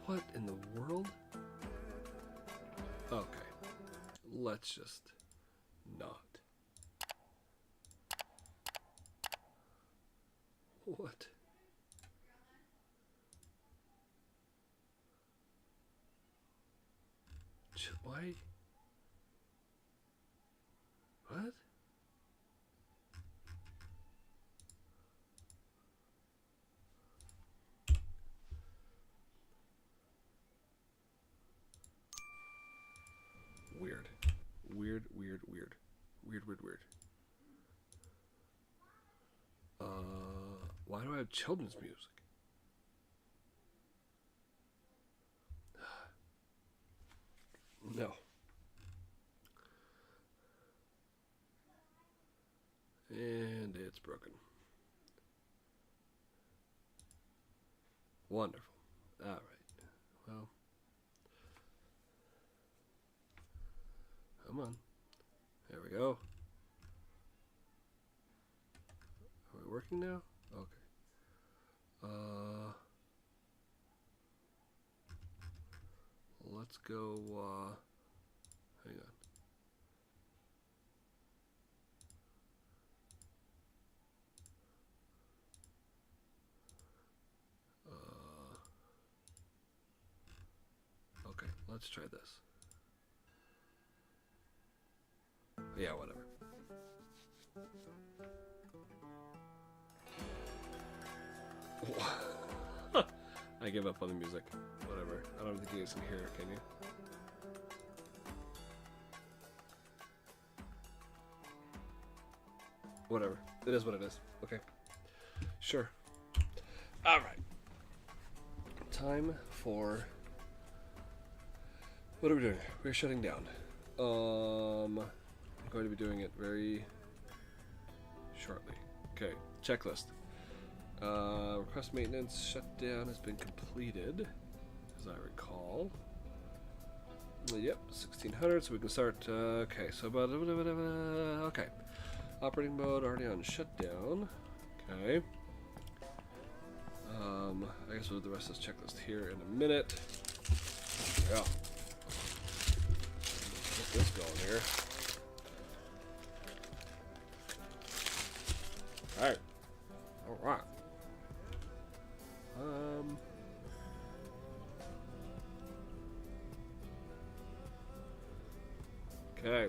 What in the world? Okay. Let's just not. What? Why? What? Weird. Weird, weird, weird. Weird, weird, weird. Why do I have children's music? No. And it's broken. Wonderful. Alright. Well. Come on. There we go. Are we working now? Okay. Let's go, hang on. Okay, let's try this. Yeah, whatever. I give up on the music. Whatever. I don't think you guys can hear it, can you? Whatever. It is what it is. Okay. Sure. Alright. Time for... What are we doing? We're shutting down. I'm going to be doing it very shortly. Okay. Checklist. Request maintenance shutdown has been completed, as I recall. Yep, 1600, so we can start. Okay, so about okay. Operating mode already on shutdown. Okay. I guess we'll do the rest of this checklist here in a minute. Yeah. Get this going here. All right. All right. Okay.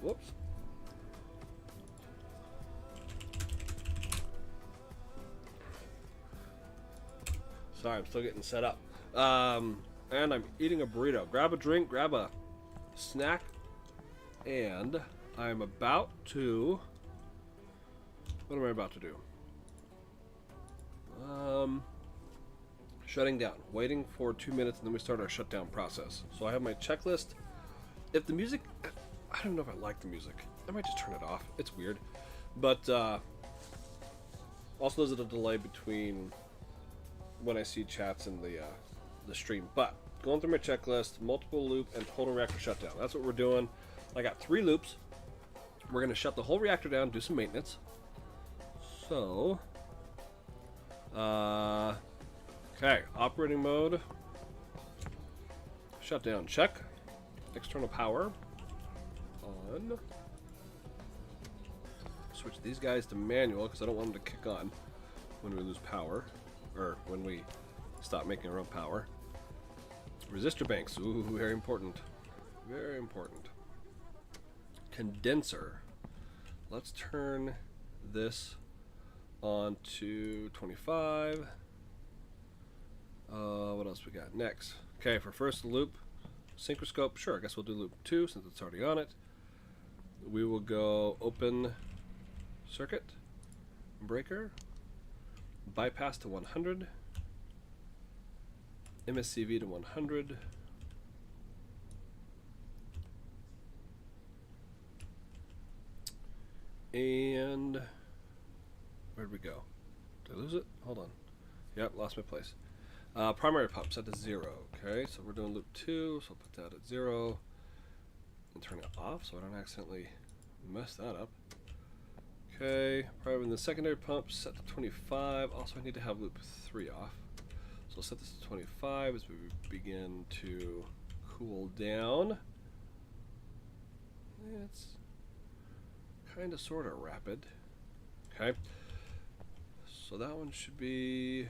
Whoops. Sorry, I'm still getting set up. And I'm eating a burrito. Grab a drink, grab a snack, and I'm about to... What am I about to do? Shutting down. Waiting for 2 minutes, and then we start our shutdown process. So I have my checklist. If the music... I don't know if I like the music. I might just turn it off. It's weird. But, also there's a delay between when I see chats in the stream. But, going through my checklist, multiple loop, and total reactor shutdown. That's what we're doing. I got 3 loops. We're going to shut the whole reactor down, do some maintenance. So, okay, operating mode, shutdown check, external power on, switch these guys to manual because I don't want them to kick on when we lose power, or when we stop making our own power. Resistor banks, ooh, very important, very important. Condenser, let's turn this on to 25. What else we got next? Okay, for first loop, synchroscope. Sure, I guess we'll do loop 2 since it's already on it. We will go open circuit, breaker, bypass to 100, MSCV to 100. And where'd we go? Did I lose it? Hold on. Yep, lost my place. Primary pump set to 0. Okay, so we're doing loop 2, so I'll put that at 0 and turn it off so I don't accidentally mess that up. Okay, probably in the secondary pump set to 25. Also, I need to have loop 3 off. we'll set this to 25 as we begin to cool down. It's kind of sort of rapid. Okay, so that one should be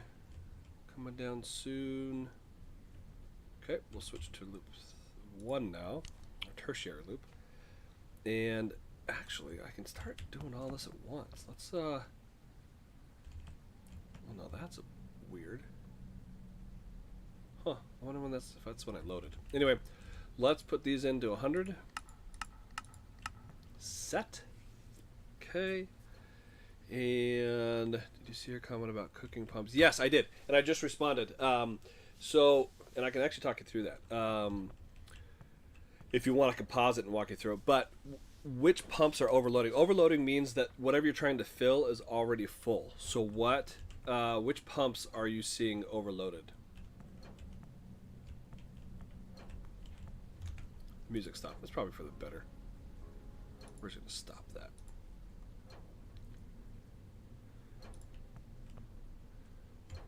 coming down soon. Okay, we'll switch to loop 1 now, a tertiary loop. And actually, I can start doing all this at once. Let's, well, no, that's weird. Huh, I wonder when if that's when I loaded. Anyway, let's put these into 100. Set. Okay. And did you see your comment about cooking pumps? Yes, I did. And I just responded. So, and I can actually talk you through that. If you want, I can pause it and walk you through it. But which pumps are overloading? Overloading means that whatever you're trying to fill is already full. So which pumps are you seeing overloaded? Music stop. That's probably for the better. We're just going to stop that.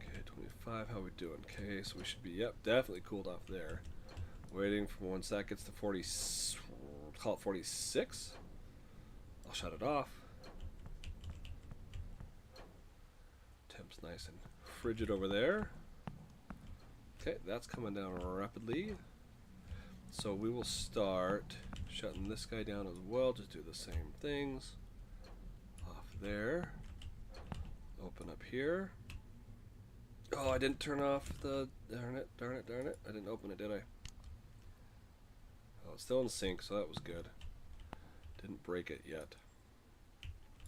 Okay, 25. How are we doing? Okay, so we should be, yep, definitely cooled off there. Waiting for once that gets to 40, call it 46. I'll shut it off. Temp's nice and frigid over there. Okay, that's coming down rapidly. So we will start shutting this guy down as well. Just do the same things. Off there. Open up here. Oh, I didn't turn off the, darn it. I didn't open it, did I? Oh, it's still in sync, so that was good. Didn't break it yet.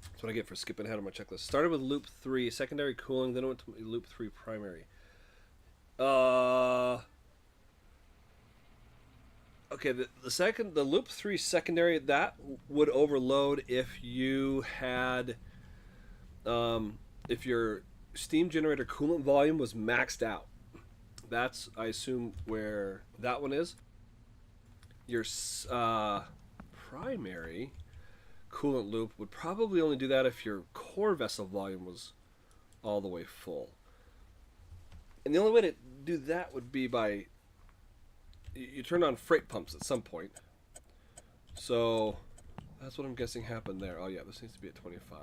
That's what I get for skipping ahead on my checklist. Started with loop 3, secondary cooling, then it went to loop 3, primary. Okay, the loop 3 secondary, that would overload if you had, if your steam generator coolant volume was maxed out. That's, I assume, where that one is. Your primary coolant loop would probably only do that if your core vessel volume was all the way full. And the only way to do that would be by you turn on freight pumps at some point. So that's what I'm guessing happened there. Oh yeah, this needs to be at 25.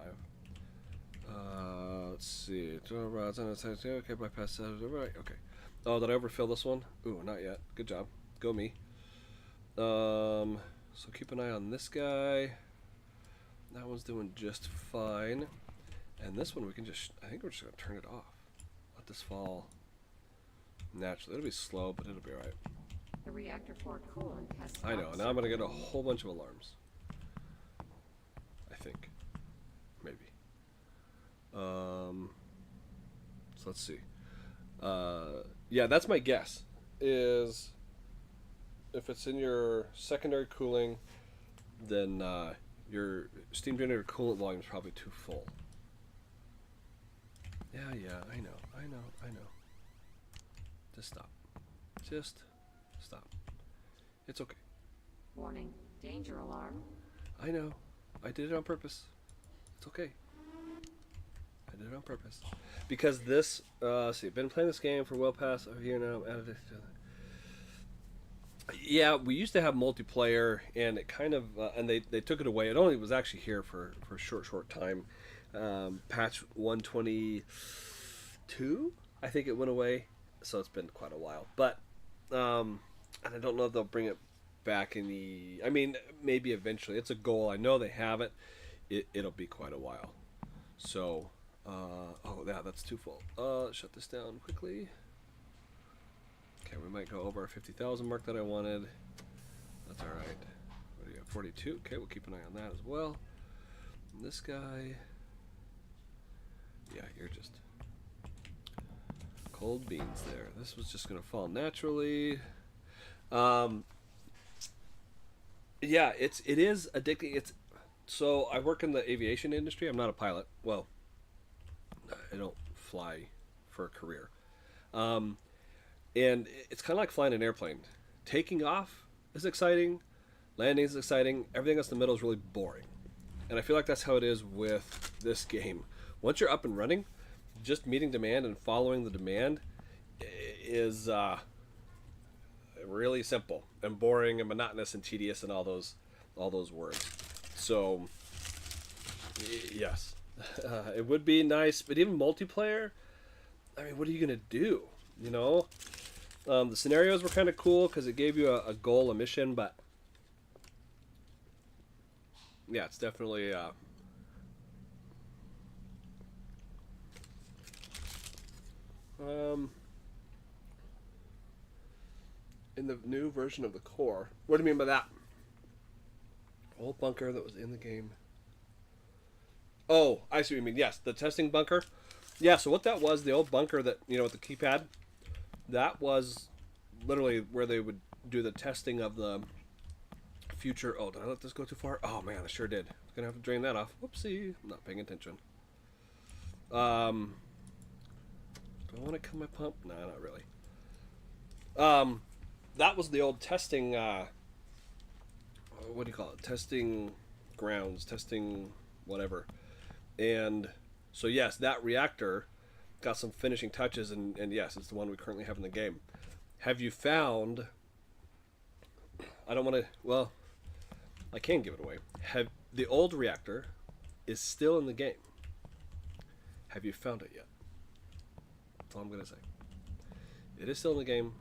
Let's see. Okay, bypass that. Right. Okay. Oh, did I overfill this one? Ooh, not yet. Good job. Go me. So keep an eye on this guy. That one's doing just fine. And this one we can just, I think we're just going to turn it off. Let this fall naturally. It'll be slow, but it'll be alright. The reactor for coolant has I know. Now I'm going to get a whole bunch of alarms. I think. Maybe. So let's see. Yeah, that's my guess. Is if it's in your secondary cooling, then your steam generator coolant volume is probably too full. Yeah, I know. Just stop. Just stop. It's okay. Warning, danger alarm. I know. I did it on purpose. It's okay. I did it on purpose. Because this, see, I've been playing this game for well past a year now. I'm added it to yeah, we used to have multiplayer, and it kind of, and they took it away. It only was actually here for a short time. Patch 122, I think it went away, so it's been quite a while. But, and I don't know if they'll bring it back in the, I mean, maybe eventually. It's a goal. I know they have it. It'll be quite a while. So, oh, yeah, that's too full. Shut this down quickly. Okay, we might go over our 50,000 mark that I wanted. That's all right. What do you have? 42. Okay, we'll keep an eye on that as well. And this guy. Yeah, you're just cold beans there. This was just going to fall naturally. Yeah, it is addicting. So I work in the aviation industry. I'm not a pilot. Well, I don't fly for a career. And it's kind of like flying an airplane. Taking off is exciting. Landing is exciting. Everything else in the middle is really boring. And I feel like that's how it is with this game. Once you're up and running, just meeting demand and following the demand, is really simple and boring and monotonous and tedious and all those words. So yes, it would be nice, but even multiplayer, I mean, what are you gonna do? You know, the scenarios were kind of cool because it gave you a goal, a mission, but yeah, it's definitely in the new version of the core. What do you mean by that? Old bunker that was in the game. Oh, I see what you mean. Yes, the testing bunker. Yeah, so what that was, the old bunker that, you know, with the keypad, that was literally where they would do the testing of the future. Oh, did I let this go too far? Oh man, I sure did. Gonna have to drain that off. Whoopsie, I'm not paying attention. Do I want to cut my pump? Nah, not really. That was the old testing. What do you call it? Testing grounds, testing whatever. And so yes, that reactor got some finishing touches, and yes, it's the one we currently have in the game. Have you found? I don't want to. Well, I can give it away. Have the old reactor is still in the game? Have you found it yet? That's all I'm gonna say. It is still in the game.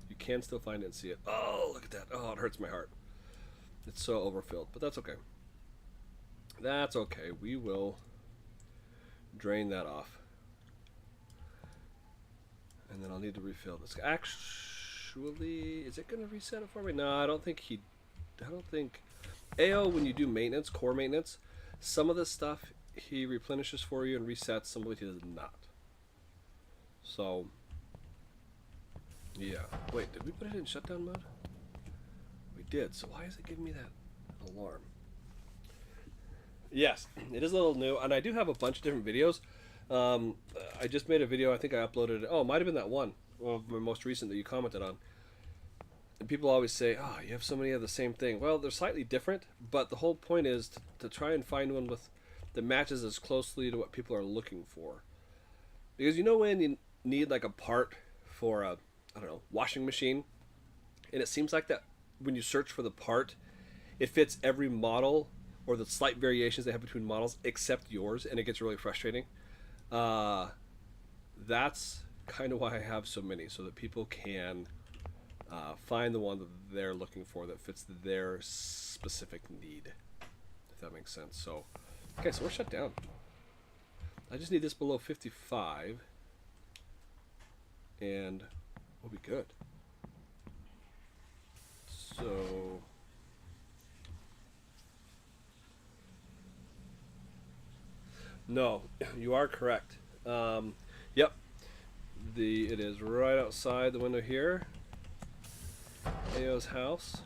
You can still find it and see it. Oh, look at that. Oh, it hurts my heart. It's so overfilled, but that's okay. That's okay. We will drain that off. And then I'll need to refill this. Actually, is it going to reset it for me? No, I don't think AO, when you do maintenance, core maintenance, some of this stuff he replenishes for you and resets, some of it he does not. So, yeah. Wait, did we put it in shutdown mode? We did, so why is it giving me that alarm? Yes, it is a little new, and I do have a bunch of different videos. I just made a video, I think I uploaded it. Oh, it might have been that one, of my most recent that you commented on. And people always say, oh, you have so many of the same thing. Well, they're slightly different, but the whole point is to try and find one that matches as closely to what people are looking for. Because you know when you need like a part for a, I don't know, washing machine, and it seems like that when you search for the part, it fits every model or the slight variations they have between models except yours, and it gets really frustrating. That's kind of why I have so many, so that people can find the one that they're looking for that fits their specific need, if that makes sense. So, okay, so we're shut down. I just need this below 55, and we'll be good. So, no, you are correct. Yep, it is right outside the window here. AO's house,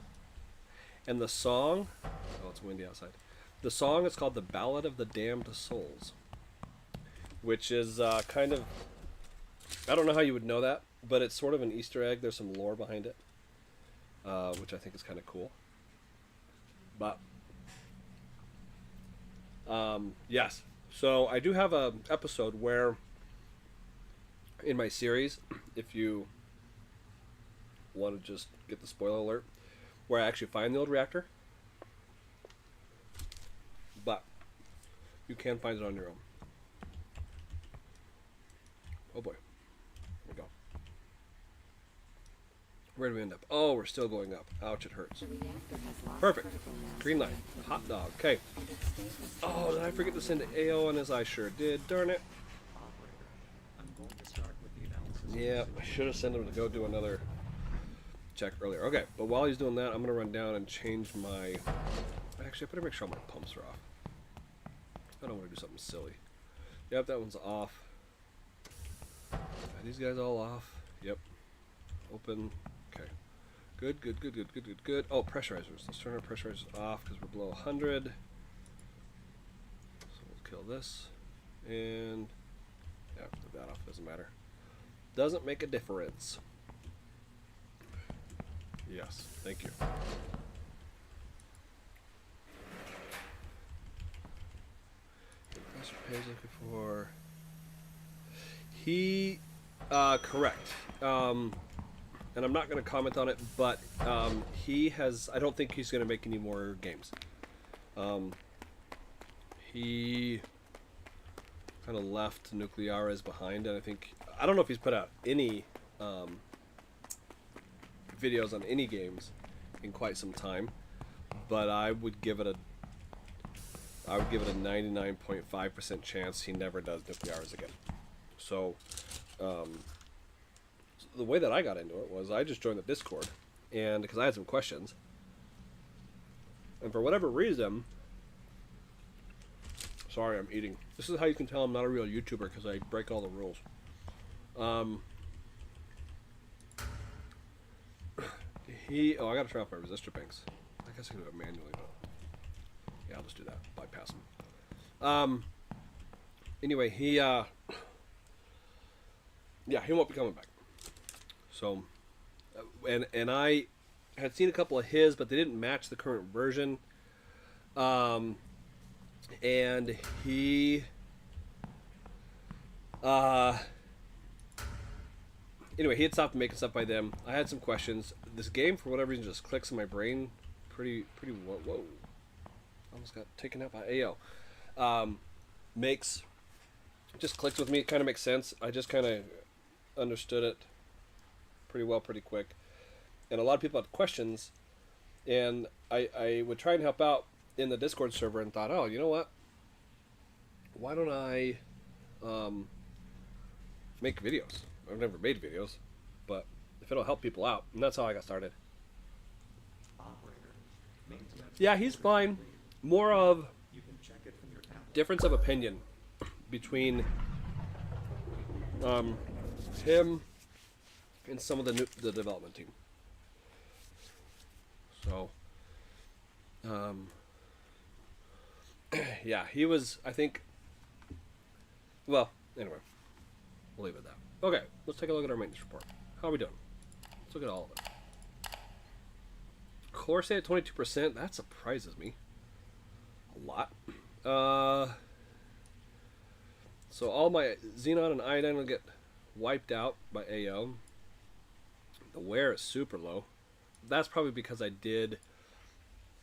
and the song. Oh, it's windy outside. The song is called "The Ballad of the Damned Souls," which is kind of. I don't know how you would know that, but it's sort of an Easter egg. There's some lore behind it, which I think is kind of cool. But yes, so I do have a episode where in my series, if you want to just get the spoiler alert, where I actually find the old reactor, but you can find it on your own. Oh boy, here we go. Where do we end up? Oh, we're still going up. Ouch, it hurts. Perfect. Green light. Hot dog. Okay. Oh, did I forget to send AO on his? I sure did. Darn it. Yeah, I should have sent him to go do another check earlier. Okay, but while he's doing that, I'm going to run down and change my... Actually, I better make sure all my pumps are off. I don't want to do something silly. Yep, that one's off. Are these guys all off? Yep. Open. Okay. Good, good, good, good, good, good, good. Oh, pressurizers. Let's turn our pressurizers off because we're below 100. So we'll kill this. And... yeah, put that off. Doesn't matter. Doesn't make a difference. Yes, thank you. Professor Page looking for... He Correct. And I'm not going to comment on it, but he has. I don't think he's going to make any more games. He kind of left Nucleares behind, and I don't know if he's put out any videos on any games in quite some time, but I would give it a 99.5% chance he never does Nucleares again. So, the way that I got into it was I just joined the Discord, and because I had some questions, and for whatever reason, sorry, I'm eating. This is how you can tell I'm not a real YouTuber, because I break all the rules. I gotta turn off my resistor banks. I guess I can do it manually, but yeah, I'll just do that. Bypass him. Anyway, he won't be coming back. So, and I had seen a couple of his, but they didn't match the current version. And he, anyway, he had stopped making stuff by them. I had some questions. This game, for whatever reason, just clicks in my brain. Pretty. Whoa! Almost got taken out by AO. Just clicks with me. It kind of makes sense. I just kind of understood it pretty well, pretty quick. And a lot of people had questions, and I would try and help out in the Discord server, and thought, oh, you know what? Why don't I make videos? I've never made videos, but if it'll help people out, and that's how I got started. Yeah, he's fine. More of difference of opinion between him and some of the development team. So, yeah, he was, I think, well, anyway, we'll leave it at that. Okay, let's take a look at our maintenance report. How are we doing? Let's look at all of it. Core stay at 22%, that surprises me a lot. So all my xenon and iodine will get wiped out by AO. The wear is super low. That's probably because I did,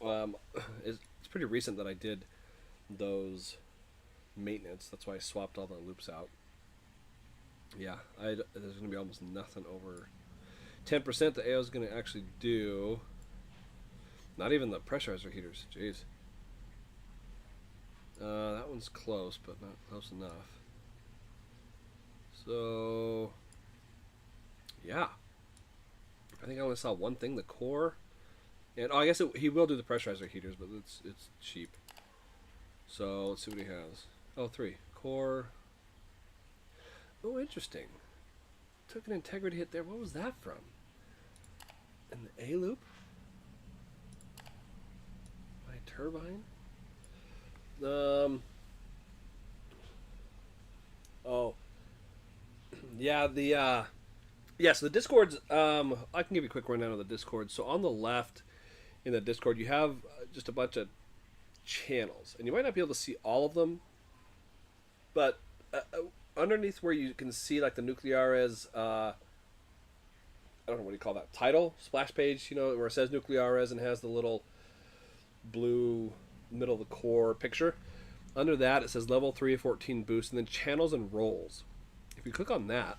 it's pretty recent that I did those maintenance. That's why I swapped all the loops out. Yeah, there's going to be almost nothing over 10% that AO is going to actually do. Not even the pressurizer heaters. Jeez. That one's close, but not close enough. So, yeah. I think I only saw one thing, the core. And I guess he will do the pressurizer heaters, but it's cheap. So, let's see what he has. Oh, 3. Core. Oh, interesting. Took an integrity hit there. What was that from? In the A loop? My turbine? Oh. Yeah, so the Discords, I can give you a quick rundown of the Discord. So on the left in the Discord, you have just a bunch of channels. And you might not be able to see all of them, but underneath where you can see like the Nucleares, I don't know, what do you call that, title, splash page, where it says Nucleares and has the little blue middle of the core picture. Under that, it says level 3 of 14 boost, and then channels and roles. If you click on that,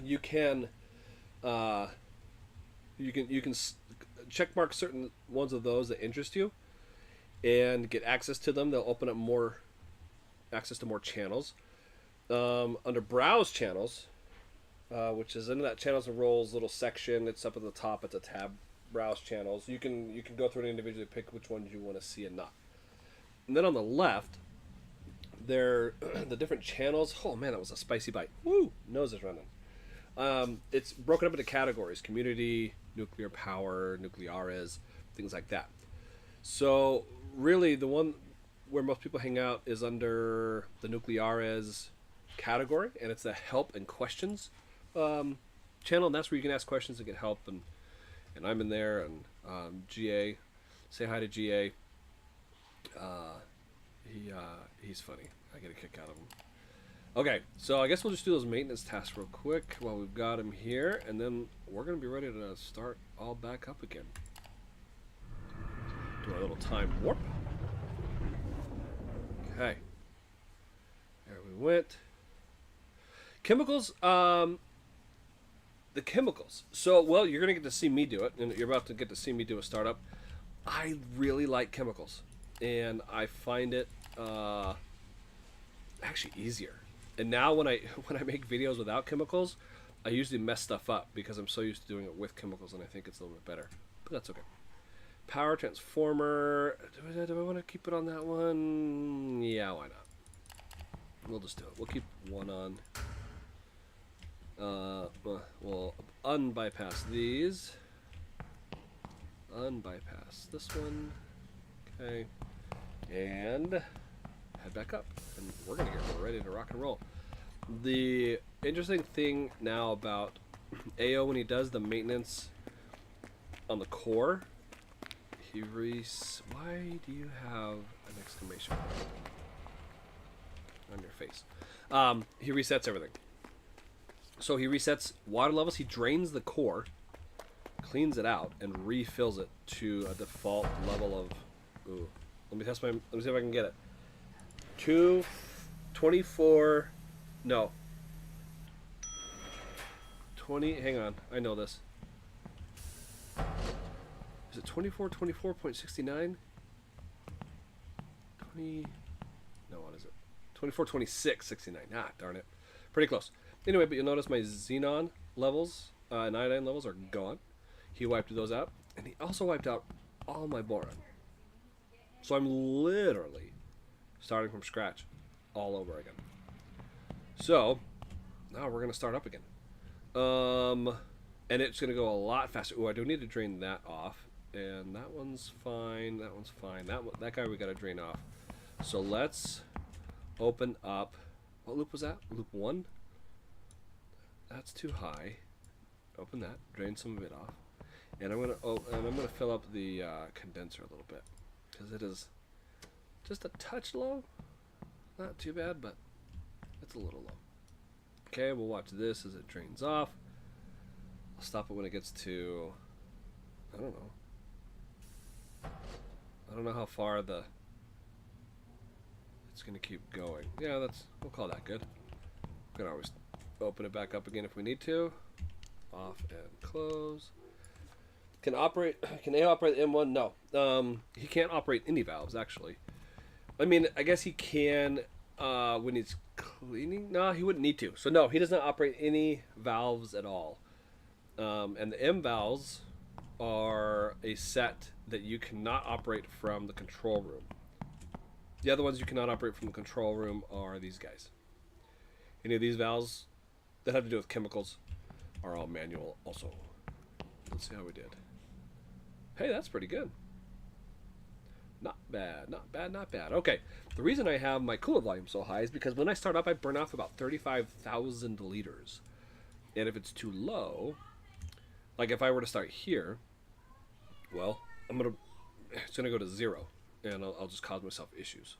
you can check mark certain ones of those that interest you and get access to them. They'll open up more access to more channels. Under browse channels, which is in that channels and roles little section, it's up at the top. It's a tab, browse channels. You can go through and individually pick which ones you want to see and not. And then on the left, there the different channels. Oh man, that was a spicy bite. Woo! Nose is running. It's broken up into categories: community, nuclear power, Nucleares, things like that. So really, the one where most people hang out is under the Nucleares category, and it's the help and questions channel, and that's where you can ask questions and get help. And I'm in there, and GA, say hi to GA. He's funny. I get a kick out of him. Okay, so I guess we'll just do those maintenance tasks real quick while we've got him here, and then we're going to be ready to start all back up again. Do our little time warp. Okay. There we went. Chemicals, the chemicals. So, well, you're going to get to see me do it, and you're about to get to see me do a startup. I really like chemicals, and I find it actually easier. And now when I make videos without chemicals, I usually mess stuff up because I'm so used to doing it with chemicals, and I think it's a little bit better. But that's okay. Power transformer. Do I want to keep it on that one? Yeah, why not? We'll just do it. We'll keep one on. We'll unbypass these. Unbypass this one. Okay. And head back up. And we're going to get ready to rock and roll. The interesting thing now about AO when he does the maintenance on the core, why do you have an exclamation point on your face? He resets everything. So he resets water levels. He drains the core, cleans it out, and refills it to a default level of. Ooh, let me see if I can get it. 24. No. 20. Hang on, I know this. Is it 24.69? 20. No, what is it? 24.26.69. Ah, darn it. Pretty close. Anyway, but you'll notice my xenon levels and iodine levels are gone. He wiped those out, and he also wiped out all my boron. So I'm literally starting from scratch all over again. So now we're going to start up again. And it's going to go a lot faster. Oh, I do need to drain that off. And that one's fine. That one's fine. That guy we got to drain off. So let's open up. What loop was that? Loop 1? That's too high. Open that. Drain some of it off. And I'm gonna fill up the condenser a little bit because it is just a touch low. Not too bad, but it's a little low. Okay, we'll watch this as it drains off. I'll stop it when it gets to, I don't know how far it's gonna keep going. Yeah, we'll call that good. We can always open it back up again if we need to. Off and close. Can A operate M1? No. He can't operate any valves actually. I mean, I guess he can when he's cleaning. No, he wouldn't need to. So no, he does not operate any valves at all. And the M valves are a set that you cannot operate from the control room. The other ones you cannot operate from the control room are these guys. Any of these valves that have to do with chemicals are all manual also. Let's see how we did. Hey, that's pretty good. Not bad, not bad, not bad. Okay, the reason I have my coolant volume so high is because when I start up, I burn off about 35,000 liters. And if it's too low, like if I were to start here, well, it's gonna go to 0, and I'll just cause myself issues.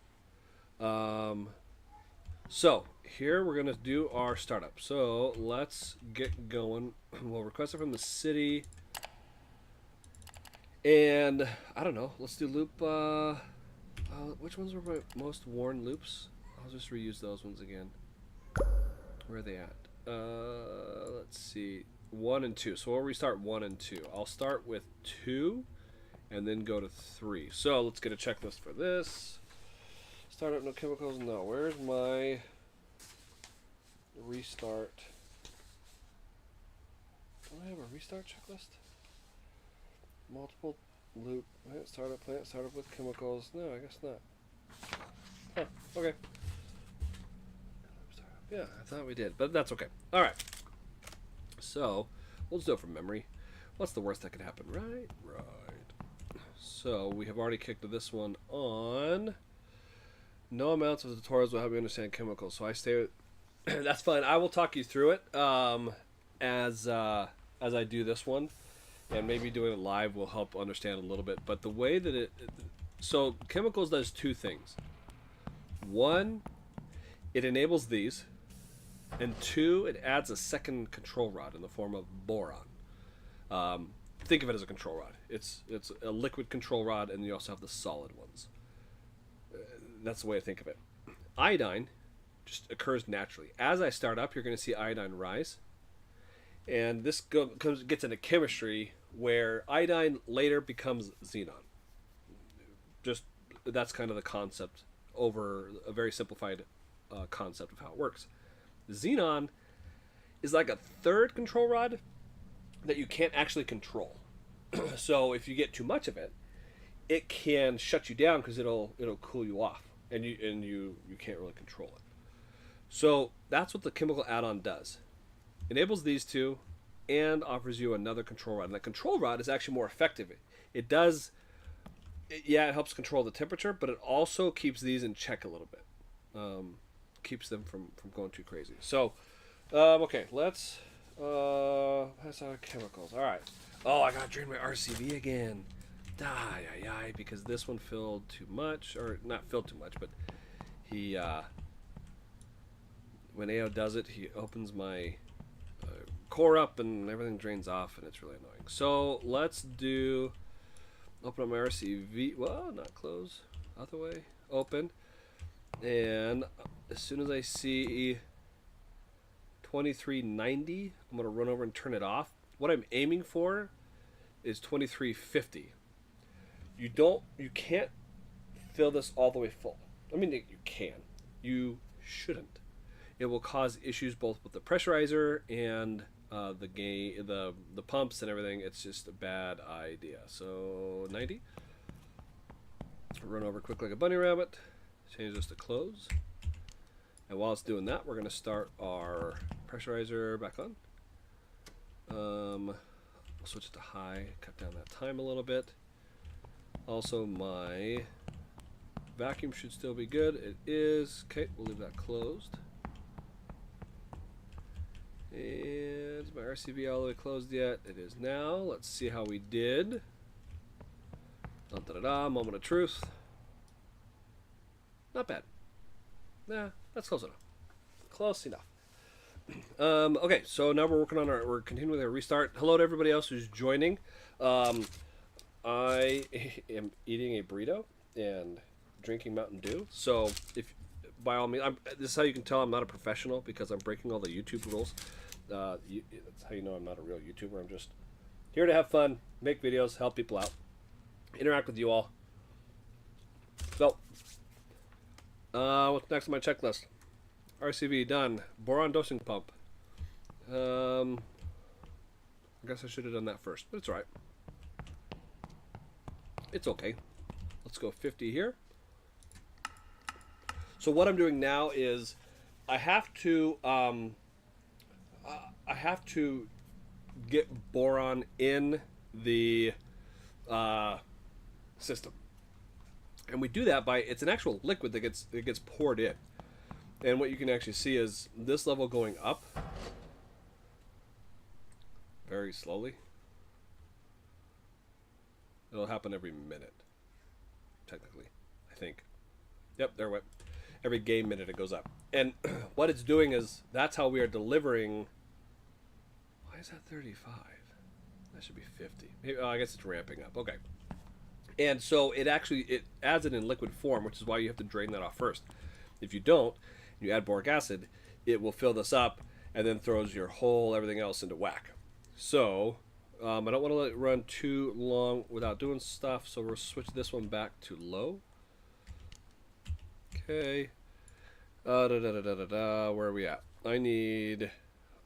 So here we're gonna do our startup. So let's get going. We'll request it from the city, and I don't know. Let's do loop. Which ones were my most worn loops? I'll just reuse those ones again. Where are they at? Let's see. 1 and 2. So we'll restart 1 and 2. I'll start with 2 and then go to 3. So let's get a checklist for this. Startup, no chemicals, no. Where's my restart? Do I have a restart checklist? Multiple loop, plant startup with chemicals. No, I guess not. Huh, okay. Yeah, I thought we did, but that's okay. Alright. So, we'll just do it from memory. What's the worst that could happen? Right. So, we have already kicked this one on. No amounts of tutorials will help you understand chemicals. So I stay with... That's fine. I will talk you through it as I do this one. And maybe doing it live will help understand a little bit. But the way that so chemicals does two things. One, it enables these. And 2, it adds a second control rod in the form of boron. Think of it as a control rod. It's a liquid control rod, and you also have the solid ones. That's the way I think of it. Iodine just occurs naturally. As I start up, you're going to see iodine rise. And this gets into chemistry where iodine later becomes xenon. Just that's kind of the concept over a very simplified concept of how it works. Xenon is like a third control rod that you can't actually control. So if you get too much of it, it can shut you down because it'll cool you off, and you can't really control it. So that's what the chemical add-on does. Enables these two and offers you another control rod. And that control rod is actually more effective. It helps control the temperature, but it also keeps these in check a little bit. Keeps them from going too crazy. So, okay, let's pass out chemicals. All right. Oh, I gotta drain my RCV again. Because this one filled too much, or not filled too much, but he when AO does it, he opens my core up and everything drains off, and it's really annoying. So let's open up my RCV. Well, not close. Other way. Open. And as soon as I see 2390, I'm going to run over and turn it off. What I'm aiming for is 2350. You can't fill this all the way full. I mean, you can. You shouldn't. It will cause issues both with the pressurizer and the pumps and everything. It's just a bad idea. So 90. Run over quick like a bunny rabbit. Change this to close. And while it's doing that, we're going to start our pressurizer back on. We'll switch it to high, cut down that time a little bit. Also, my vacuum should still be good. It is. Okay, we'll leave that closed. And is my RCV all the way closed yet? It is now. Let's see how we did. Moment of truth. Not bad. Nah, that's close enough. Close enough. Okay, so now we're continuing with our restart. Hello to everybody else who's joining. I am eating a burrito and drinking Mountain Dew. So, if by all means, this is how you can tell I'm not a professional, because I'm breaking all the YouTube rules. That's how you know I'm not a real YouTuber. I'm just here to have fun, make videos, help people out, interact with you all. So, what's next on my checklist? RCV done. Boron dosing pump. I guess I should have done that first, but it's alright. It's okay. Let's go 50 here. So what I'm doing now is I have to get boron in the system, and we do that by, it's an actual liquid that gets poured in, and what you can actually see is this level going up very slowly. It'll happen every minute, technically, I think. Yep, there it went. Every game minute it goes up. And what it's doing is, that's how we are delivering. Why is that 35? That should be 50. Maybe, I guess it's ramping up. Okay. And so it adds it in liquid form, which is why you have to drain that off first. If you don't, you add boric acid, it will fill this up and then throws your whole everything else into whack. So I don't want to let it run too long without doing stuff, so we'll switch this one back to low. Okay. Where are we at?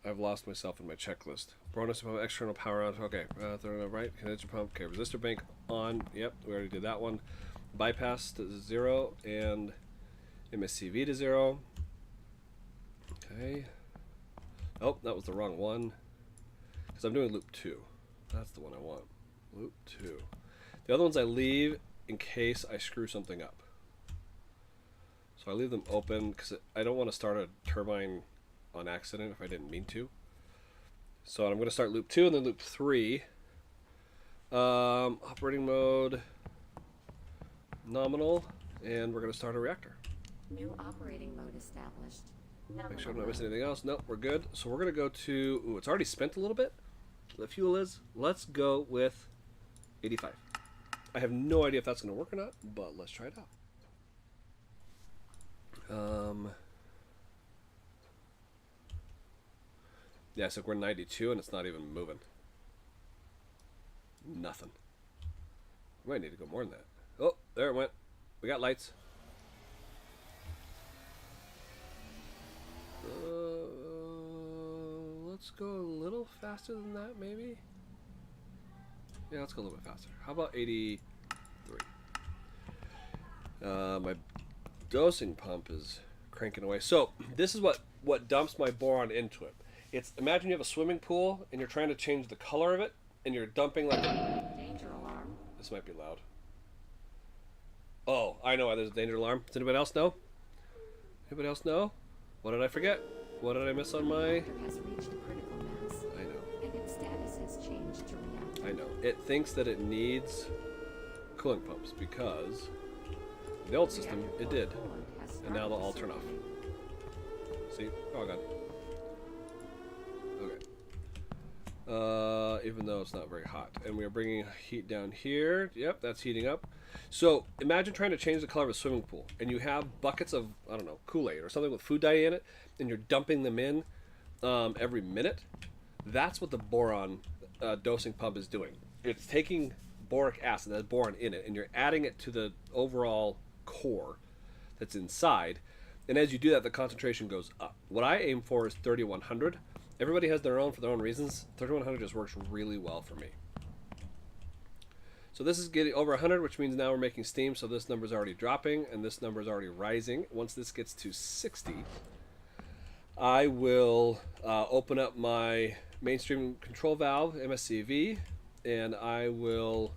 I've lost myself in my checklist. Bonus pump, external power on. Okay. Throw it right. Condenser pump. Okay. Resistor bank on. Yep. We already did that one. Bypass to 0 and MSCV to 0. Okay. Oh, that was the wrong one. Because I'm doing loop 2. That's the one I want. Loop 2. The other ones I leave in case I screw something up. So I leave them open because I don't want to start a turbine on accident if I didn't mean to. So I'm going to start loop 2 and then loop 3. Operating mode, nominal, and we're going to start a reactor. New operating mode established. Make sure I'm not missing anything else. Nope, we're good. So we're gonna go to. Ooh, it's already spent a little bit. The fuel is. Let's go with 85. I have no idea if that's gonna work or not, but let's try it out. Yeah, so we're 92 and it's not even moving. Nothing. We might need to go more than that. Oh, there it went. We got lights. Let's go a little faster than that, maybe? Yeah, let's go a little bit faster. How about 83? My dosing pump is cranking away. So, this is what dumps my boron into it. It's, imagine you have a swimming pool and you're trying to change the color of it and you're dumping like a... Danger alarm. This might be loud. Oh, I know why there's a danger alarm. Does anybody else know? Anybody else know? What did I forget? What did I miss on my... Reactor has reached a critical mass, I know. and its status has changed to reactor. I know. It thinks that it needs cooling pumps because the old system, it did. And now they'll all turn off. See? Oh, God. Okay. Even though it's not very hot. And we are bringing heat down here. Yep, that's heating up. So imagine trying to change the color of a swimming pool. And you have buckets of, I don't know, Kool-Aid or something with food dye in it. And you're dumping them in every minute. That's what the boron dosing pump is doing. It's taking boric acid, that has boron in it, and you're adding it to the overall core that's inside. And as you do that, the concentration goes up. What I aim for is 3100. Everybody has their own for their own reasons. 3100 just works really well for me. So this is getting over 100, which means now we're making steam. So this number is already dropping, and this number is already rising. Once this gets to 60, I will open up my mainstream control valve, MSCV, and I will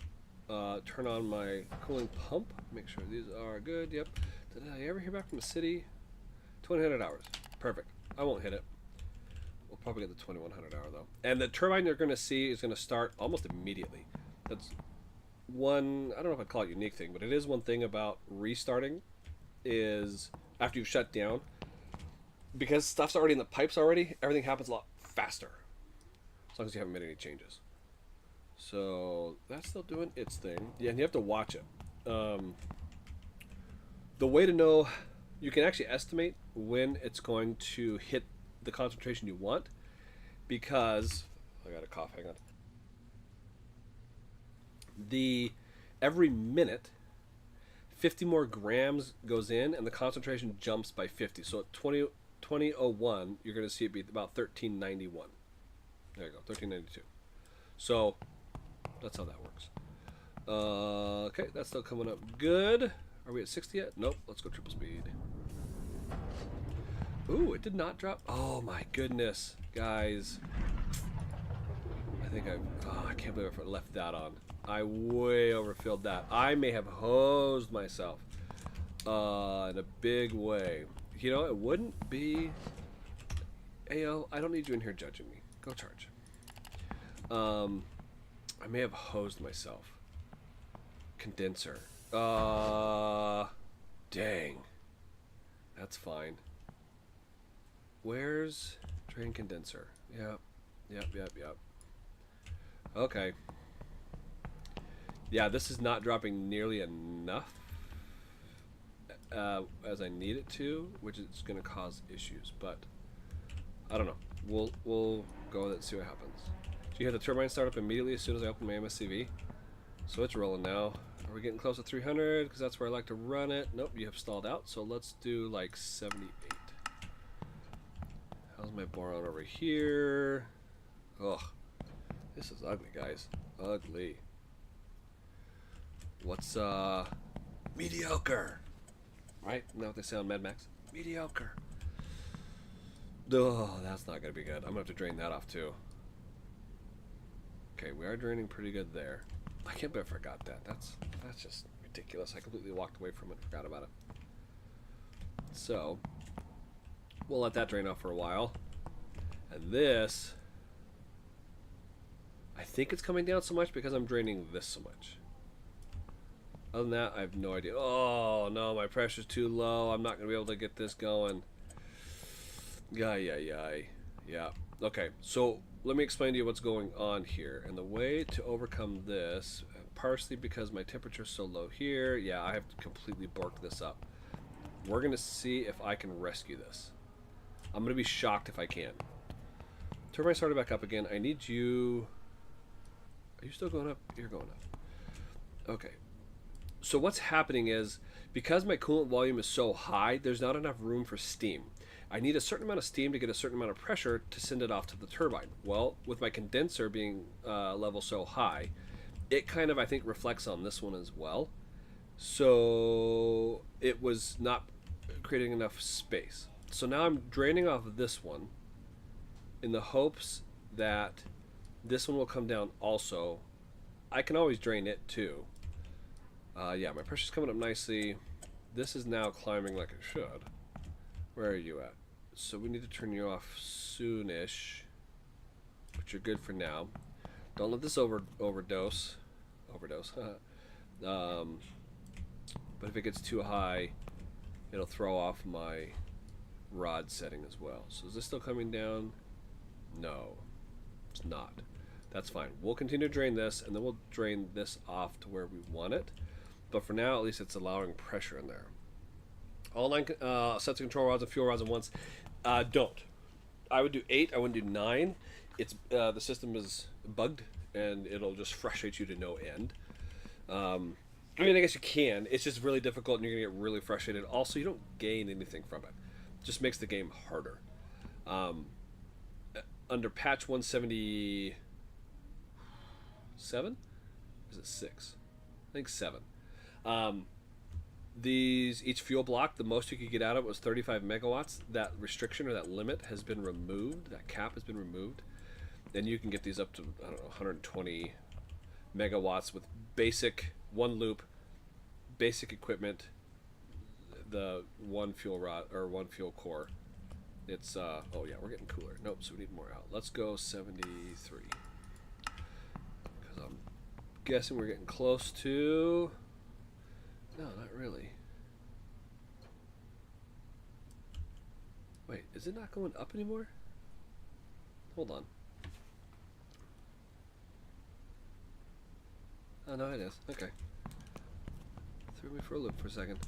turn on my cooling pump. Make sure these are good. Yep. Did I ever hear back from the city? 2,100 hours. Perfect. I won't hit it. We'll probably get the 2,100 hour though. And the turbine you're going to see is going to start almost immediately. That's one, I don't know if I'd call it unique thing, but it is one thing about restarting is after you've shut down, because stuff's already in the pipes already, everything happens a lot faster. As long as you haven't made any changes. So that's still doing its thing. Yeah, and you have to watch it. The way to know, you can actually estimate when it's going to hit the concentration you want, because I got a cough, hang on. Every minute 50 more grams goes in and the concentration jumps by 50. So at 2001 you're going to see it be about 1391. There you go, 1392. So that's how that works. Okay, that's still coming up good. Are we at 60 yet? Nope, let's go triple speed. Ooh, it did not drop. Oh my goodness, guys. I think I can't believe I left that on. I way overfilled that. I may have hosed myself in a big way. You know, it wouldn't be... Ayo, I don't need you in here judging me. Go charge. I may have hosed myself. Condenser. Dang. That's fine. Where's drain condenser? Yep. Okay. Yeah, this is not dropping nearly enough as I need it to, which is going to cause issues. But I don't know. We'll go with it and see what happens. So you have the turbine start up immediately as soon as I open my MSCV. So it's rolling now. Are we getting close to 300? Because that's where I like to run it. Nope, you have stalled out. So let's do like 78. How's my boron over here? Ugh. This is ugly, guys. Ugly. What's mediocre? Right? Isn't that what they say on Mad Max? Mediocre. Oh, that's not gonna be good. I'm gonna have to drain that off too. Okay, we are draining pretty good there. I can't believe I forgot that. That's just ridiculous. I completely walked away from it, forgot about it. So we'll let that drain off for a while. And this, I think it's coming down so much because I'm draining this so much. Other than that, I have no idea. Oh no, my pressure's too low. I'm not gonna be able to get this going. Yeah. Okay, so let me explain to you what's going on here. And the way to overcome this, partially because my temperature's so low here, yeah, I have completely borked this up. We're going to see if I can rescue this. I'm going to be shocked if I can. Turbine started back up again. I need you... Are you still going up? You're going up. Okay. So what's happening is, because my coolant volume is so high, there's not enough room for steam. I need a certain amount of steam to get a certain amount of pressure to send it off to the turbine. Well, with my condenser being level so high, it kind of, I think, reflects on this one as well. So it was not creating enough space. So now I'm draining off of this one in the hopes that this one will come down also. I can always drain it too. Yeah, my pressure's coming up nicely. This is now climbing like it should. Where are you at? So we need to turn you off soonish, but you're good for now. Don't let this overdose. But if it gets too high, it'll throw off my rod setting as well. So is this still coming down? No, it's not. That's fine. We'll continue to drain this, and then we'll drain this off to where we want it. But for now, at least it's allowing pressure in there. All 9 sets of control rods and fuel rods at once. Don't. I would do 8. I wouldn't do 9. It's the system is bugged, and it'll just frustrate you to no end. I mean, I guess you can. It's just really difficult, and you're gonna get really frustrated. Also, you don't gain anything from it. It just makes the game harder. Under patch 177, is it 6? I think 7. Each fuel block, the most you could get out of it was 35 megawatts. That restriction or that limit has been removed. That cap has been removed. And you can get these up to, I don't know, 120 megawatts with basic one loop, basic equipment, the one fuel rod or one fuel core. It's oh yeah, we're getting cooler. Nope, so we need more out. Let's go 73. Because I'm guessing we're getting close to... No, not really. Wait, is it not going up anymore? Hold on. Oh, no, it is. Okay. Threw me for a loop for a second.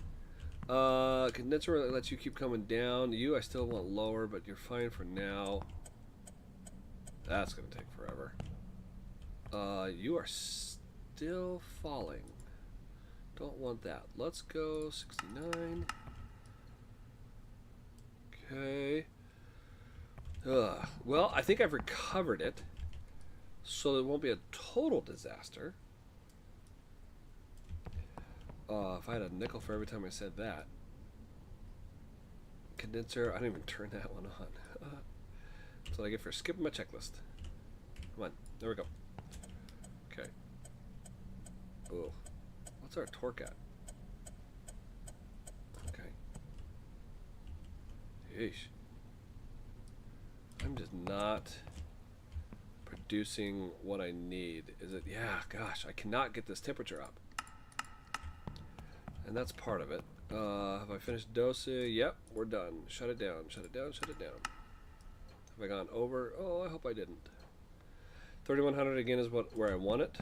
Condenser lets you keep coming down. You, I still want lower, but you're fine for now. That's going to take forever. You are still falling. Don't want that. Let's go 69. Okay. Well, I think I've recovered it, so it won't be a total disaster. If I had a nickel for every time I said that. Condenser, I didn't even turn that one on. That's what I get for skipping my checklist. Come on, there we go. Okay. Oh. What's our torque at? Okay. Yeesh. I'm just not producing what I need. Is it? Yeah, gosh, I cannot get this temperature up. And that's part of it. Have I finished dosing? Yep, we're done. Shut it down, shut it down, shut it down. Have I gone over? Oh, I hope I didn't. 3100 again is where I want it.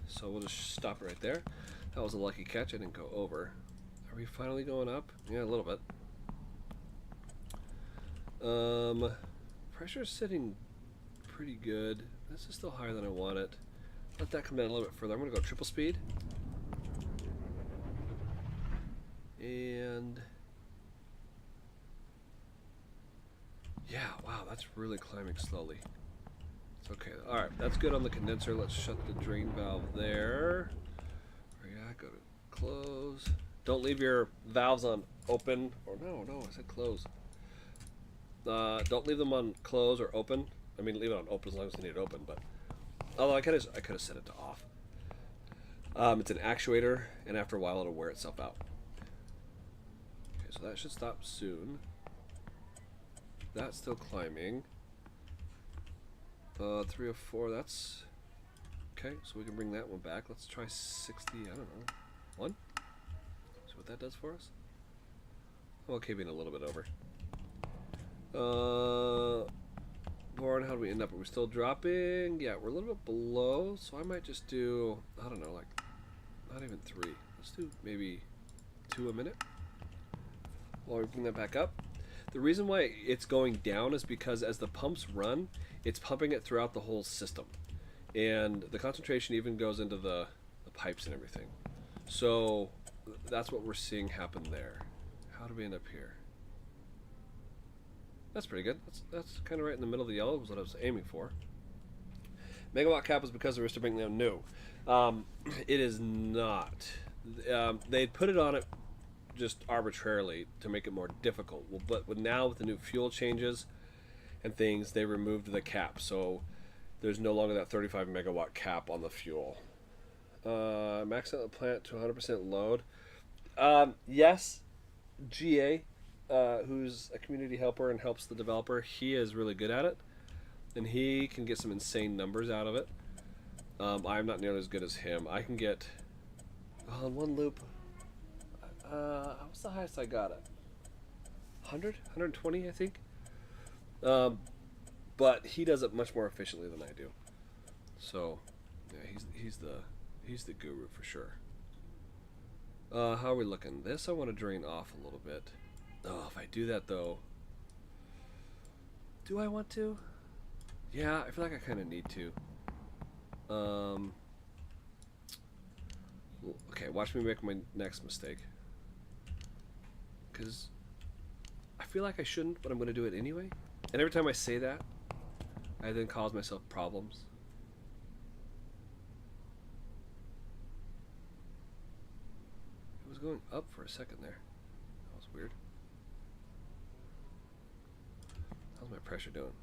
So we'll just stop it right there. That was a lucky catch. I didn't go over. Are we finally going up? Yeah, a little bit. Pressure's sitting pretty good. This is still higher than I want it. Let that come down a little bit further. I'm going to go triple speed. And... yeah, wow, that's really climbing slowly. It's okay. Alright, that's good on the condenser. Let's shut the drain valve there. Yeah, go to close. Don't leave your valves on open. Or no, I said close. Don't leave them on close or open. I mean, leave it on open as long as you need it open. But although I could have set it to off. It's an actuator, and after a while it'll wear itself out. Okay, so that should stop soon. That's still climbing. 304. That's okay. So we can bring that one back. Let's try 60. I don't know. 1. See what that does for us. I'm okay being a little bit over. Lauren, how do we end up? Are we still dropping? Yeah, we're a little bit below, so I might just do, I don't know, like, not even 3. Let's do maybe 2 a minute while we bring that back up. The reason why it's going down is because as the pumps run, it's pumping it throughout the whole system. And the concentration even goes into the pipes and everything. So that's what we're seeing happen there. How do we end up here? That's pretty good. That's kind of right in the middle of the yellow was what I was aiming for. Megawatt cap is because the Arista bring down. No, it is not. They put it on it just arbitrarily to make it more difficult. Well, but now with the new fuel changes and things, they removed the cap, so there's no longer that 35 megawatt cap on the fuel. Max out the plant to 100% load. Yes, GA. Who's a community helper and helps the developer, he is really good at it, and he can get some insane numbers out of it. I'm not nearly as good as him. I can get on one loop. What's the highest I got it? 100, 120, I think. But he does it much more efficiently than I do. So, yeah, he's the guru for sure. How are we looking? This I want to drain off a little bit. Oh, if I do that though, do I want to? Yeah, I feel like I kind of need to. Okay, watch me make my next mistake. Because I feel like I shouldn't, but I'm going to do it anyway. And every time I say that, I then cause myself problems. It was going up for a second there. That was weird. How's my pressure doing?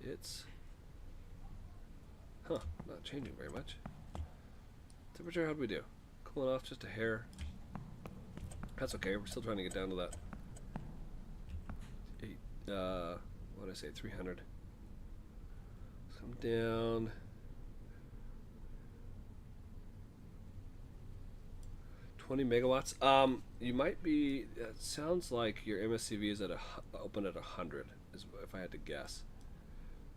It's not changing very much. Temperature, how'd we do? Cooling off just a hair. That's okay, we're still trying to get down to that what did I say, 300. Come down. $20 megawatts. You might be. It sounds like your MSCV is open at 100. Is if I had to guess,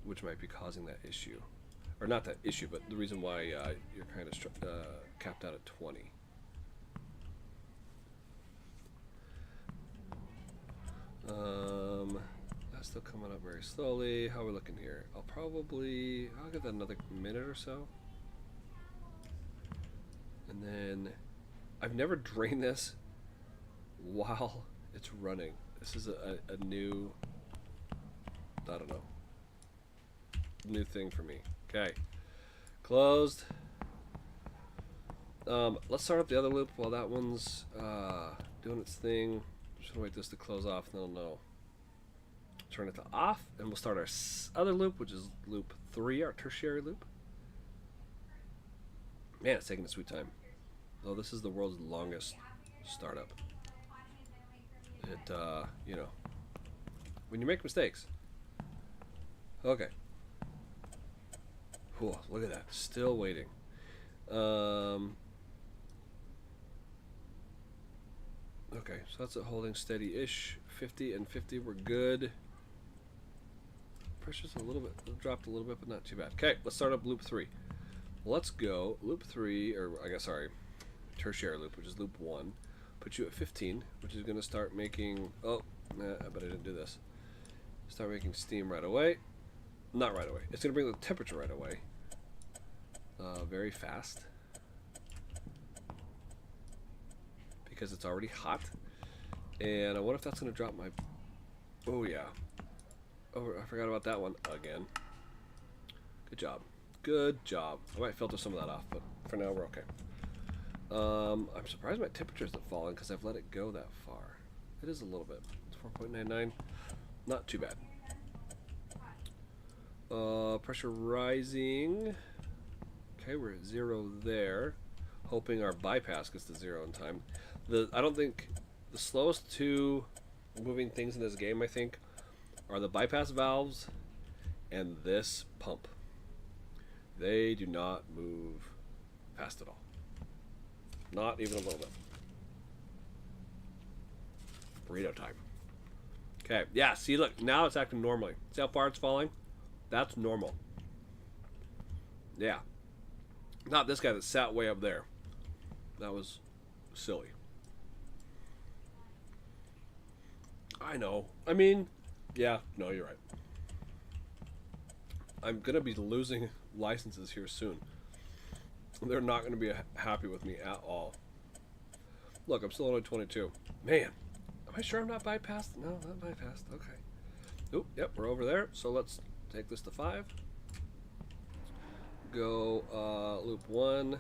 which might be causing that issue, or not that issue, but the reason why you're kind of capped out at 20. That's still coming up very slowly. How are we looking here? I'll give that another minute or so, and then. I've never drained this while it's running. This is a new, I don't know, new thing for me. Okay, closed. Let's start up the other loop while that one's doing its thing. Just gonna wait this to close off, and then I'll know. Turn it to off, and we'll start our other loop, which is loop 3, our tertiary loop. Man, it's taking a sweet time. Oh, this is the world's longest startup. It, you know, when you make mistakes. Okay. Cool, look at that. Still waiting. Okay, so that's it holding steady-ish. 50 and 50, we're good. Pressure's a little bit, dropped a little bit, but not too bad. Okay, let's start up loop 3. Let's go loop 3, or I guess, sorry. Tertiary loop, which is loop 1, put you at 15, which is going to start making, but I didn't do this. Start making steam right away. Not right away. It's going to bring the temperature right away. Very fast. Because it's already hot. And I wonder if that's going to drop my, oh yeah. Oh, I forgot about that one again. Good job. Good job. I might filter some of that off, but for now we're okay. I'm surprised my temperature isn't falling because I've let it go that far. It is a little bit. It's 4.99. Not too bad. Pressure rising. Okay, we're at 0 there. Hoping our bypass gets to 0 in time. I don't think the slowest two moving things in this game, I think, are the bypass valves and this pump. They do not move fast at all. Not even a little bit. Burrito time. Okay, yeah, see, look, now it's acting normally. See how far it's falling? That's normal. Yeah. Not this guy that sat way up there. That was silly. I know. I mean, yeah, no, you're right. I'm going to be losing licenses here soon. They're not going to be happy with me at all. Look, I'm still only 22. Man, am I sure I'm not bypassed? No, not bypassed. Okay. Oop, yep, we're over there. So let's take this to 5. Go loop 1.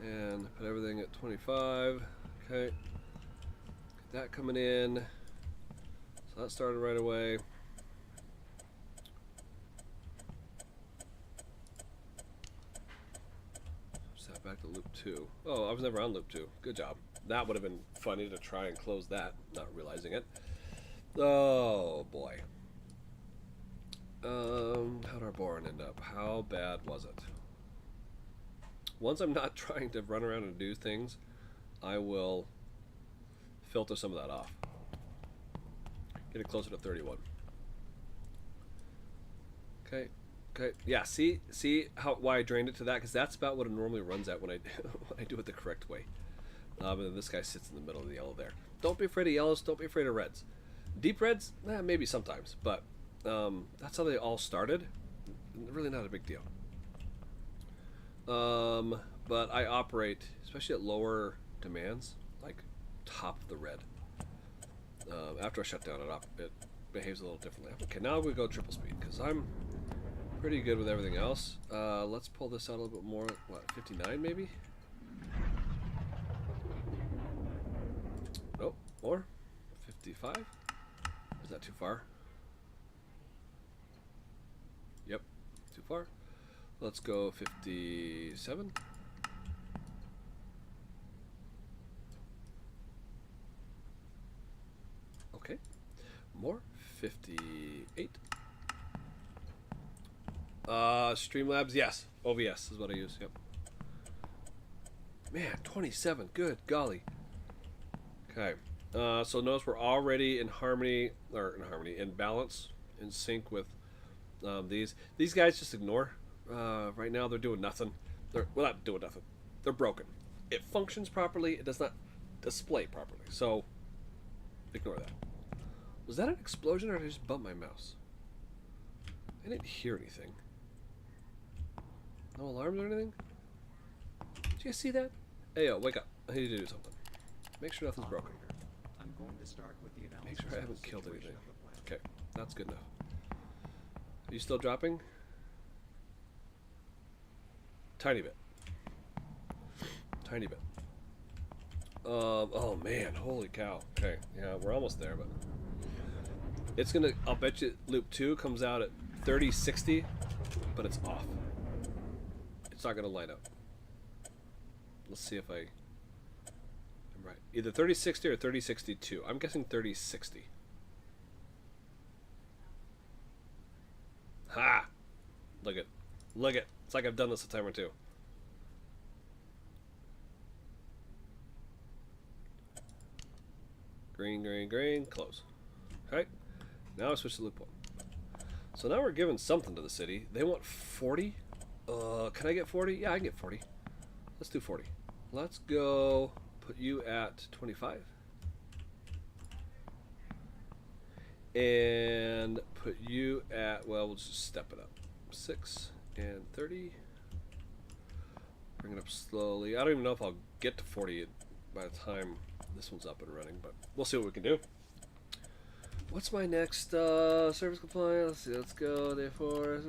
And put everything at 25. Okay. Get that coming in. So that started right away. Set back to loop 2. Oh, I was never on loop 2. Good job. That would have been funny to try and close that, not realizing it. Oh boy. How'd our boron end up? How bad was it? Once I'm not trying to run around and do things, I will filter some of that off. Get it closer to 31. Okay. Okay. Yeah. See why I drained it to that? Because that's about what it normally runs at when I when I do it the correct way. And then this guy sits in the middle of the yellow there. Don't be afraid of yellows. Don't be afraid of reds. Deep reds, maybe sometimes, but that's how they all started. Really not a big deal. But I operate, especially at lower demands, like top of the red. After I shut down, it behaves a little differently. Okay, now we go triple speed because I'm pretty good with everything else. Let's pull this out a little bit more. What, 59 maybe? Nope, more. 55. Is that too far? Yep, too far. Let's go 57. Okay, more. 58. Streamlabs, yes. OVS is what I use, yep. Man, 27, good golly. Okay, so notice we're already in harmony, in balance, in sync with these. These guys just ignore. Right now they're doing nothing. Well, not doing nothing. They're broken. It functions properly. It does not display properly. So, ignore that. Was that an explosion or did I just bump my mouse? I didn't hear anything. No alarms or anything? Did you guys see that? Hey, yo, wake up. I need to do something. Make sure nothing's broken. I'm going to start with the analysis. Make sure I haven't killed anything. Okay, that's good enough. Are you still dropping? Tiny bit. Tiny bit. Oh man, holy cow. Okay, yeah, we're almost there, but it's gonna, I'll bet you loop 2 comes out at 3060, but it's off. It's not gonna line up. Let's see if I'm right. Either 3060 or 3062. I'm guessing 3060. Ha! Look it. Look it. It's like I've done this a time or two. Green, green, green. Close. Okay. Now I switch to loop 1. So now we're giving something to the city. They want 40. Can I get 40? Yeah, I can get 40. Let's do 40. Let's go put you at 25. And put you at, well, we'll just step it up. 6 and 30. Bring it up slowly. I don't even know if I'll get to 40 by the time this one's up and running, but we'll see what we can do. What's my next service compliance? Let's see, let's go. Therefore,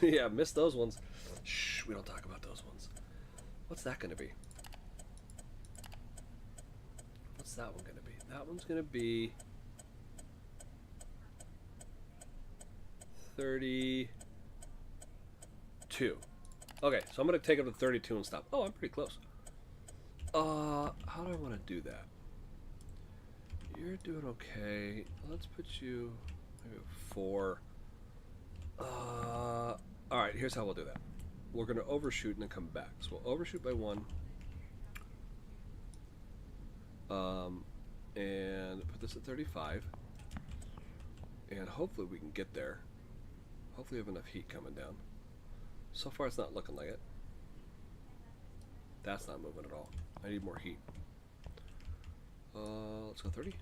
yeah, missed those ones. Shh, we don't talk about those ones. What's that going to be? What's that one going to be? That one's going to be 32. Okay, so I'm going to take it to 32 and stop. Oh, I'm pretty close. How do I want to do that? You're doing okay. Let's put you maybe 4. Alright, here's how we'll do that. We're going to overshoot and then come back. So we'll overshoot by 1. and put this at 35. And hopefully we can get there. Hopefully we have enough heat coming down. So far it's not looking like it. That's not moving at all. I need more heat. Let's go 30.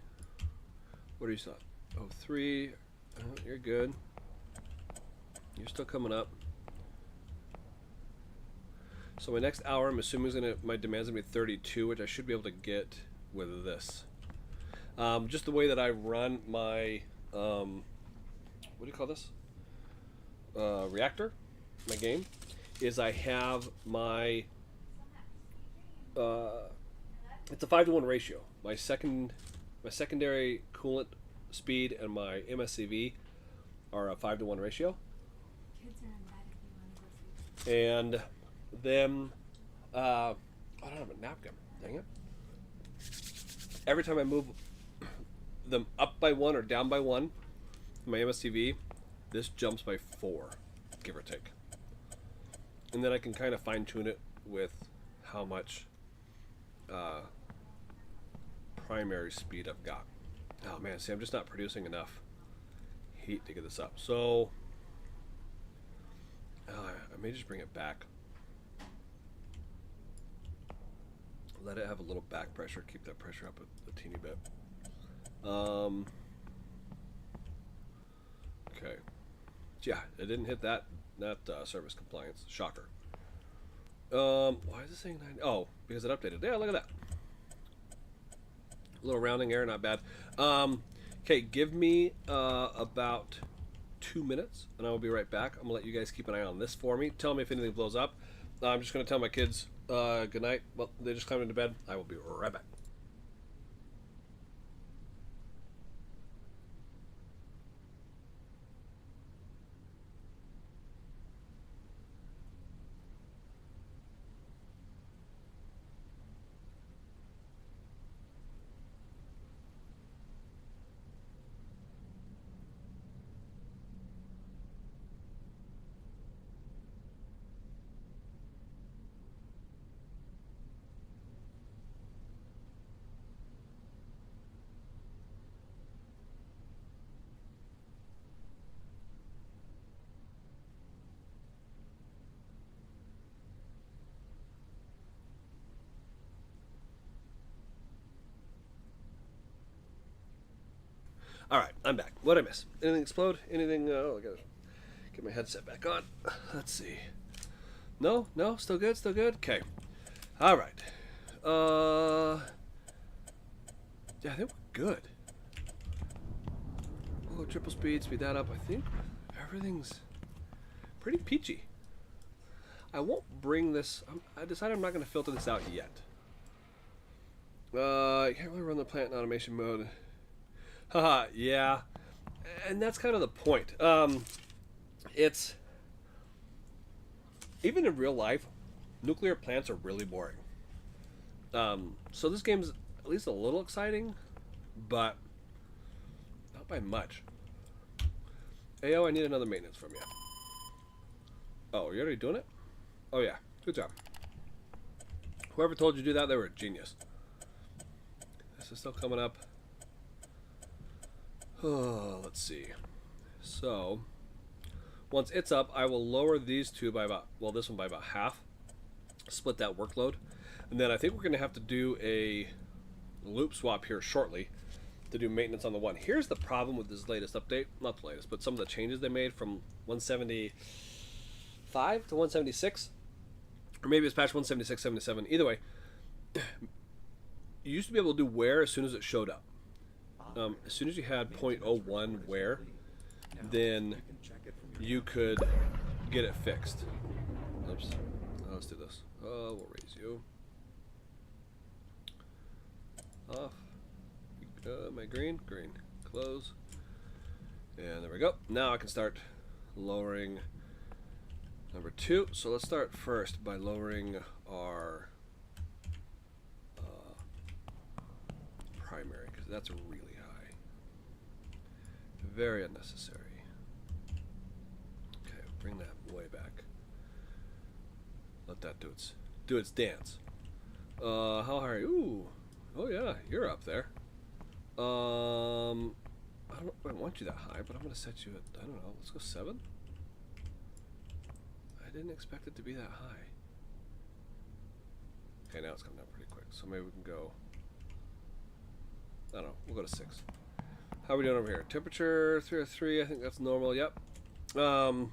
What are you thought? Oh, 3. You're good. You're still coming up. So my next hour, I'm assuming my demand's gonna be 32, which I should be able to get with this. Just the way that I run my what do you call this? Reactor. My game is I have my it's a 5-to-1 ratio. My secondary coolant speed and my MSCV are a 5-to-1 ratio. And then I don't have a napkin. Dang it! Every time I move them up by 1 or down by 1, my MSCV, this jumps by 4, give or take. And then I can kind of fine tune it with how much primary speed I've got. Oh man, see, I'm just not producing enough heat to get this up. So I may just bring it back. Let it have a little back pressure, keep that pressure up a teeny bit. Okay. Yeah, it didn't hit that service compliance. Shocker. Why is it saying 9? Oh, because it updated. Yeah, look at that. A little rounding error, not bad. Okay, give me about 2 minutes, and I will be right back. I'm going to let you guys keep an eye on this for me. Tell me if anything blows up. I'm just going to tell my kids good night. Well, they just climbed into bed. I will be right back. All right, I'm back. What'd I miss? Anything explode? Anything? Oh, I gotta get my headset back on. Let's see. No, still good, still good. Okay. All right. Yeah, I think we're good. Oh, triple speed, speed that up. I think everything's pretty peachy. I won't bring this. I decided I'm not going to filter this out yet. You can't really run the plant in automation mode. Haha, yeah. And that's kind of the point. It's... Even in real life, nuclear plants are really boring. So this game's at least a little exciting, but not by much. Ayo, I need another maintenance from you. Oh, you're already doing it? Oh yeah, good job. Whoever told you to do that, they were a genius. This is still coming up. Oh, let's see. So, once it's up, I will lower these two by about, well, this one by about half. Split that workload. And then I think we're going to have to do a loop swap here shortly to do maintenance on the one. Here's the problem with this latest update. Not the latest, but some of the changes they made from 175 to 176. Or maybe it's patch 176, 77. Either way, you used to be able to do wear as soon as it showed up. As soon as you had 0.01 wear, then you could get it fixed. Oops. Oh, let's do this. Oh, we'll raise you. Off. My green. Green. Close. And there we go. Now I can start lowering number 2. So let's start first by lowering our primary, because that's really high. Very unnecessary. Okay, bring that way back. Let that do its dance. How high are you? Ooh. Oh yeah, you're up there. I don't want you that high, but I'm gonna set you at, I don't know, let's go 7. I didn't expect it to be that high. Okay, now it's coming down pretty quick, so maybe we can go, I don't know, we'll go to 6. How are we doing over here? Temperature 303, I think that's normal, yep. Okay,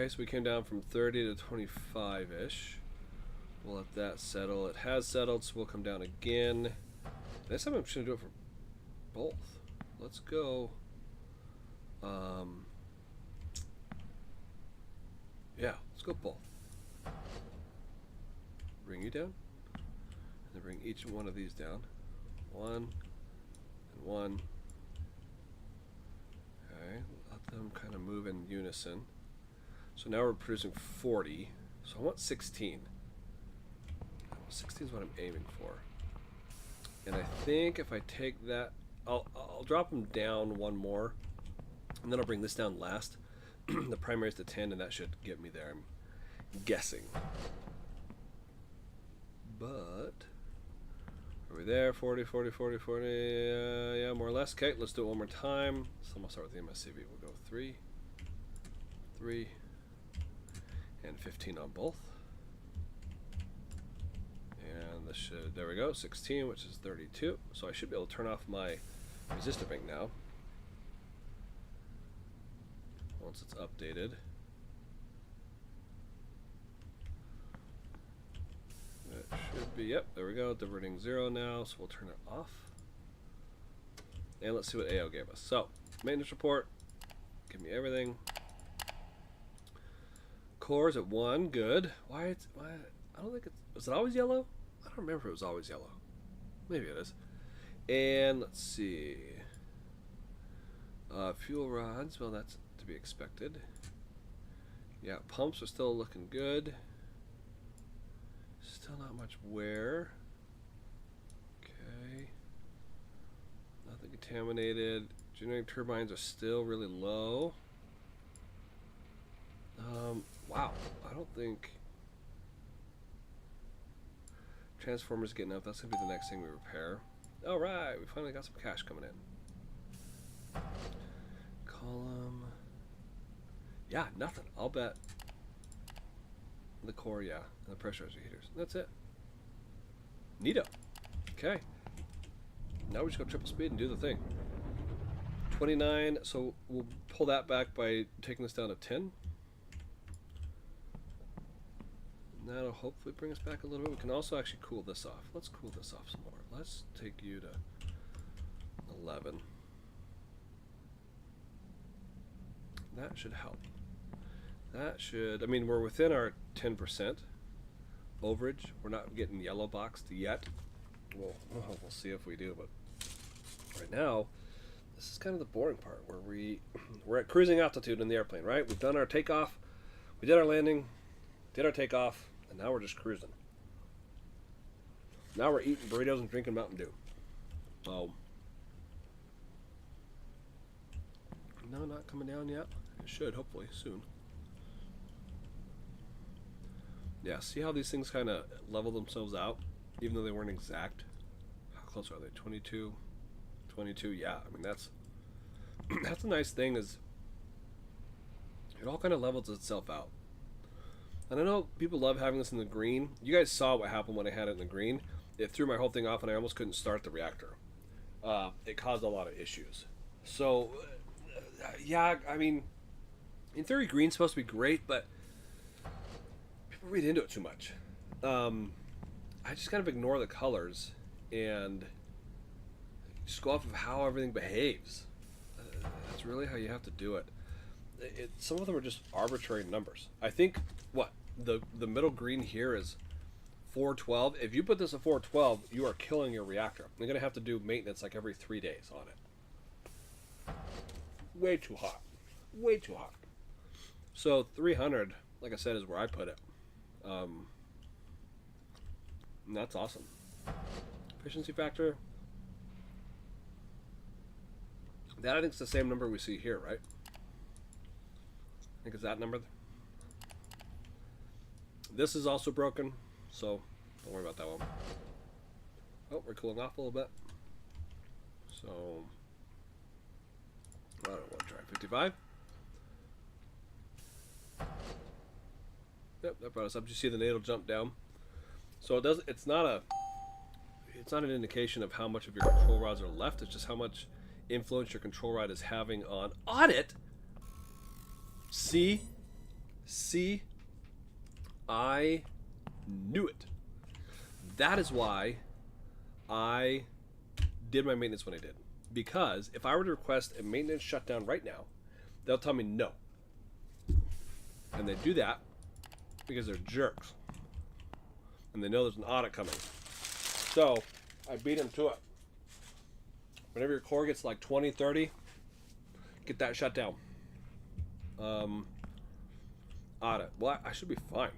so we came down from 30 to 25-ish. We'll let that settle. It has settled, so we'll come down again. This time I'm just going to do it for both. Let's go. Yeah, let's go both. Bring you down. And then bring each one of these down. 1 and 1. Okay, let them kind of move in unison. So now we're producing 40. So I want 16. 16 is what I'm aiming for. And I think if I take that, I'll drop them down 1 more, and then I'll bring this down last. The primary is to 10, and that should get me there, I'm guessing. But are we there? 40, 40, 40, 40. Yeah, more or less. Okay, let's do it one more time. So I'm gonna start with the MSCV. We'll go 3, 3, and 15 on both. And this should, there we go, 16, which is 32. So I should be able to turn off my resistor bank now. Once it's updated. That should be, yep, there we go, diverting 0 now, so we'll turn it off. And let's see what AO gave us. So, maintenance report, give me everything. Cores at 1, good. Why, I don't think it's, was it always yellow? I don't remember if it was always yellow. Maybe it is. And let's see. Fuel rods, well, that's to be expected. Yeah, pumps are still looking good. Still not much wear. Okay. Nothing contaminated. Generating turbines are still really low. Wow. I don't think transformers getting up. That's gonna be the next thing we repair. All right, we finally got some cash coming in. Column. Yeah, nothing. I'll bet. The core, yeah, and the pressurizer heaters. That's it. Neato. Okay. Now we just go triple speed and do the thing. 29. So we'll pull that back by taking this down to 10. That'll hopefully bring us back a little bit. We can also actually cool this off. Let's cool this off some more. Let's take you to 11. That should help. That should, I mean, we're within our 10% overage. We're not getting yellow boxed yet. We'll see if we do, but right now, this is kind of the boring part where we're at cruising altitude in the airplane, right? We've done our takeoff, we did our landing, did our takeoff, and now we're just cruising. Now we're eating burritos and drinking Mountain Dew. So, no, not coming down yet. It should, hopefully, soon. Yeah, see how these things kind of level themselves out, even though they weren't exact? How close are they? 22, 22, yeah. I mean, that's a nice thing, is it all kind of levels itself out. And I know people love having this in the green. You guys saw what happened when I had it in the green. It threw my whole thing off and I almost couldn't start the reactor. It caused a lot of issues. So, yeah, I mean, in theory, green's supposed to be great, but people read into it too much. I just kind of ignore the colors and just go off of how everything behaves. That's really how you have to do it. Some of them are just arbitrary numbers. I think, what, the middle green here is 412. If you put this at 412, you are killing your reactor. You're going to have to do maintenance like every 3 days on it. Way too hot. Way too hot. So 300, like I said, is where I put it. And that's awesome. Efficiency factor. That I think is the same number we see here, right? I think it's that number. This is also broken, so don't worry about that one. Oh, we're cooling off a little bit. So, I don't want to try 55. Yep, that brought us up. Did you see the NATO jump down? So it does. It's not an indication of how much of your control rods are left. It's just how much influence your control rod is having on audit. See, I knew it. That is why I did my maintenance when I did. Because if I were to request a maintenance shutdown right now, they'll tell me no. And they do that because they're jerks. And they know there's an audit coming. So I beat them to it. Whenever your core gets like 20, 30, get that shut down. Audit. Well, I should be fine.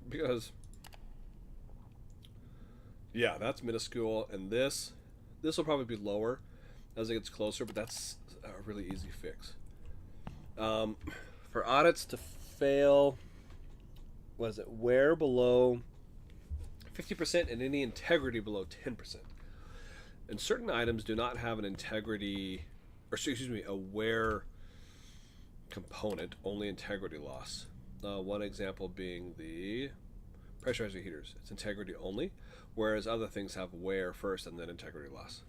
Because, yeah, that's minuscule. And this will probably be lower as it gets closer, but that's a really easy fix. For audits to fail, what is it? Wear below 50% and any integrity below 10%. And certain items do not have an integrity, or excuse me, a wear component, only integrity loss. One example being the pressurizer heaters. It's integrity only, whereas other things have wear first and then integrity loss.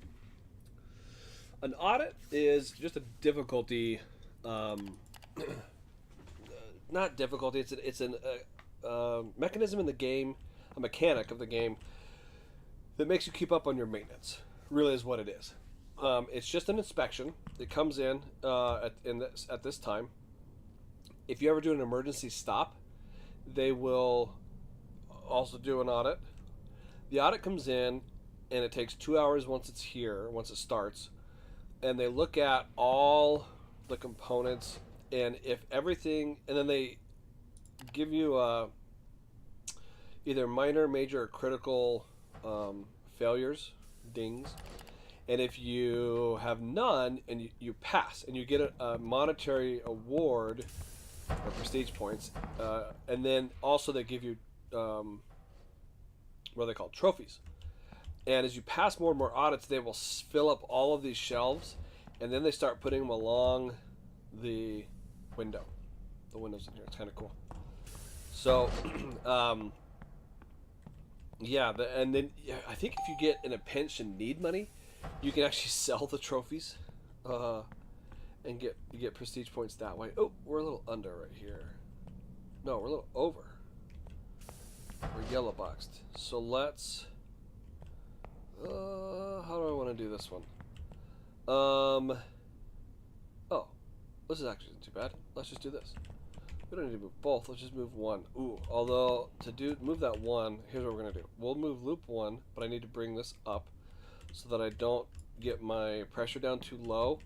An audit is just a difficulty, not difficulty, it's a mechanism in the game, a mechanic of the game that makes you keep up on your maintenance, really is what it is. It's just an inspection. It comes in at this time. If you ever do an emergency stop, they will also do an audit. The audit comes in, and it takes 2 hours once it's here, once it starts, and they look at all the components, and if everything, and then they give you either minor, major, or critical failures, dings. And if you have none and you pass and you get a monetary award or prestige points, and then also they give you what are they called? Trophies. And as you pass more and more audits, they will fill up all of these shelves, and then they start putting them along the window. The windows in here. It's kind of cool. So, yeah, and then I think if you get in a pinch and need money, you can actually sell the trophies and get prestige points that way. Oh, we're a little under right here. No, we're a little over. We're yellow boxed. So let's... how do I want to do this one? Oh, this is actually not too bad. Let's just do this. We don't need to move both. Let's just move one. Ooh, although to move that one, here's what we're going to do. We'll move loop one, but I need to bring this up so that I don't get my pressure down too low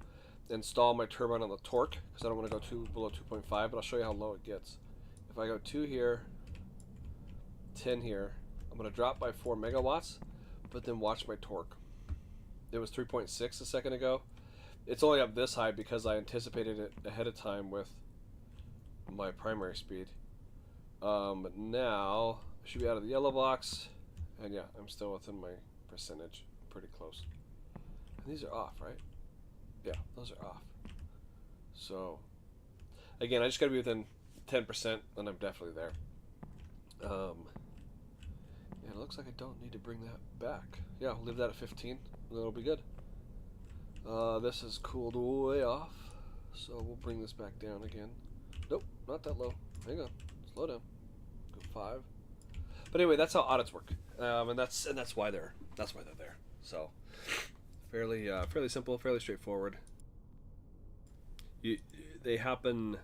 and stall my turbine on the torque, because I don't want to go below 2.5, but I'll show you how low it gets. If I go 2 here, 10 here, I'm going to drop by 4 megawatts, but then watch my torque. It was 3.6 a second ago. It's only up this high because I anticipated it ahead of time with my primary speed. But now I should be out of the yellow box, and yeah, I'm still within my percentage, pretty close. And these are off, right? Yeah, those are off. So again, I just gotta be within 10%, and I'm definitely there. And it looks like I don't need to bring that back. Yeah, I'll leave that at 15, and it'll be good. This is cooled way off, so we'll bring this back down again. Nope, not that low. Hang on, slow down. Go 5. But anyway, that's how audits work, and that's why they're there. So fairly simple, fairly straightforward. They happen.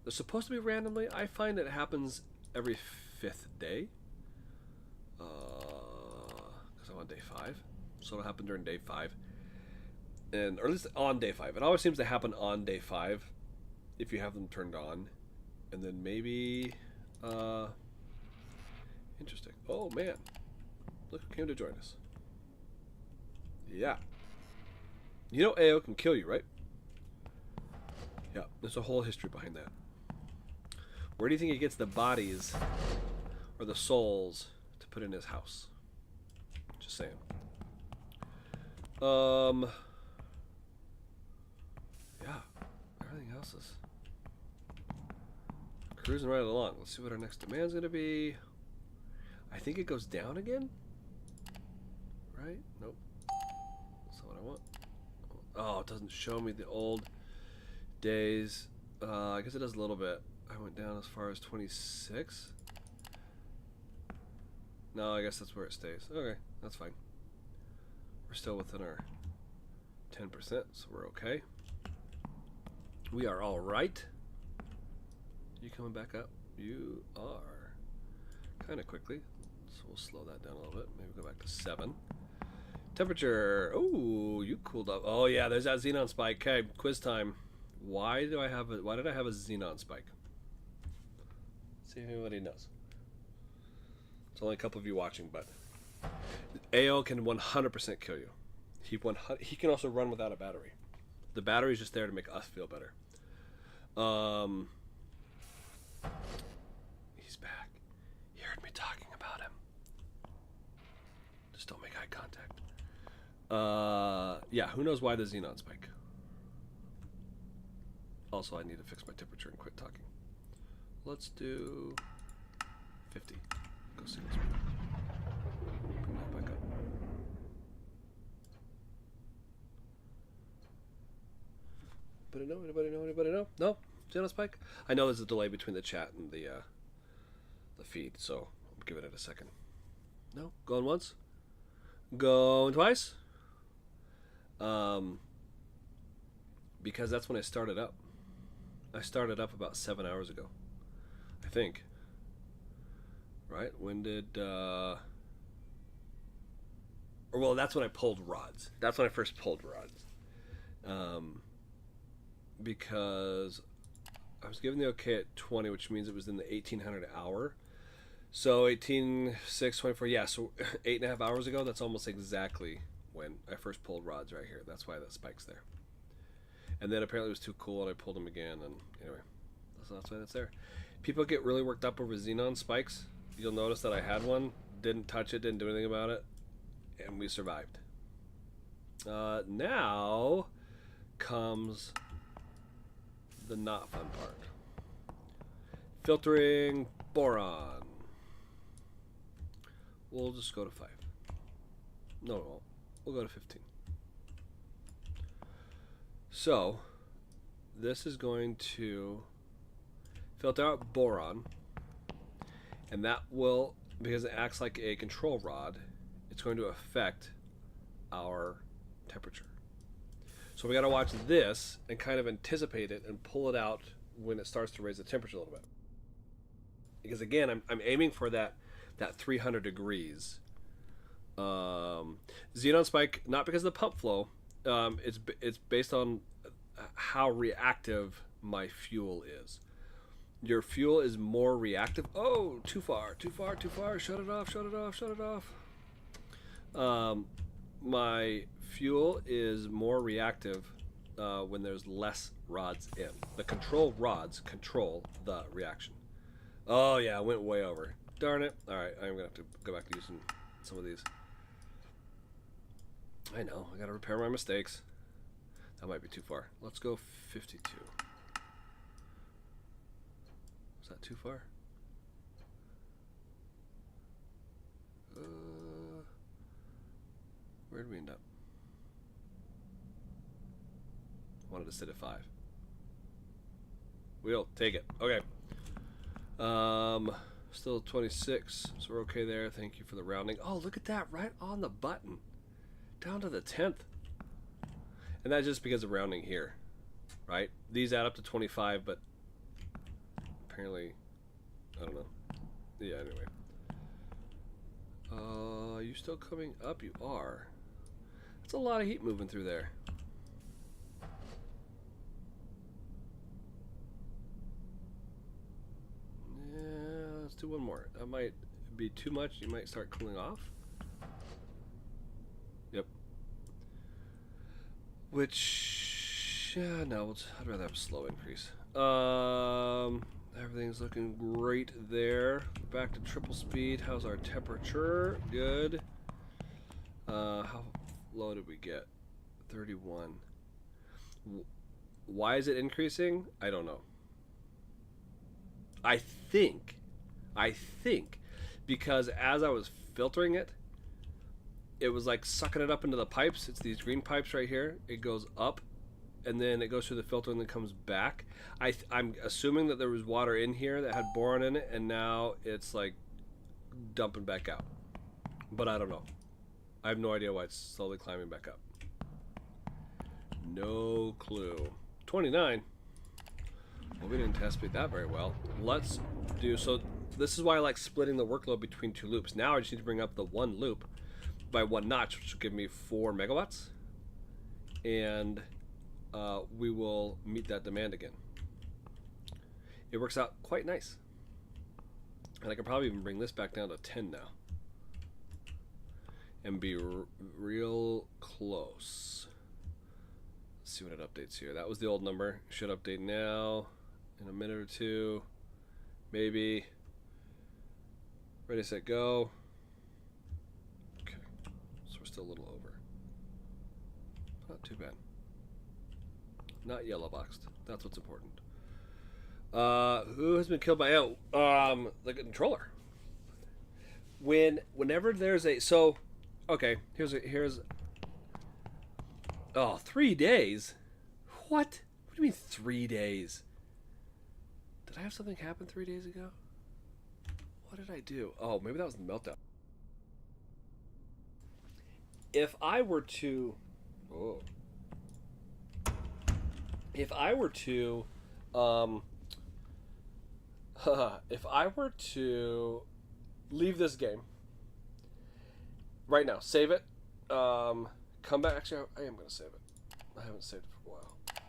They're supposed to be randomly. I find it happens every 5th day. Because I'm on day 5, so it'll happen during day 5, or at least on day 5. It always seems to happen on day 5 if you have them turned on, and then maybe interesting. Oh man, look who came to join us. Yeah, you know AO can kill you, right? Yeah, there's a whole history behind that. Where do you think he gets the bodies or the souls to put in his house? Just saying. Yeah. Everything else is cruising right along. Let's see what our next demand's gonna be. I think it goes down again. Right? Nope. That's not what I want. Oh, it doesn't show me the old days. I guess it does a little bit. I went down as far as 26. No, I guess that's where it stays. Okay, that's fine. We're still within our 10%, so we're okay. We are all right. You coming back up? You are. Kind of quickly. So we'll slow that down a little bit. Maybe go back to 7. Temperature. Oh, you cooled up. Oh yeah, there's that xenon spike. Okay, quiz time. Why did I have a xenon spike? See if anybody knows. It's only a couple of you watching, but AO can 100% kill you. He can also run without a battery. The battery is just there to make us feel better. He's back. You heard me talking about him. Just don't make eye contact. Yeah, who knows why the xenon spike? Also, I need to fix my temperature and quit talking. Let's do 50. Go single speed. Bring that back up. Anybody know? Anybody know? Anybody know? No? Xenon spike? I know there's a delay between the chat and the feed, so I'm giving it a second. No? Going once? Going twice? Because that's when I started up. I started up about 7 hours ago, I think. Right? When did or well, that's when I pulled rods. That's when I first pulled rods. Because I was given the okay at 20, which means it was in the 1800 hour. So 18, 6, 24, yeah, so 8.5 hours ago, that's almost exactly when I first pulled rods right here. That's why that spike's there. And then apparently it was too cool and I pulled them again, and anyway, that's why that's there. People get really worked up over xenon spikes. You'll notice that I had one, didn't touch it, didn't do anything about it, and we survived. Now comes the not fun part. Filtering boron. We'll just go to 5. No, we won't. We'll go to 15. So, this is going to filter out boron, and that will, because it acts like a control rod, it's going to affect our temperature. So we got to watch this and kind of anticipate it and pull it out when it starts to raise the temperature a little bit. Because again, I'm aiming for that 300 degrees. Xenon spike, not because of the pump flow. It's based on how reactive my fuel is. Your fuel is more reactive. Oh, too far. Shut it off. My fuel is more reactive when there's less rods in. The control rods control the reaction. Oh yeah, I went way over. Darn it. Alright, I'm gonna have to go back to using some of these. I know, I gotta repair my mistakes. That might be too far. Let's go 52. Is that too far? Where did we end up? Wanted to sit at 5. We'll take it. Okay. Still 26, so we're okay there. Thank you for the rounding. Oh, look at that, right on the button. Down to the 10th. And that's just because of rounding here, right? These add up to 25, but apparently, I don't know. Yeah, anyway. You still coming up? You are. That's a lot of heat moving through there. Yeah, let's do one more. That might be too much. You might start cooling off. Yep. Which, yeah, no, I'd rather have a slow increase. Everything's looking great there. Back to triple speed. How's our temperature? Good. How low did we get? 31. Why is it increasing? I don't know. I think because as I was filtering it, it was like sucking it up into the pipes. It's these green pipes right here. It goes up, and then it goes through the filter and then comes back. I'm assuming that there was water in here that had boron in it, and now it's like dumping back out. But I don't know. I have no idea why it's slowly climbing back up. No clue. 29. Well, we didn't test beat that very well. Let's do so. This is why I like splitting the workload between 2 loops. Now I just need to bring up the 1 loop by 1 notch, which will give me 4 megawatts, and we will meet that demand again. It works out quite nice, and I can probably even bring this back down to 10 now and be real close. Let's see what it updates here. That was the old number. Should update now in a minute or two, maybe. Ready, set, go. Okay, so we're still a little over. Not too bad. Not yellow boxed. That's what's important. Who has been killed by the controller? Whenever there's a okay, here's 3 days. What do you mean 3 days? Did I have something happen 3 days ago? What did I do? Oh, maybe that was the meltdown. If I were to if I were to leave this game right now, save it, come back. Actually, I am going to save it. I haven't saved it for a while. Okay.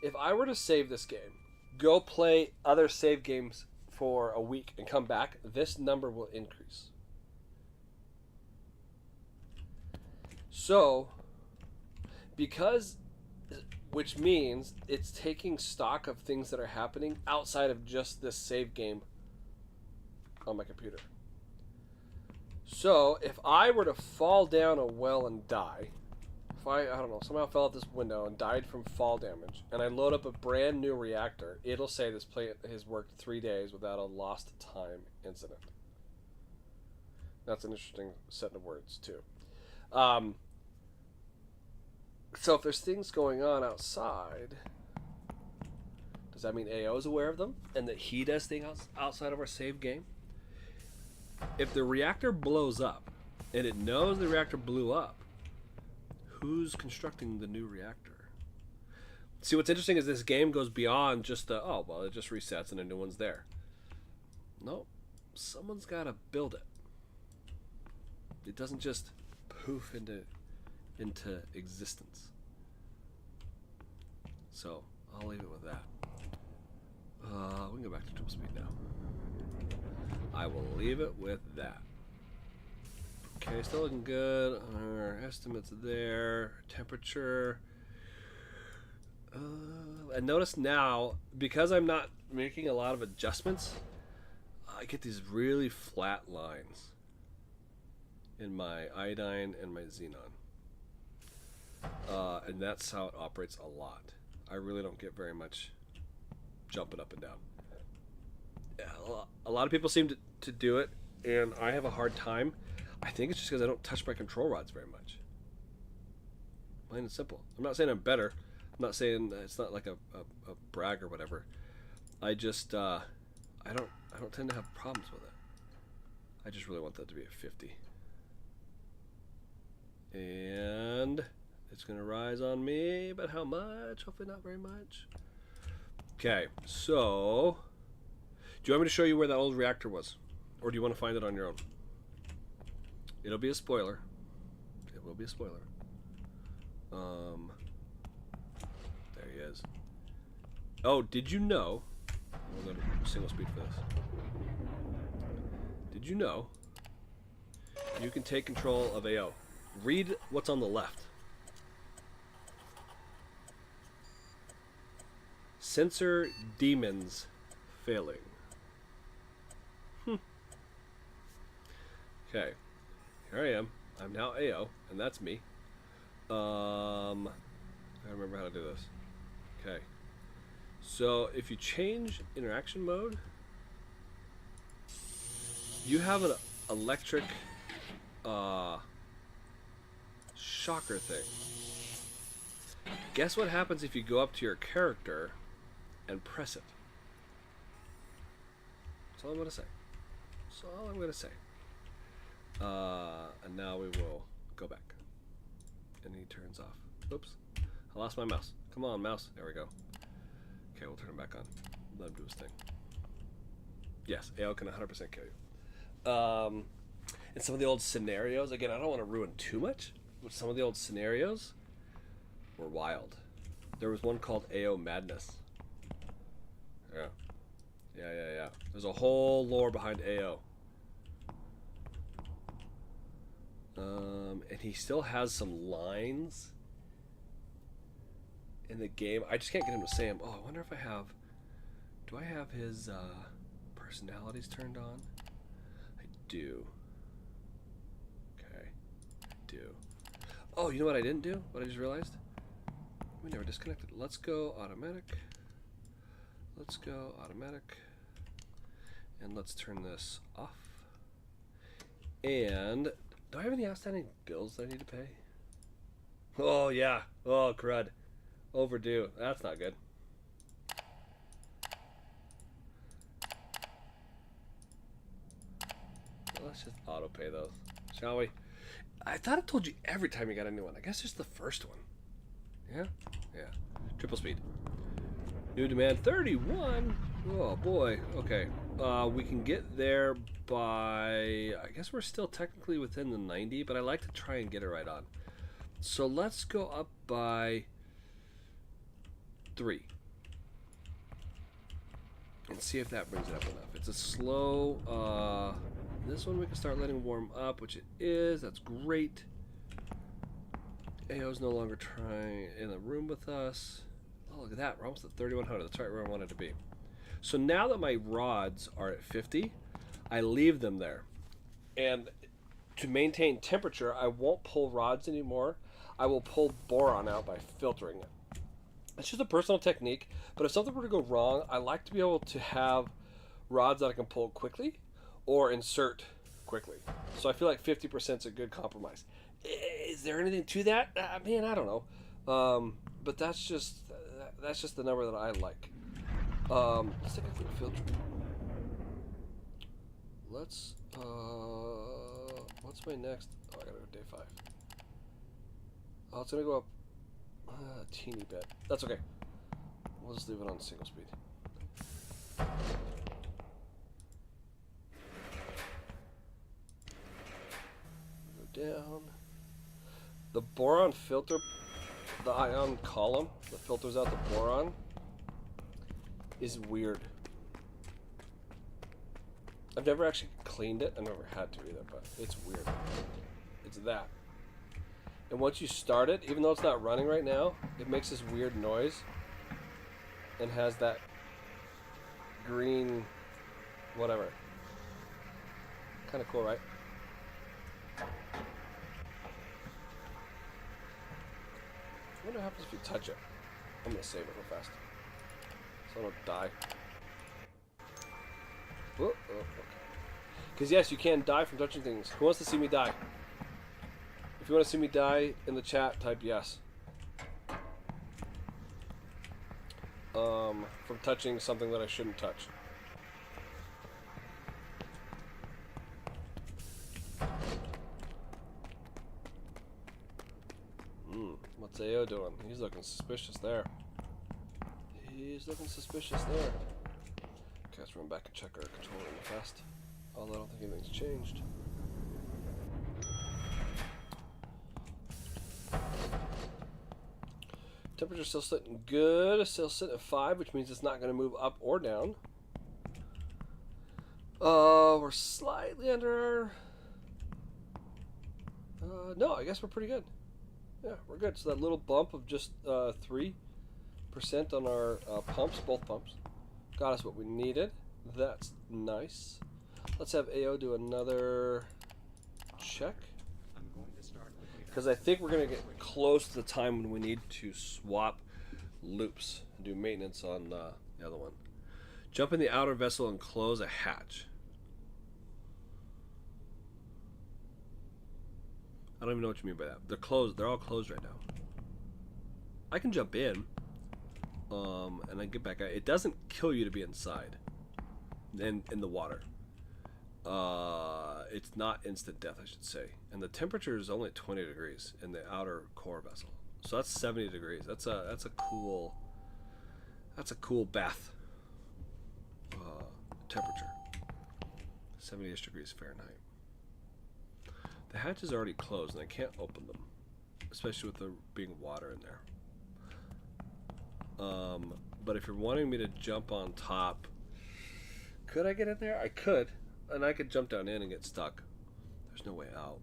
If I were to save this game, go play other save games for a week and come back, this number will increase. So, which means it's taking stock of things that are happening outside of just this save game on my computer. So, if I were to fall down a well and die, if I don't know, somehow fell out this window and died from fall damage, and I load up a brand new reactor, it'll say this plate has worked 3 days without a lost time incident. That's an interesting set of words, too. So if there's things going on outside, does that mean AO is aware of them and that he does things outside of our save game? If the reactor blows up and it knows the reactor blew up, who's constructing the new reactor? See, what's interesting is this game goes beyond just the, oh, well, it just resets and a new one's there. No, someone's got to build it. It doesn't just poof into existence. So I'll leave it with that. We can go back to triple speed now. I will leave it with that. Okay, still looking good. Our estimates there. Temperature. And notice now, because I'm not making a lot of adjustments, I get these really flat lines in my iodine and my xenon. And that's how it operates a lot. I really don't get very much jumping up and down. A lot of people seem to do it, and I have a hard time. I think it's just because I don't touch my control rods very much. Plain and simple. I'm not saying I'm better. I'm not saying it's not like a brag or whatever. I just I don't tend to have problems with it. I just really want that to be a 50. And it's gonna rise on me, but how much? Hopefully not very much. Okay, so do you want me to show you where that old reactor was? Or do you want to find it on your own? It'll be a spoiler. It will be a spoiler. There he is. Oh, did you know? We'll go to single speed for this. Did you know you can take control of AO? Read what's on the left. Sensor demons failing. Okay. Here I am. I'm now AO, and that's me. I remember how to do this. Okay. So if you change interaction mode, you have an electric shocker thing. Guess what happens if you go up to your character and press it? That's all I'm gonna say. That's all I'm gonna say. And now we will go back. And he turns off. Oops. I lost my mouse. Come on, mouse. There we go. Okay, we'll turn him back on. Let him do his thing. Yes, AO can 100% kill you. And some of the old scenarios, again, I don't want to ruin too much, but some of the old scenarios were wild. There was one called AO Madness. Yeah. Yeah. There's a whole lore behind AO. And he still has some lines in the game. I just can't get him to say them. Oh, I wonder if I have... Do I have his personalities turned on? I do. Okay. I do. Oh, you know what I didn't do? What I just realized? We never disconnected. Let's go automatic. Let's go automatic. And let's turn this off. And... do I have any outstanding bills that I need to pay? Oh, yeah. Oh, crud. Overdue. That's not good. Well, let's just auto pay those, shall we? I thought I told you every time you got a new one. I guess just the first one. Yeah? Yeah. Triple speed. New demand 31. Oh, boy. Okay. We can get there by... I guess we're still technically within the 90, but I like to try and get it right on. So let's go up by 3. And see if that brings it up enough. It's a slow... this one we can start letting warm up, which it is. That's great. AO's no longer trying in the room with us. Oh, look at that. We're almost at 3100. That's right where I wanted to be. So now that my rods are at 50, I leave them there. And to maintain temperature, I won't pull rods anymore. I will pull boron out by filtering it. It's just a personal technique, but if something were to go wrong, I like to be able to have rods that I can pull quickly or insert quickly. So I feel like 50% is a good compromise. Is there anything to that? Man, I don't know. But that's just the number that I like. Let's take a quick filter. Let's, what's my next? Oh, I gotta go day 5. Oh, it's gonna go up a teeny bit. That's okay. We'll just leave it on single speed. Go down. The boron filter, the ion column that filters out the boron is weird. I've never actually cleaned it. I never had to either, but it's weird. It's that. And once you start it, even though it's not running right now, it makes this weird noise and has that green whatever. Kind of cool, right? I wonder what happens if you touch it. I'm going to save it real fast so I don't die. Oh, okay. Because yes, you can die from touching things. Who wants to see me die? If you want to see me die in the chat, type yes. From touching something that I shouldn't touch. What's AO doing? He's looking suspicious there. He's looking suspicious there. Okay, let's run back and check our controller real fast. Although I don't think anything's changed. Temperature's still sitting good. It's still sitting at 5, which means it's not going to move up or down. We're slightly under our... no, I guess we're pretty good. Yeah, we're good. So that little bump of just 3% on our pumps, both pumps, got us what we needed. That's nice. Let's have AO do another check. because I think we're gonna get close to the time when we need to swap loops and do maintenance on the other one. Jump in the outer vessel and close a hatch. I don't even know what you mean by that. They're closed. They're all closed right now. I can jump in, and then get back out. It doesn't kill you to be inside, in the water. It's not instant death, I should say. And the temperature is only at 20 degrees in the outer core vessel. So that's 70 degrees. That's a cool bath temperature. 70-ish degrees Fahrenheit. The hatch is already closed and I can't open them, especially with there being water in there. But if you're wanting me to jump on top, could I get in there? I could, and I could jump down in and get stuck. There's no way out.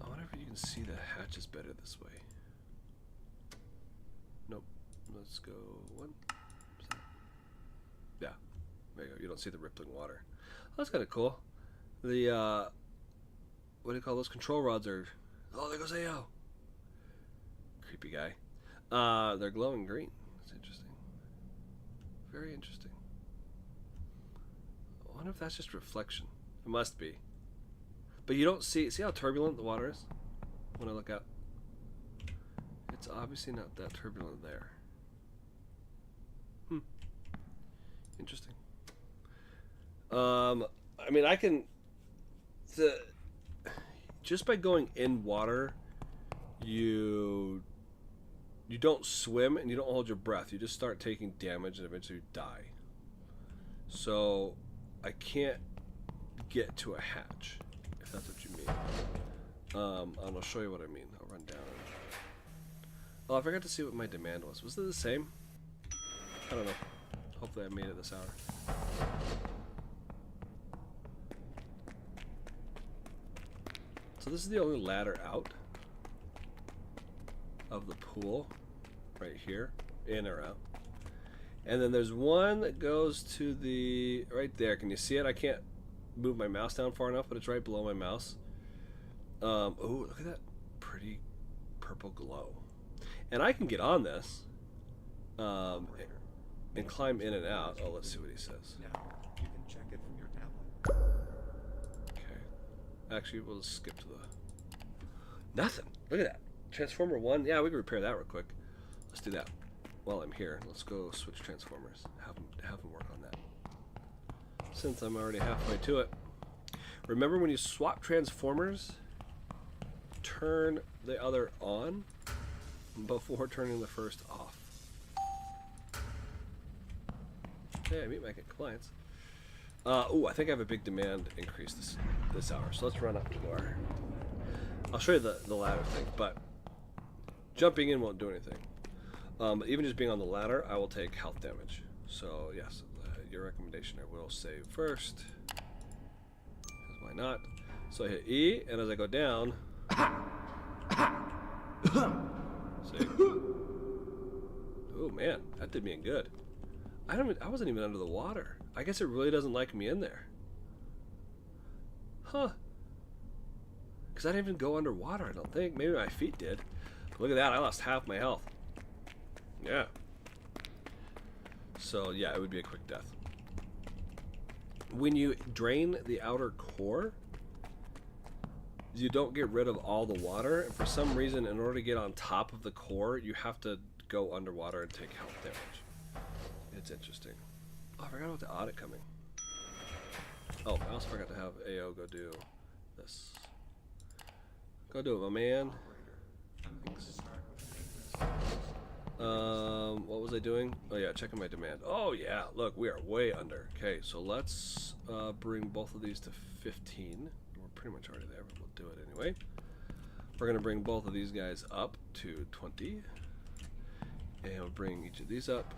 I wonder if you can see the hatches better this way. Nope. Let's go one. Yeah, there you go. You don't see the rippling water. Oh, that's kind of cool. The what do you call those control rods? Are oh, there goes AO. Creepy guy. They're glowing green. That's interesting. Very interesting. I wonder if that's just reflection. It must be. But you don't see how turbulent the water is when I look out. It's obviously not that turbulent there. Interesting. I mean, I can just by going in water, you don't swim and you don't hold your breath. You just start taking damage and eventually you die. So I can't get to a hatch, if that's what you mean. And I'll show you what I mean. I'll run down. Oh, I forgot to see what my demand was. Was it the same? I don't know. Hopefully I made it this hour. So this is the only ladder out of the pool, right here, in or out. And then there's one that goes to the, right there. Can you see it? I can't move my mouse down far enough, but it's right below my mouse. Oh, look at that pretty purple glow. And I can get on this and climb in and out. Oh, let's see what he says. Now, you can check it from your tablet. Okay. Actually, we'll just skip to the... Nothing. Look at that. Transformer 1. Yeah, we can repair that real quick. Let's do that while I'm here. Let's go switch transformers. Have them work on that. Since I'm already halfway to it. Remember when you swap transformers, turn the other on before turning the first off. Okay, I meet my compliance. Oh, I think I have a big demand increase this hour. So let's run up to our... I'll show you the ladder thing, but jumping in won't do anything. But even just being on the ladder, I will take health damage. So yes, your recommendation I will save first. Because why not? So I hit E, and as I go down... See? Oh man, that did me in good. I wasn't even under the water. I guess it really doesn't like me in there. Huh. Because I didn't even go underwater, I don't think. Maybe my feet did. But look at that, I lost half my health. Yeah. So, yeah, it would be a quick death. When you drain the outer core, you don't get rid of all the water. And for some reason, in order to get on top of the core, you have to go underwater and take health damage. It's interesting. Oh, I forgot about the audit coming. Oh, I also forgot to have AO go do this. Go do it, my man. What was I doing? Oh yeah, checking my demand. Oh yeah, look, we are way under. Okay, so let's bring both of these to 15. We're pretty much already there, but we'll do it anyway. We're gonna bring both of these guys up to 20. And we'll bring each of these up.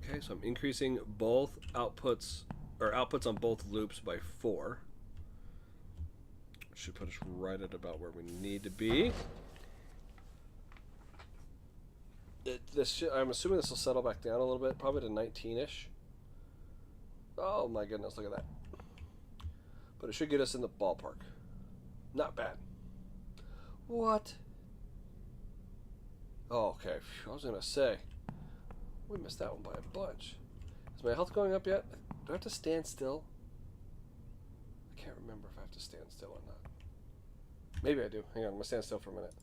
Okay, so I'm increasing both outputs, or outputs on both loops by 4. Which should put us right at about where we need to be. I'm assuming this will settle back down a little bit, probably to 19-ish. Oh my goodness, look at that. But it should get us in the ballpark. Not bad. What? Oh, okay. Phew, I was gonna say. We missed that one by a bunch. Is my health going up yet? Do I have to stand still? I can't remember if I have to stand still or not. Maybe I do. Hang on, I'm gonna stand still for a minute.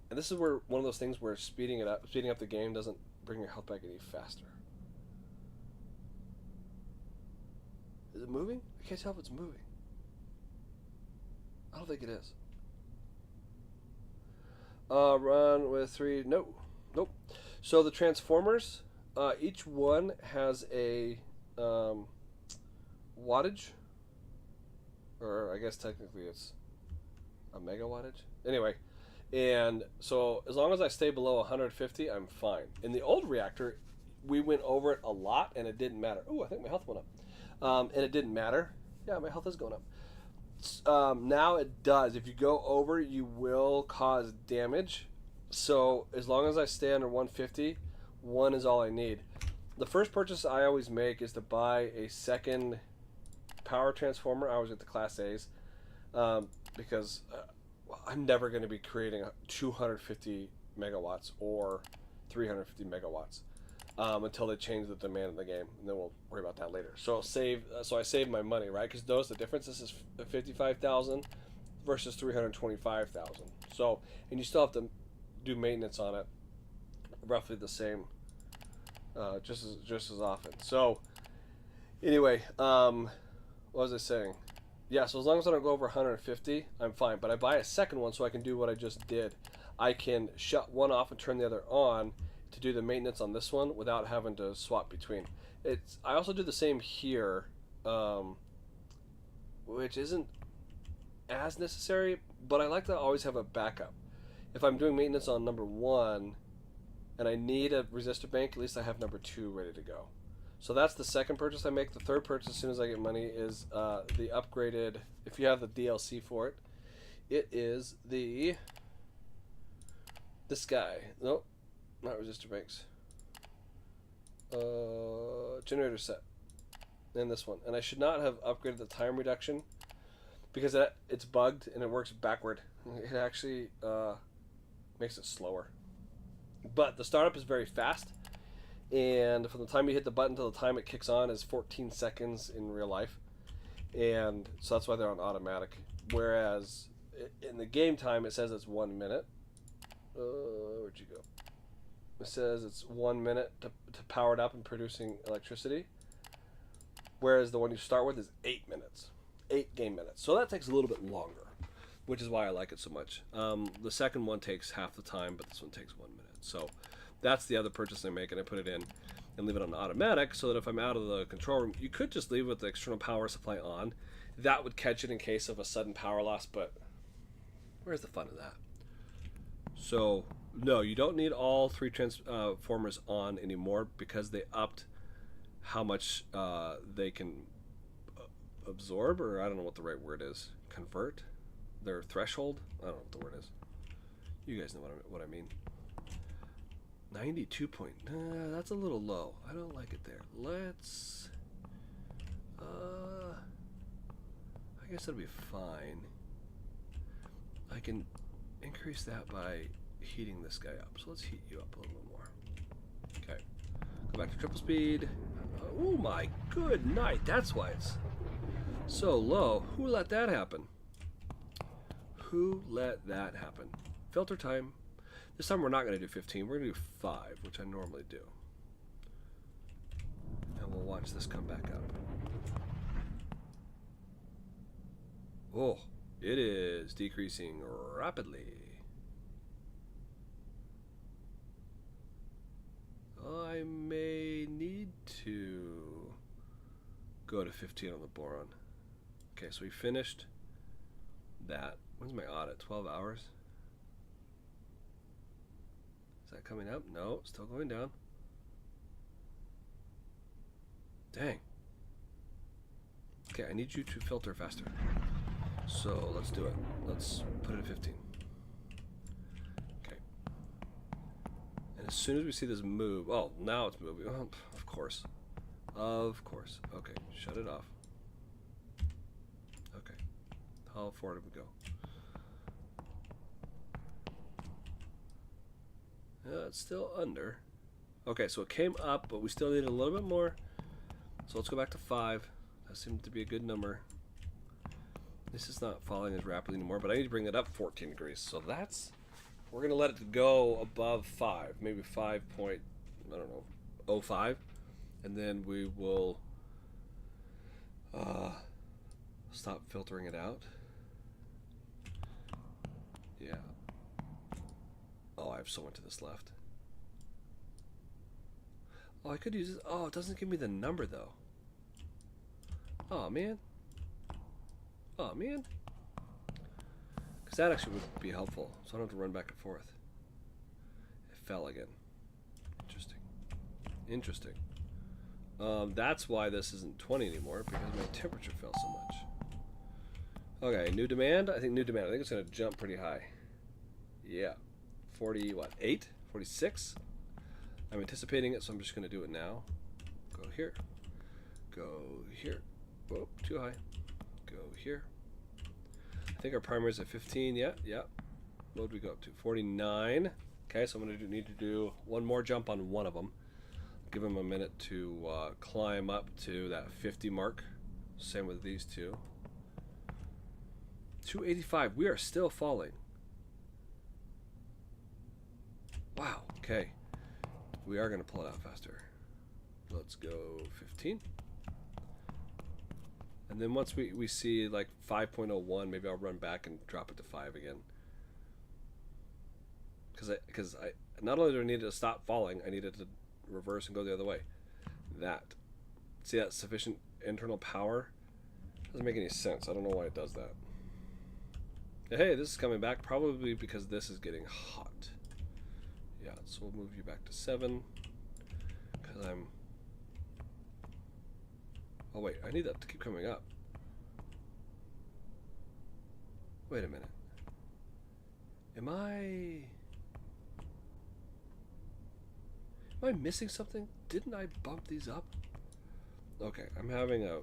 And this is where one of those things where speeding up the game doesn't bring your health back any faster. Is it moving? I can't tell if it's moving. I don't think it is. Run with 3. No. Nope. So the Transformers, each one has a wattage. Or I guess technically it's a mega wattage. Anyway, and so as long as I stay below 150, I'm fine. In the old reactor, we went over it a lot and it didn't matter. Oh, I think my health went up. And it didn't matter. Yeah, my health is going up. Now it does. If you go over, you will cause damage. So as long as I stay under 150, 1 is all I need. The first purchase I always make is to buy a second power transformer. I always get the Class A's because I'm never going to be creating 250 megawatts or 350 megawatts until they change the demand in the game, and then we'll worry about that later. So I save my money, right? Because notice the difference. This is 55,000 versus 325,000. So, and you still have to do maintenance on it, roughly the same, just as often. So, anyway, what was I saying? Yeah, so as long as I don't go over 150, I'm fine. But I buy a second one so I can do what I just did. I can shut one off and turn the other on to do the maintenance on this one without having to swap between. I also do the same here, which isn't as necessary, but I like to always have a backup. If I'm doing maintenance on number 1 and I need a resistor bank, at least I have number 2 ready to go. So that's the second purchase I make. The third purchase, as soon as I get money, is the upgraded, if you have the DLC for it, it is this guy. Nope, not resistor banks. Generator set. And this one. And I should not have upgraded the time reduction because it's bugged and it works backward. It actually makes it slower. But the startup is very fast. And from the time you hit the button to the time it kicks on is 14 seconds in real life. And so that's why they're on automatic. Whereas in the game time it says it's 1 minute. Where'd you go? It says it's 1 minute to power it up and producing electricity. Whereas the one you start with is 8 minutes. 8 game minutes. So that takes a little bit longer, which is why I like it so much. The second one takes half the time, but this one takes 1 minute. So that's the other purchase I make, and I put it in and leave it on automatic so that if I'm out of the control room, you could just leave it with the external power supply on. That would catch it in case of a sudden power loss, but where's the fun of that? So, no, you don't need all 3 transformers on anymore because they upped how much they can absorb, or I don't know what the right word is, convert their threshold. I don't know what the word is. You guys know what I mean. 92 point. That's a little low. I don't like it there. Let's. I guess that'll be fine. I can increase that by heating this guy up. So let's heat you up a little bit more. Okay. Go back to triple speed. Oh my good night. That's why it's so low. Who let that happen? Who let that happen? Filter time. This time we're not going to do 15. We're going to do 5, which I normally do. And we'll watch this come back up. Oh, it is decreasing rapidly. I may need to go to 15 on the boron. Okay, so we finished that. When's my audit? 12 hours? Is that coming up? No, still going down. Dang. Okay, I need you to filter faster. So let's do it. Let's put it at 15. Okay. And as soon as we see this move, oh, now it's moving. Oh, of course. Of course. Okay, shut it off. Okay. How far did we go? It's still under. Okay, so it came up, but we still need a little bit more. So let's go back to 5. That seemed to be a good number. This is not falling as rapidly anymore, but I need to bring it up 14 degrees. So that's, we're going to let it go above 5, maybe 5 point, I don't know, 05. And then we will stop filtering it out. Yeah. Oh, I have so much of this left. Oh, I could use this. Oh, it doesn't give me the number though. Oh man. Oh man. Because that actually would be helpful, so I don't have to run back and forth. It fell again. Interesting. Interesting. That's why this isn't 20 anymore, because my temperature fell so much. Okay, new demand. I think new demand. I think it's going to jump pretty high. Yeah. 40, what, 8? 46? I'm anticipating it, so I'm just going to do it now. Go here. Go here. Whoa, too high. Go here. I think our primer is at 15. Yeah, yeah. What would we go up to? 49. Okay, so I'm going to need to do one more jump on one of them. Give them a minute to climb up to that 50 mark. Same with these two. 285. We are still falling. Wow. Okay. We are going to pull it out faster. Let's go 15. And then once we see like 5.01, maybe I'll run back and drop it to 5 again. Because I not only do I need it to stop falling, I need it to reverse and go the other way. That. See that sufficient internal power? Doesn't make any sense. I don't know why it does that. Hey, this is coming back probably because this is getting hot. Yeah, so we'll move you back to 7. Because I'm... Oh wait, I need that to keep coming up. Wait a minute. Am I missing something? Didn't I bump these up? Okay, I'm having a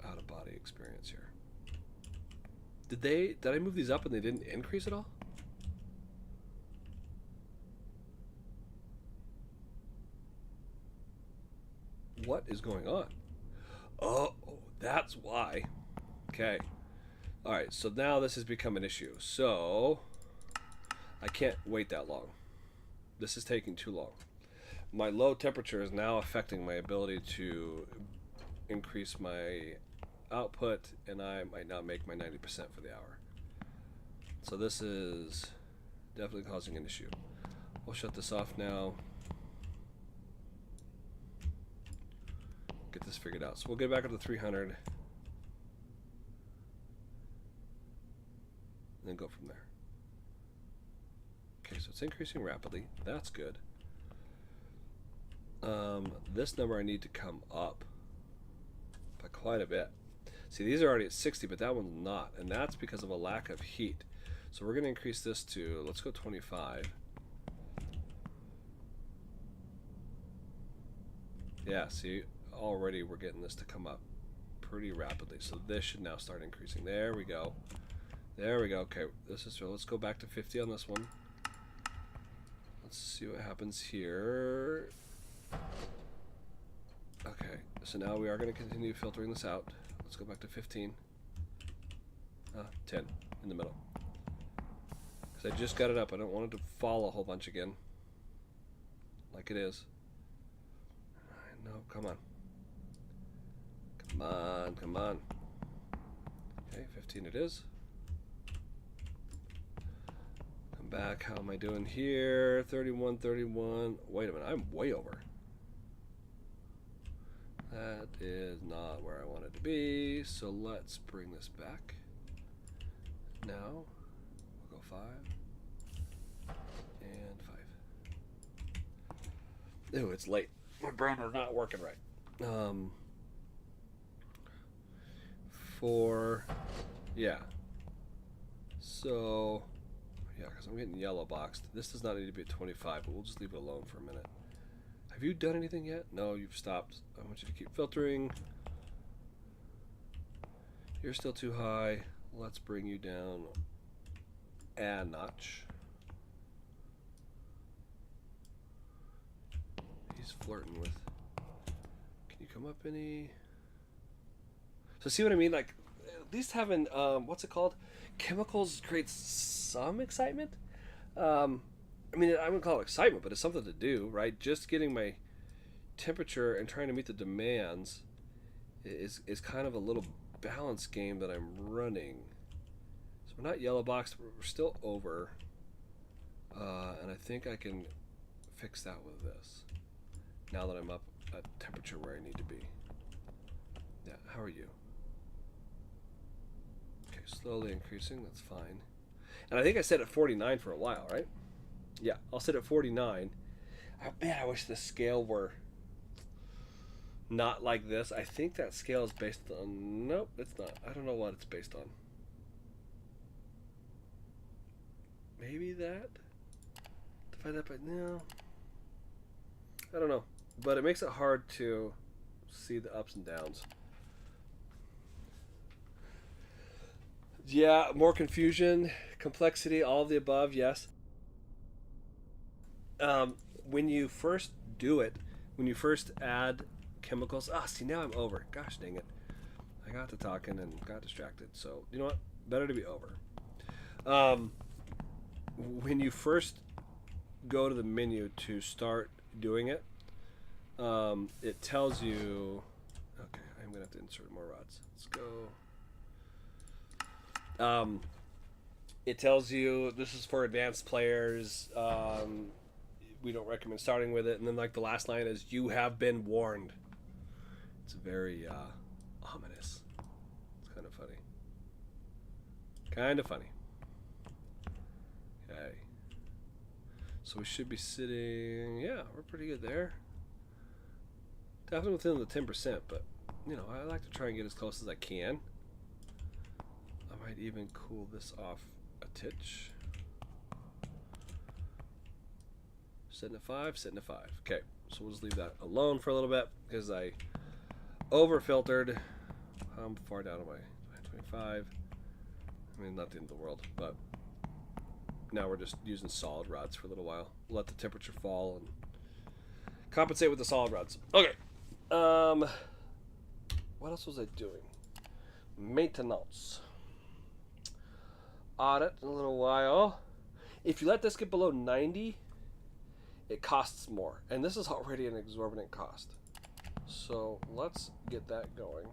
out-of-body experience here. Did I move these up and they didn't increase at all? What is going on? Oh, that's why. Okay. Alright, so now this has become an issue. So, I can't wait that long. This is taking too long. My low temperature is now affecting my ability to increase my output, and I might not make my 90% for the hour. So this is definitely causing an issue. We'll shut this off now. Get this figured out. So we'll get back up to 300. And then go from there. Okay, so it's increasing rapidly. That's good. This number I need to come up by quite a bit. See, these are already at 60, but that one's not, and that's because of a lack of heat. So we're going to increase this to, let's go 25. Yeah, see, already we're getting this to come up pretty rapidly. So this should now start increasing. There we go. There we go. Okay, this is, so let's go back to 50 on this one. Let's see what happens here. Okay, so now we are going to continue filtering this out. Let's go back to 15. 10 in the middle. Because I just got it up. I don't want it to fall a whole bunch again. Like it is. No, come on. Come on, come on. Okay, 15 it is. Come back. How am I doing here? 31, 31. Wait a minute. I'm way over. That is not where I want it to be. So let's bring this back. Now, we'll go 5 and 5. Ew, it's late. My brain is not working right. 4, yeah. So, yeah, because I'm getting yellow boxed. This does not need to be at 25, but we'll just leave it alone for a minute. Have you done anything yet? No, you've stopped. I want you to keep filtering. You're still too high. Let's bring you down a notch. he's flirting with. Can you come up any? So see what I mean? Like, at least having what's it called? Chemicals creates some excitement. I mean, I wouldn't call it excitement, but it's something to do, right? Just getting my temperature and trying to meet the demands is kind of a little balance game that I'm running. So we're not yellow boxed, but we're still over. And I think I can fix that with this. Now that I'm up at temperature where I need to be. Yeah, how are you? Okay, slowly increasing, that's fine. And I think I set at 49 for a while, right? Yeah, I'll set at 49. Oh, man, I wish the scale were not like this. I think that scale is based on... Nope, it's not. I don't know what it's based on. Maybe that? Divide that by... No. I don't know. But it makes it hard to see the ups and downs. Yeah, more confusion, complexity, all of the above, yes. When you first do it, when you first add chemicals... Ah, see, now I'm over. Gosh dang it. I got to talking and got distracted. So, you know what? Better to be over. When you first go to the menu to start doing it, it tells you... Okay, I'm going to have to insert more rods. Let's go. It tells you this is for advanced players. We don't recommend starting with it. And then like the last line is, you have been warned. It's very ominous. It's kind of funny. Kind of funny. Okay. So we should be sitting... Yeah, we're pretty good there. Definitely within the 10%, but, you know, I like to try and get as close as I can. I might even cool this off a titch. Sitting at 5, sitting at 5. Okay, so we'll just leave that alone for a little bit because I over-filtered. How far down am I? 25. I mean, not the end of the world, but now we're just using solid rods for a little while. Let the temperature fall and compensate with the solid rods. Okay. What else was I doing? Maintenance. Audit in a little while. If you let this get below 90, it costs more. And this is already an exorbitant cost. So let's get that going.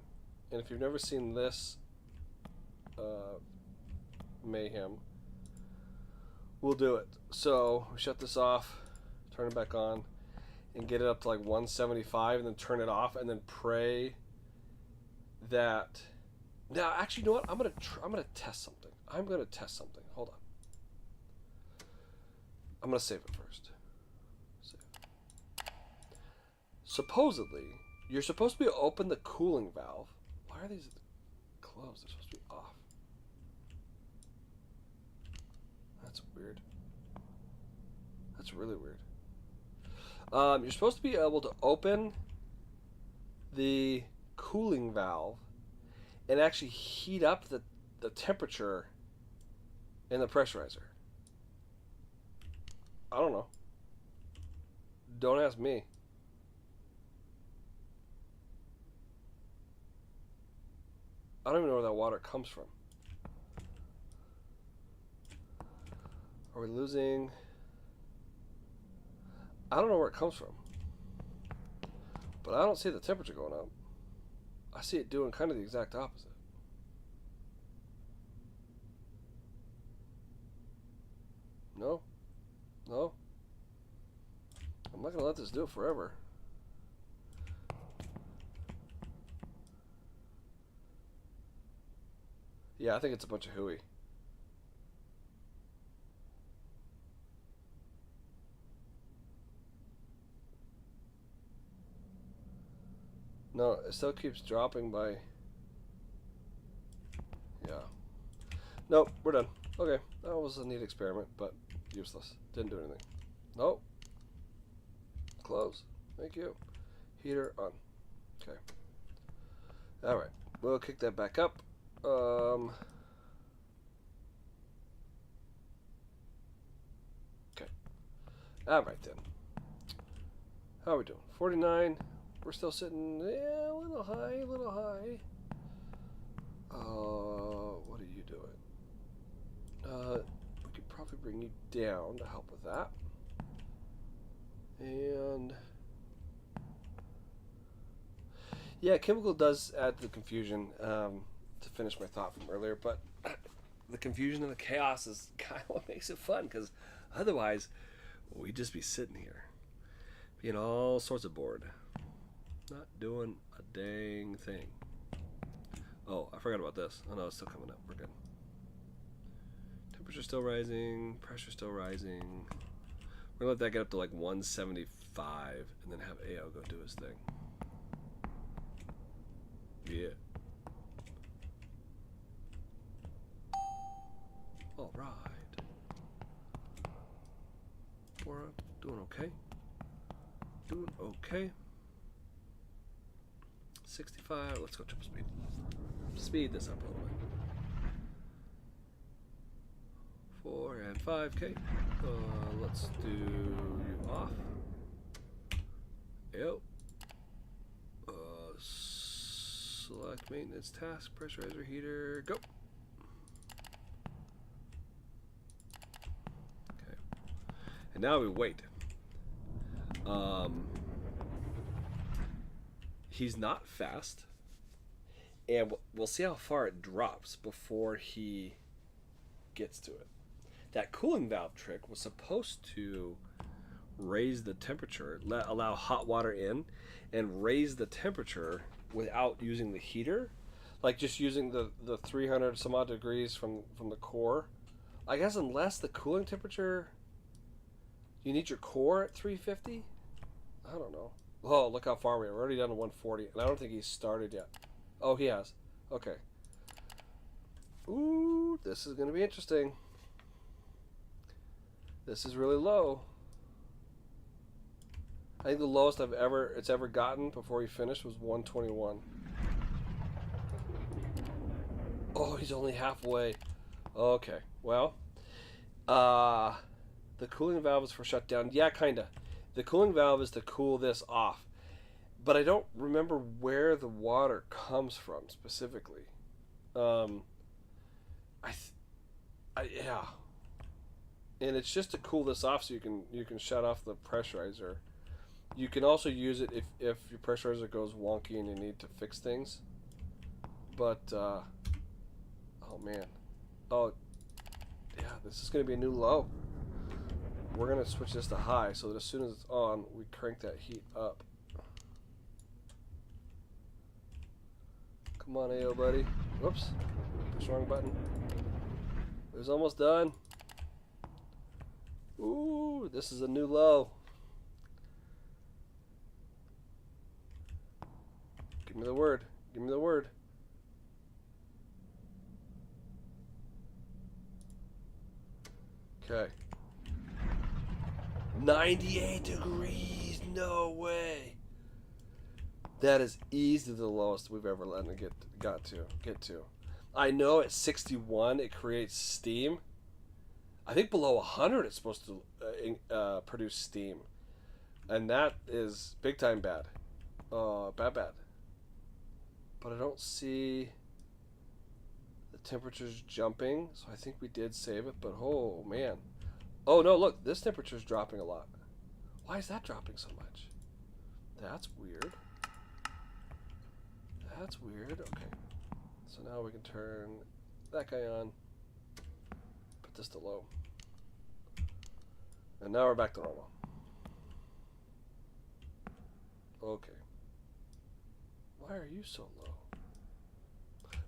And if you've never seen this mayhem, we'll do it. So we shut this off, turn it back on, and get it up to like 175, and then turn it off, and then pray that... Now, actually, you know what? I'm gonna test something. I'm gonna test something. Hold on. I'm gonna save it first. Save. Supposedly, you're supposed to be open the cooling valve. Why are these closed? They're supposed to be off. That's weird. That's really weird. You're supposed to be able to open the cooling valve and actually heat up the temperature in the pressurizer. I don't know. Don't ask me. I don't even know where that water comes from. Are we losing? I don't know where it comes from. But I don't see the temperature going up. I see it doing kind of the exact opposite. No. No. I'm not going to let this do it forever. Yeah, I think it's a bunch of hooey. No, it still keeps dropping by... Yeah. Nope, we're done. Okay, that was a neat experiment, but useless. Didn't do anything. Nope. Close. Thank you. Heater on. Okay. Alright, we'll kick that back up. Okay. Alright then. How are we doing? 49. We're still sitting, yeah, a little high, a little high. What are you doing? We could probably bring you down to help with that. And yeah, chemical does add to the confusion, to finish my thought from earlier, but the confusion and the chaos is kind of what makes it fun, because otherwise we'd just be sitting here being all sorts of bored, not doing a dang thing. Oh, I forgot about this. Oh no, it's still coming up. We're good. Temperature still rising, pressure still rising. We're gonna let that get up to like 175 and then have AO go do his thing. Yeah. All right. We're doing okay. Doing okay. 65. Let's go triple speed. Speed this up a little bit. 4 and 5K. Let's do you off. Yep. Select maintenance task, pressurizer heater, go. Okay. And now we wait. He's not fast. And we'll see how far it drops before he gets to it. That cooling valve trick was supposed to raise the temperature, allow hot water in, and raise the temperature without using the heater, like just using the 300 some odd degrees from the core. I guess unless the cooling temperature, you need your core at 350. I don't know. Oh, look how far we are. We're already down to 140, and I don't think he's started yet. Oh, he has. Okay. Ooh, this is gonna be interesting. This is really low. I think the lowest it's ever gotten before he finished was 121. Oh, he's only halfway. Okay, well, the cooling valve is for shutdown. Yeah, kinda. The cooling valve is to cool this off, but I don't remember where the water comes from specifically. Yeah, and it's just to cool this off so you can shut off the pressurizer. You can also use it if your pressurizer goes wonky and you need to fix things. But, oh man. Oh, yeah, this is going to be a new low. We're going to switch this to high so that as soon as it's on, we crank that heat up. Come on, AO, buddy. Whoops. Push the wrong button. It was almost done. Ooh, this is a new low. Give me the word. Give me the word. Okay. 98 degrees. No way. That is easily the lowest we've ever let it get to. I know at 61 it creates steam. I think below 100 it's supposed to produce steam, and that is big time bad. Bad. But I don't see the temperatures jumping, so I think we did save it. But oh man, oh no! Look, this temperature's dropping a lot. Why is that dropping so much? That's weird. That's weird. Okay, so now we can turn that guy on. Put this to low. And now we're back to normal. Okay. Why are you so low?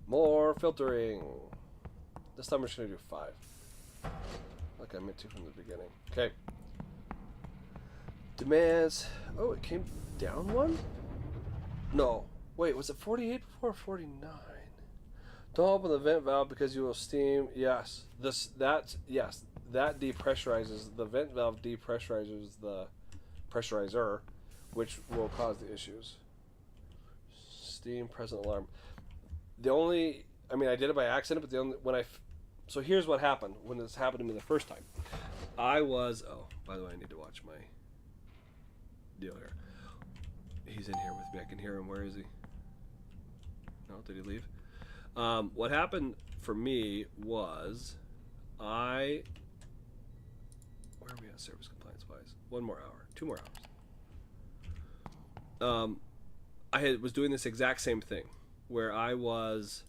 More filtering. This time we're just going to do 5. Like I meant to from the beginning. Okay. Demands. Oh, it came down 1? No. Wait, was it 48 before 49? Don't open the vent valve because you will steam. Yes. Yes. That depressurizes. The vent valve depressurizes the pressurizer, which will cause the issues. Steam present alarm. I did it by accident, but so here's what happened when this happened to me the first time. Oh, by the way, I need to watch my deal here. He's in here with me. I can hear him. Where is he? No, did he leave? What happened for me was where are we at service compliance wise? 1 more hour, 2 more hours. I was doing this exact same thing where I was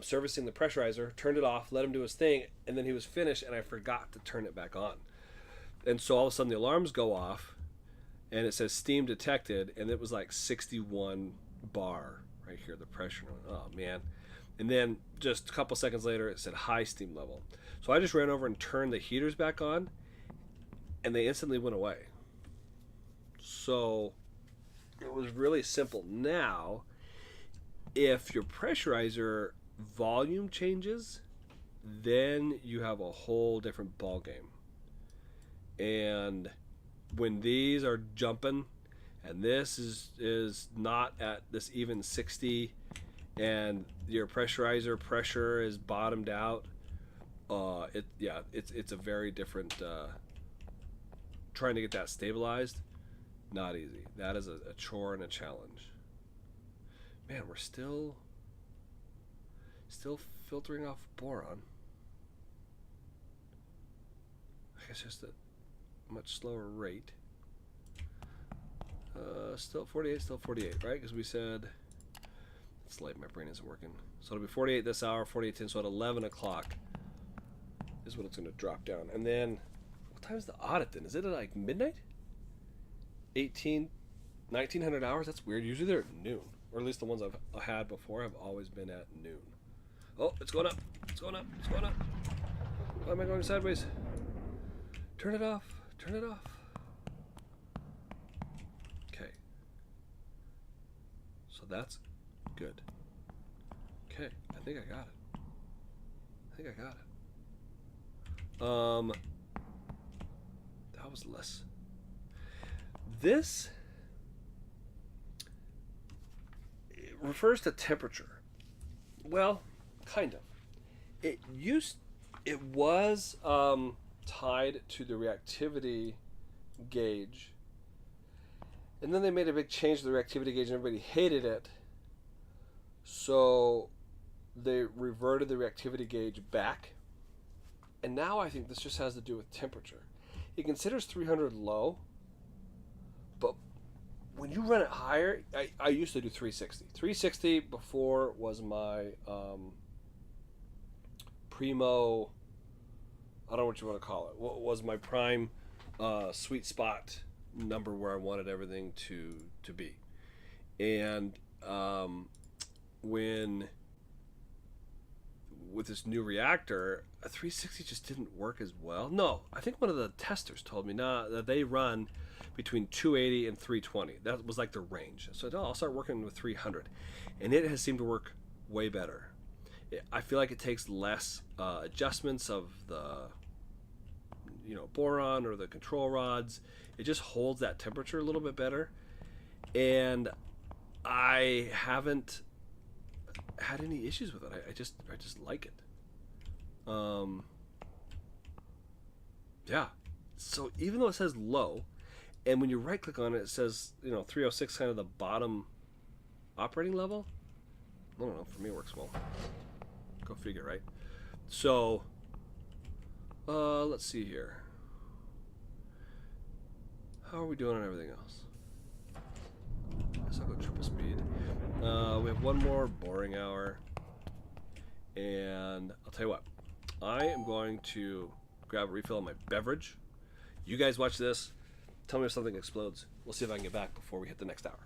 servicing the pressurizer, turned it off, let him do his thing, and then he was finished, and I forgot to turn it back on. And so all of a sudden the alarms go off, and it says steam detected, and it was like 61 bar right here, the pressure. Oh man. And then just a couple seconds later it said high steam level. So I just ran over and turned the heaters back on, and they instantly went away. So it was really simple. Now, if your pressurizer volume changes, then you have a whole different ball game. And when these are jumping, and this is not at this even 60, and your pressurizer pressure is bottomed out, it's a very different. Trying to get that stabilized, not easy. That is a chore and a challenge. Man, we're still filtering off boron. I guess just a much slower rate. Still 48, right? Because we said it's late. My brain isn't working. So it'll be 48 this hour, 48:10. So at 11 o'clock is when it's going to drop down. And then, what time is the audit then? Is it at like midnight? 1900 hours? That's weird. Usually they're at noon. Or at least the ones I've had before have always been at noon. Oh, it's going up. It's going up. It's going up. Why am I going sideways? Turn it off. Turn it off. Okay. So that's good. Okay. I think I got it. That was less. This refers to temperature. Well, kind of. It was tied to the reactivity gauge, and then they made a big change to the reactivity gauge, and everybody hated it. So they reverted the reactivity gauge back, and now I think this just has to do with temperature. It considers 300 low, but when you run it higher, I used to do 360. 360 before was my primo, I don't know what you want to call it. What was my prime sweet spot number where I wanted everything to be. And when with this new reactor, a 360 just didn't work as well. No, I think one of the testers told me that they run between 280 and 320. That was like the range. So I'll start working with 300, and it has seemed to work way better. I feel like it takes less adjustments of the boron or the control rods. It just holds that temperature a little bit better, and I haven't had any issues with it. I just like it. Yeah. So even though it says low, and when you right click on it, it says 306, kind of the bottom operating level. I don't know. For me, it works well. Go figure, right? So let's see here. How are we doing on everything else? I guess I'll go triple speed. We have one more boring hour, and I'll tell you what, I am going to grab a refill on my beverage. You guys watch this. Tell me if something explodes. We'll see if I can get back before we hit the next hour.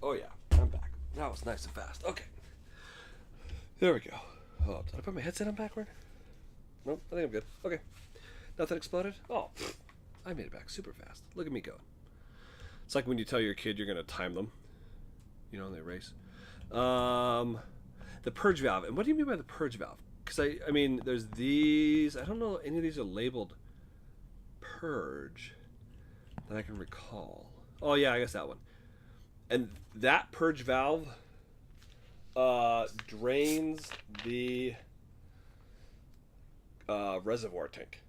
Oh yeah, I'm back. That was nice and fast. Okay. There we go. Oh, did I put my headset on backward? Nope, I think I'm good. Okay. Nothing exploded? Oh, I made it back super fast. Look at me go. It's like when you tell your kid you're going to time them, in the race. the purge valve. And what do you mean by the purge valve? Because I mean, there's these. I don't know any of these are labeled purge that I can recall. Oh yeah, I guess that one. And that purge valve drains the reservoir tank.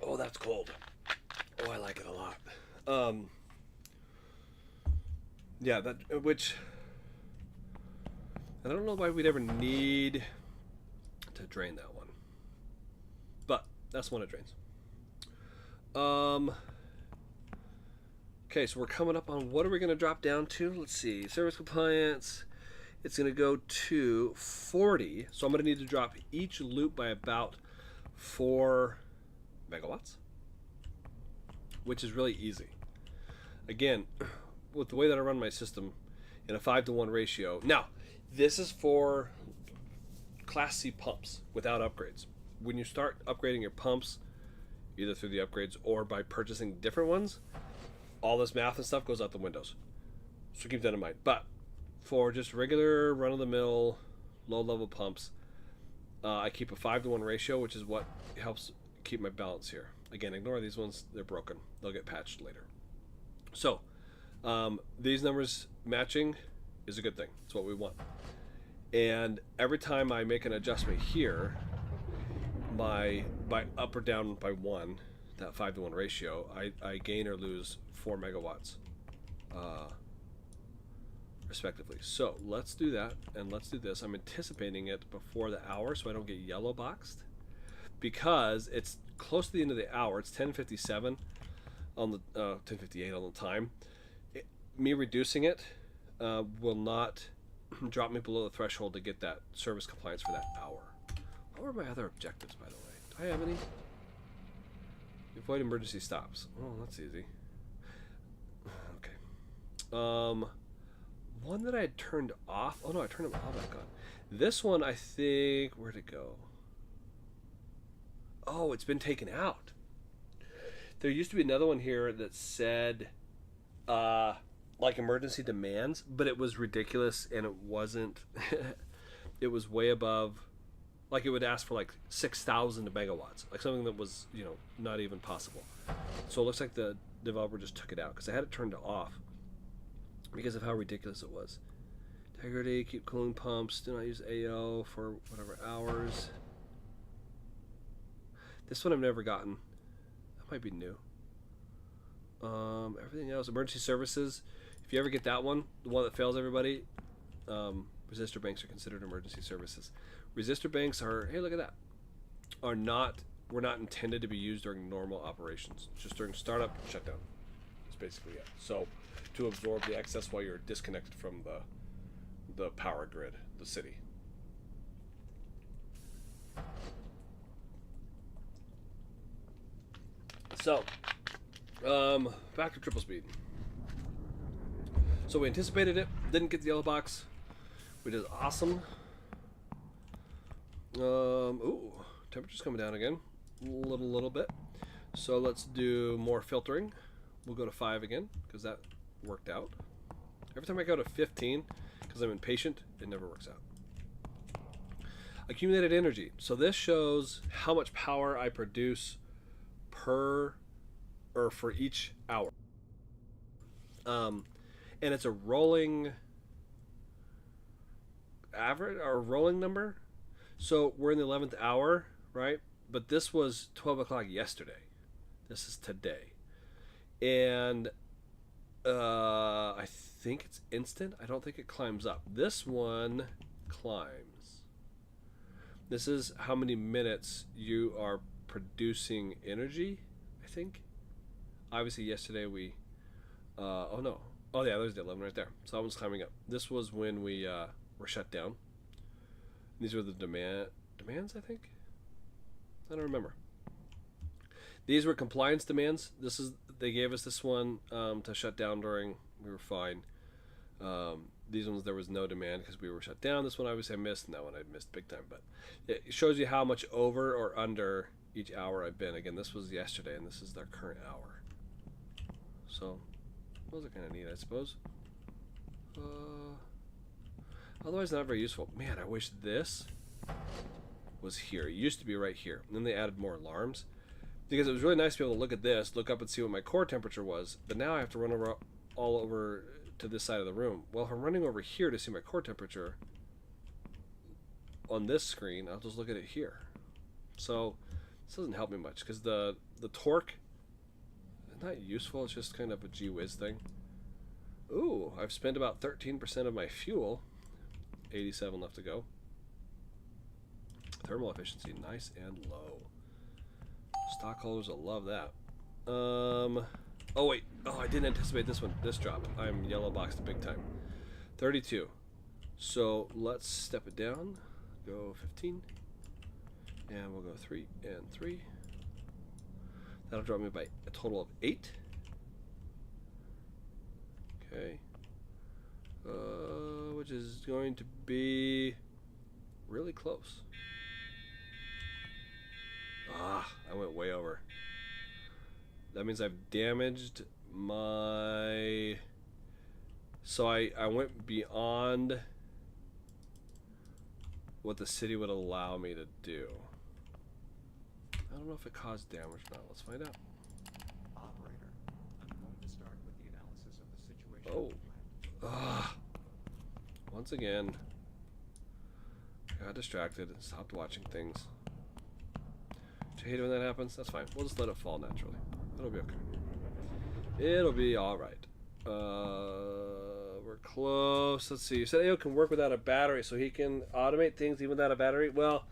Oh, that's cold. Oh, I like it a lot. Yeah, that, which I don't know why we'd ever need to drain that one, but that's when it drains. Okay, so we're coming up on what are we going to drop down to? Let's see, service compliance. It's going to go to 40, so I'm going to need to drop each loop by about 4 megawatts, which is really easy. Again, with the way that I run my system in a 5-to-1 ratio. Now, this is for Class C pumps without upgrades. When you start upgrading your pumps, either through the upgrades or by purchasing different ones, all this math and stuff goes out the windows. So keep that in mind. But for just regular run-of-the-mill, low-level pumps, I keep a 5-to-1 ratio, which is what helps keep my balance here. Again, ignore these ones. They're broken. They'll get patched later. So, these numbers matching is a good thing. It's what we want. And every time I make an adjustment here, by up or down by 1, that 5-to-1 ratio, I gain or lose 4 megawatts, respectively. So let's do that, and let's do this. I'm anticipating it before the hour so I don't get yellow boxed, because it's close to the end of the hour. It's 10:57 on the 10:58 on the time. Me reducing it will not drop me below the threshold to get that service compliance for that hour. What were my other objectives, by the way? Do I have any? Avoid emergency stops. Oh, that's easy. Okay. One that I had turned off. Oh no, I turned them all back on. This one, I think, where'd it go? Oh, it's been taken out. There used to be another one here that said, like emergency demands, but it was ridiculous and it wasn't. It was way above. Like it would ask for like 6,000 megawatts, like something that was, not even possible. So it looks like the developer just took it out because I had it turned off because of how ridiculous it was. Integrity, keep cooling pumps, do not use AO for whatever hours. This one I've never gotten. That might be new. Everything else, emergency services. If you ever get that one, the one that fails everybody, resistor banks are considered emergency services. Resistor banks are, hey, look at that, were not intended to be used during normal operations. It's just during startup and shutdown. That's basically it. So to absorb the excess while you're disconnected from the power grid, the city. So, back to triple speed. So we anticipated it, didn't get the yellow box, which is awesome. Ooh, temperature's coming down again, a little bit. So let's do more filtering. We'll go to 5 again, because that worked out. Every time I go to 15, because I'm impatient, it never works out. Accumulated energy. So this shows how much power I produce for each hour. And it's a rolling average or rolling number. So we're in the 11th hour, right? But this was 12 o'clock yesterday. This is today. And I think it's instant. I don't think it climbs up. This one climbs. This is how many minutes you are producing energy, I think. Obviously yesterday we oh no. Oh yeah, there's the 11 right there. So that one's climbing up. This was when we were shut down. These were the demands, I think. I don't remember. These were compliance demands. They gave us this one to shut down during. We were fine. These ones there was no demand because we were shut down. This one obviously I missed, and that one I missed big time. But it shows you how much over or under each hour I've been. Again, this was yesterday, and this is their current hour. So, Those are kind of neat, I suppose. Otherwise, not very useful. Man, I wish this was here. It used to be right here. And then they added more alarms. Because it was really nice to be able to look at this, look up and see what my core temperature was. But now I have to run over all over to this side of the room. Well, if I'm running over here to see my core temperature on this screen, I'll just look at it here. So this doesn't help me much because the torque is not useful. It's just kind of a gee whiz thing. Ooh, I've spent about 13% of my fuel. 87 left to go. Thermal efficiency, nice and low. Stockholders will love that. Oh wait, oh I didn't anticipate this drop. I'm yellow boxed big time. 32. So let's step it down. Go 15. And we'll go 3 and 3. That'll drop me by a total of 8. Okay. Which is going to be really close. Ah, I went way over. That means I've damaged my... So I went beyond what the city would allow me to do. I don't know if it caused damage or not. Let's find out. Operator, I'm going to start with the analysis of the situation. Oh. Ugh. Once again, I got distracted and stopped watching things. Do you hate it when that happens? That's fine. We'll just let it fall naturally. It'll be okay. It'll be alright. We're close. Let's see. You said AO can work without a battery, so he can automate things even without a battery? Well,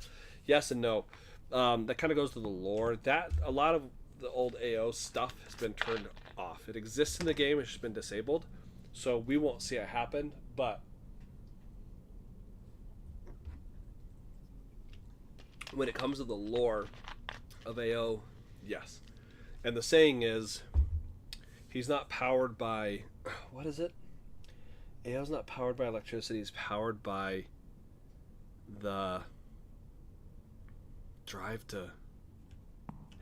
yes and no. That kind of goes to the lore. That a lot of the old AO stuff has been turned off. It exists in the game. It's just been disabled. So we won't see it happen, but when it comes to the lore of AO, yes. And the saying is, he's not powered by, what is it? AO's not powered by electricity, he's powered by the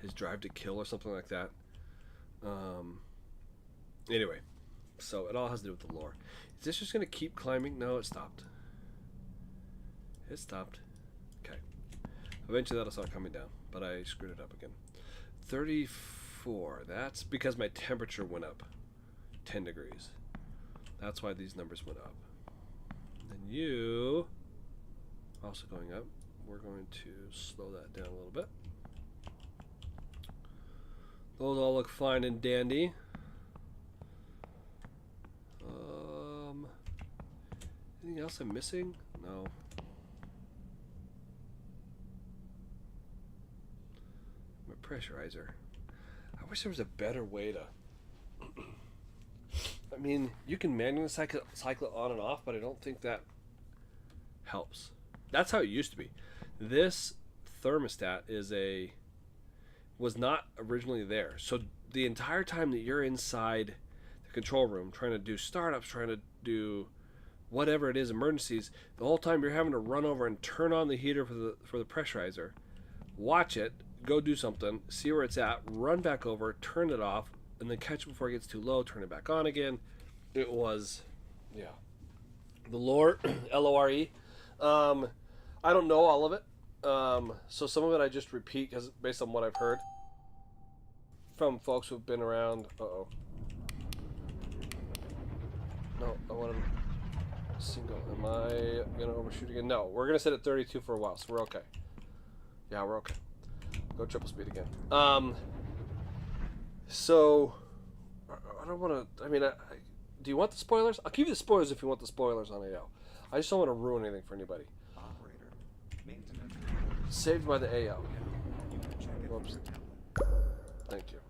his drive to kill or something like that. Anyway, so it all has to do with the lore. Is this just going to keep climbing? No, it stopped. It stopped. Okay. Eventually that'll start coming down, but I screwed it up again. 34. That's because my temperature went up 10 degrees. That's why these numbers went up. And you also going up. We're going to slow that down a little bit. Those all look fine and dandy. Anything else I'm missing? No. My pressurizer. I wish there was a better way to... I mean, you can manually cycle it on and off, but I don't think that helps. That's how it used to be. This thermostat was not originally there. So the entire time that you're inside the control room trying to do startups, trying to do whatever it is, emergencies, the whole time you're having to run over and turn on the heater for the pressurizer, watch it, go do something, see where it's at, run back over, turn it off, and then catch it before it gets too low, turn it back on again. It was, yeah. The lore, L-O-R-E. I don't know all of it. So some of it I just repeat because based on what I've heard from folks who've been around. Uh-oh. No, I want to single. Am I going to overshoot again? No, we're going to set at 32 for a while, so we're okay. Yeah, we're okay. Go triple speed again. So, I don't want to, I mean, do you want the spoilers? I'll give you the spoilers if you want the spoilers on AO. I just don't want to ruin anything for anybody. Operator, maintenance. Saved by the AO. You can check it Whoops. from your tablet. Thank you.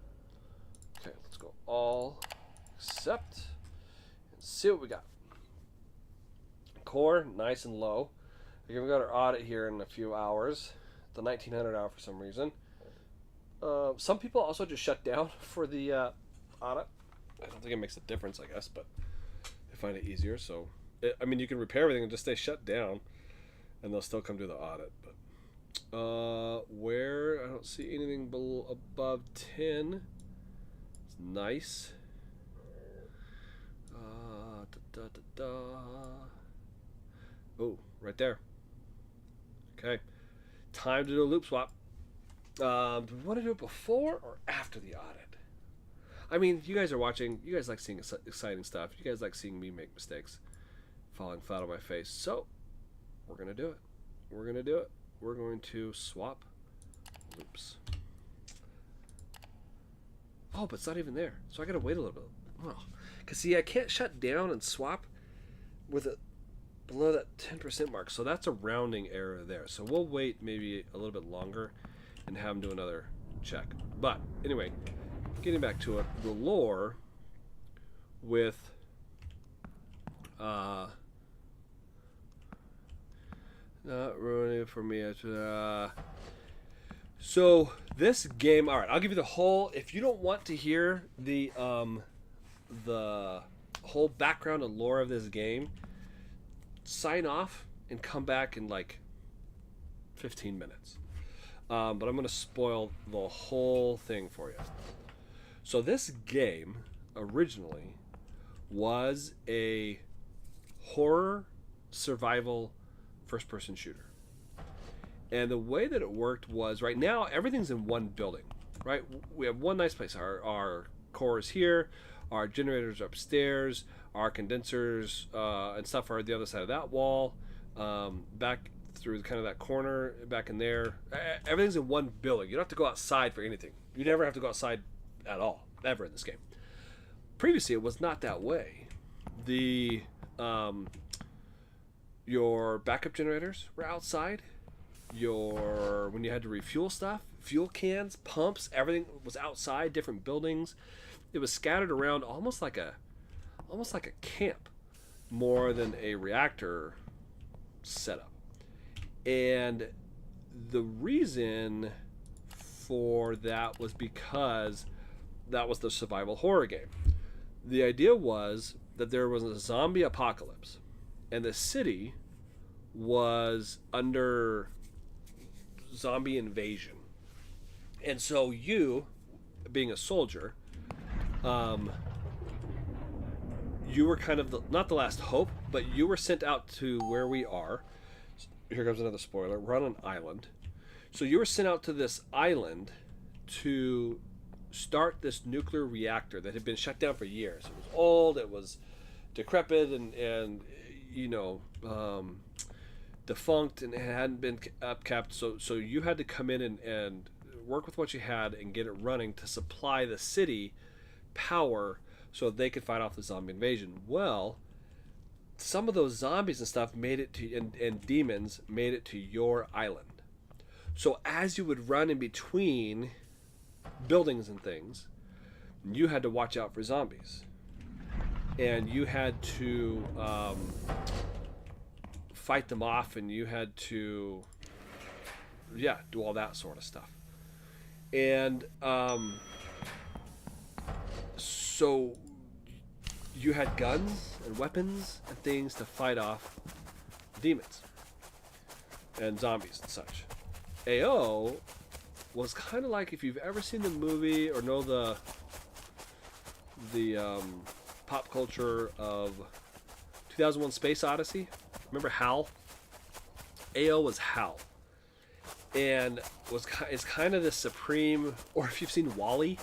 Okay, let's go all accept and see what we got. Core, nice and low. Again, we got our audit here in a few hours. The 1900 hour for some reason. Some people also just shut down for the audit. I don't think it makes a difference, I guess, but they find it easier. So, I mean, you can repair everything and just stay shut down, and they'll still come do the audit. But where I don't see anything below above 10. It's nice. Da, da, da. Oh, right there. Okay. Time to do a loop swap. Do we want to do it before or after the audit? I mean, you guys are watching. You guys like seeing exciting stuff. You guys like seeing me make mistakes, falling flat on my face. So, we're going to do it. We're going to do it. We're going to swap loops. Oh, but it's not even there. So I got to wait a little bit. Oh. Because, see, I can't shut down and swap with it below that 10% mark. So that's a rounding error there. So we'll wait maybe a little bit longer and have them do another check. But anyway, getting back to it, the lore with not ruining it for me. So this game, all right, I'll give you the whole. If you don't want to hear the whole background and lore of this game, sign off and come back in like 15 minutes. But I'm going to spoil the whole thing for you. So this game originally was a horror survival first-person shooter. And the way that it worked was, right now, everything's in one building, right? We have one nice place. Our core is here. Our generators are upstairs. Our condensers and stuff are at the other side of that wall. Back through kind of that corner, back in there. Everything's in one building. You don't have to go outside for anything. You never have to go outside at all, ever in this game. Previously, it was not that way. The your backup generators were outside. When you had to refuel stuff, fuel cans, pumps, everything was outside, different buildings. It was scattered around almost like a camp more than a reactor setup. And the reason for that was because that was the survival horror game. The idea was that there was a zombie apocalypse and the city was under zombie invasion. And so you, being a soldier, you were kind of not the last hope, but you were sent out to where we are. Here comes another spoiler. We're on an island. So you were sent out to this island to start this nuclear reactor that had been shut down for years. It was old, it was decrepit, and defunct, and it hadn't been upkept. So you had to come in and work with what you had and get it running to supply the city power so they could fight off the zombie invasion. Well, some of those zombies and stuff made it to, and demons made it to your island. So as you would run in between buildings and things, you had to watch out for zombies. And you had to fight them off, and you had to, do all that sort of stuff. And so you had guns and weapons and things to fight off demons and zombies and such. AO was kind of like, if you've ever seen the movie or know the pop culture of 2001 Space Odyssey. Remember HAL? AO was HAL. And is kind of the supreme, or if you've seen WALL-E,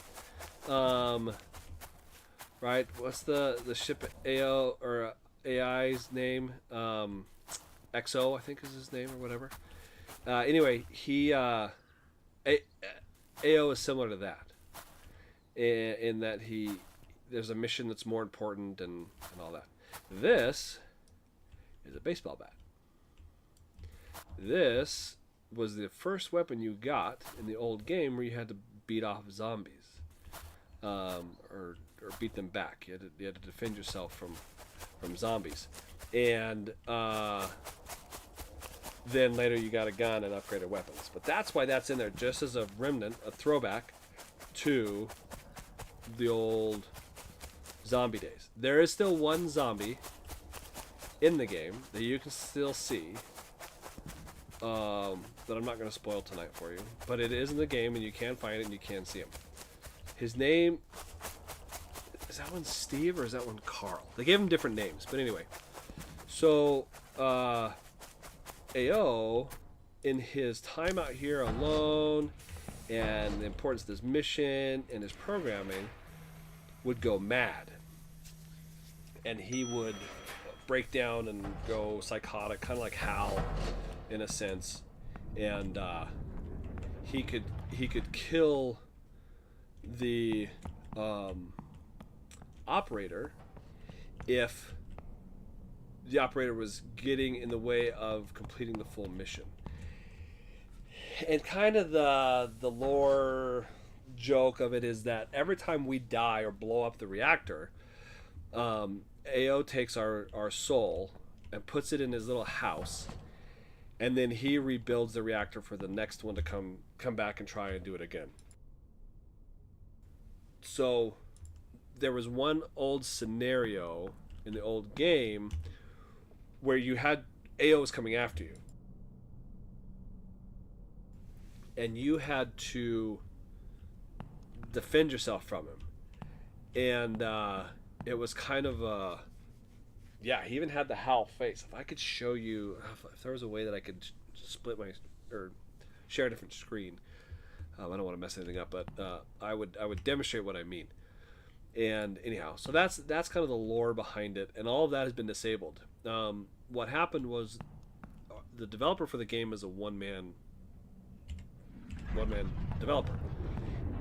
right? What's the ship AO or AI's name? XO, I think is his name, or whatever. Anyway, AO is similar to that, in that there's a mission that's more important and all that. This is a baseball bat. This was the first weapon you got in the old game where you had to beat off zombies, or beat them back. You had to defend yourself from zombies, and then later you got a gun and upgraded weapons. But that's why that's in there, just as a remnant, a throwback to the old zombie days. There is still one zombie in the game that you can still see, that I'm not going to spoil tonight for you, but it is in the game and you can find it and you can see him. His name that one Steve or is that one Carl? They gave him different names, but anyway. So AO, in his time out here alone, and the importance of this mission and his programming, would go mad, and he would break down and go psychotic, kind of like Hal, in a sense, and he could kill the operator if the operator was getting in the way of completing the full mission. And kind of the lore joke of it is that every time we die or blow up the reactor, AO takes our soul and puts it in his little house, and then he rebuilds the reactor for the next one to come back and try and do it again. So there was one old scenario in the old game where you had AO was coming after you, and you had to defend yourself from him. And it was kind of a, yeah, he even had the Hal face. If I could show you, if there was a way that I could split my, or share a different screen, I don't want to mess anything up, but I would demonstrate what I mean. And anyhow, so that's kind of the lore behind it, and all of that has been disabled. What happened was the developer for the game is a one-man developer.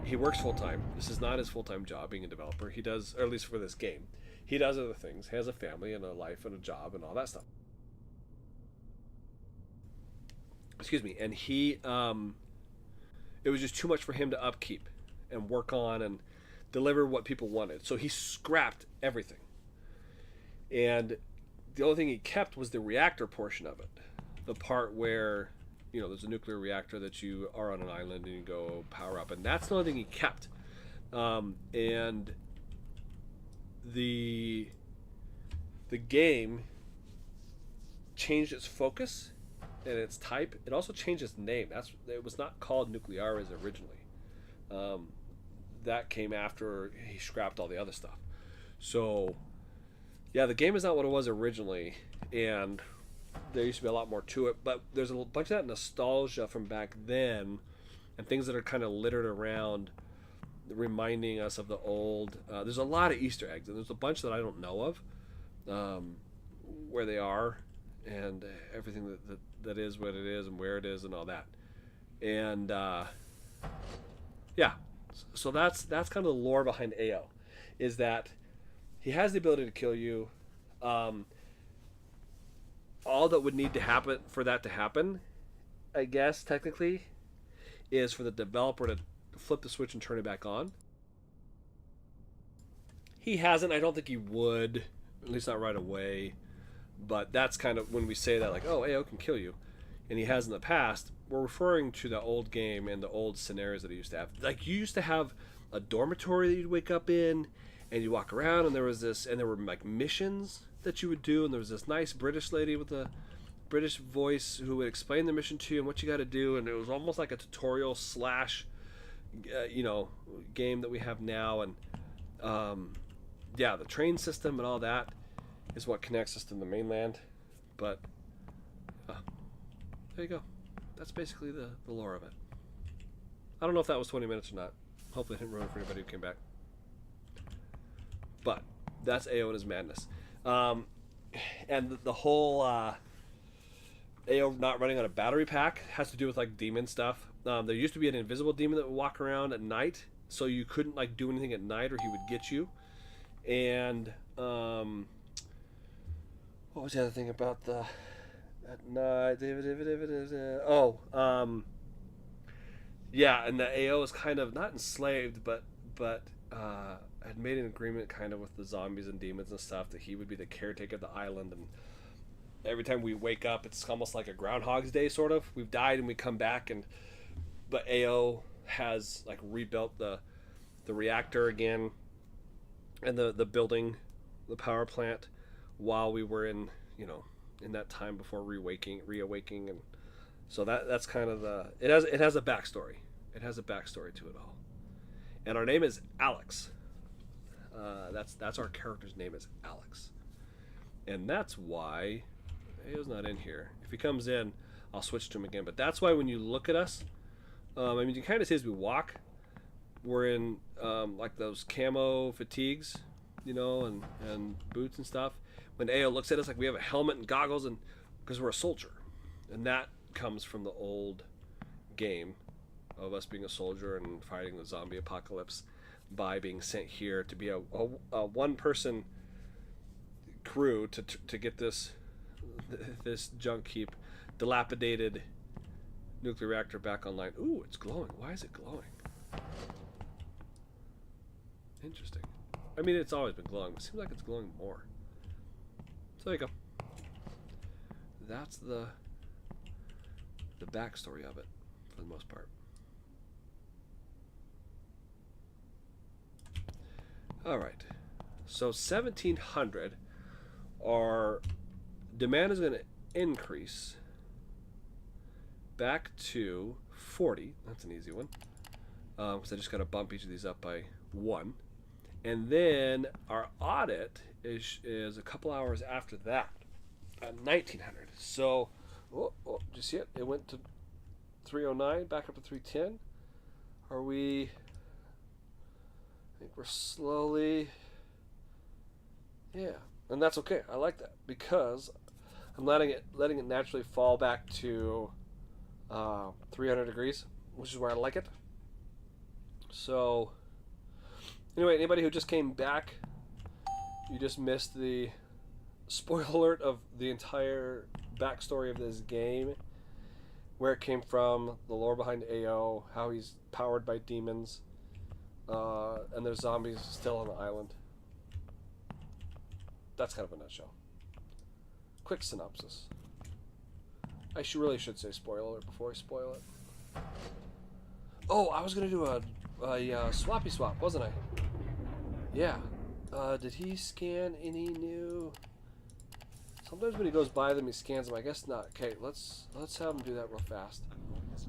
He works full-time. This is not his full-time job, being a developer. He does, or at least for this game, he does other things. He has a family and a life and a job and all that stuff. Excuse me. And he, it was just too much for him to upkeep and work on and deliver what people wanted. So he scrapped everything. And the only thing he kept was the reactor portion of it. The part where, you know, there's a nuclear reactor that you are on an island and you go power up. And that's the only thing he kept. And the game changed its focus and its type. It also changed its name. It was not called Nuclearis originally. That came after he scrapped all the other stuff. So yeah, the game is not what it was originally, and there used to be a lot more to it, but there's a bunch of that nostalgia from back then and things that are kind of littered around reminding us of the old. There's a lot of Easter eggs, and there's a bunch that I don't know of, where they are and everything that is what it is and where it is and all that. And yeah, so that's kind of the lore behind AO, is that he has the ability to kill you. All that would need to happen for that to happen, I guess, technically, is for the developer to flip the switch and turn it back on. He hasn't. I don't think he would, at least not right away. But that's kind of when we say that, like, oh, AO can kill you, and he has in the past, we're referring to the old game and the old scenarios that he used to have. Like, you used to have a dormitory that you'd wake up in, and you walk around, and there were like missions that you would do, and there was this nice British lady with a British voice who would explain the mission to you and what you got to do, and it was almost like a tutorial slash game that we have now. And yeah, the train system and all that is what connects us to the mainland. But there you go. That's basically the lore of it. I don't know if that was 20 minutes or not. Hopefully I didn't ruin it for anybody who came back. But that's AO and his madness. And the whole AO not running on a battery pack has to do with like demon stuff. There used to be an invisible demon that would walk around at night, so you couldn't like do anything at night or he would get you. And what was the other thing about the at night? Yeah, and the AO is kind of not enslaved, but had made an agreement kind of with the zombies and demons and stuff that he would be the caretaker of the island. And every time we wake up, it's almost like a Groundhog's Day sort of. We've died and we come back, but AO has like rebuilt the reactor again and the building, the power plant, while we were in that time before reawaking. And so that's kind of it has a backstory. It has a backstory to it all. And our name is Alex. That's our character's name is Alex, and that's why Ayo's not in here. If he comes in, I'll switch to him again. But that's why when you look at us, I mean, you kind of see as we walk, we're in like those camo fatigues, you know, and boots and stuff. When Ayo looks at us, like we have a helmet and goggles, and because we're a soldier, and that comes from the old game of us being a soldier and fighting the zombie apocalypse by being sent here to be a one-person crew to get this junk heap, dilapidated nuclear reactor back online. Ooh, it's glowing. Why is it glowing? Interesting. I mean, it's always been glowing, but it seems like it's glowing more. So there you go. That's the backstory of it, for the most part. All right. So 1700, our demand is going to increase back to 40. That's an easy one. Because I just got to bump each of these up by 1. And then our audit is a couple hours after that at 1900. So, did you see it? It went to 309, back up to 310. Are we... I think we're slowly... Yeah, and that's okay. I like that because I'm letting it naturally fall back to 300 degrees, which is where I like it. So, anyway, anybody who just came back, you just missed the spoiler alert of the entire backstory of this game, where it came from, the lore behind AO, how he's powered by demons, and there's zombies still on the island. That's kind of a nutshell. Quick synopsis. I really should say spoiler alert before I spoil it. Oh, I was gonna do a swappy swap, wasn't I? Yeah. Did he scan any new? Sometimes when he goes by them, he scans them. I guess not. Okay, let's have him do that real fast.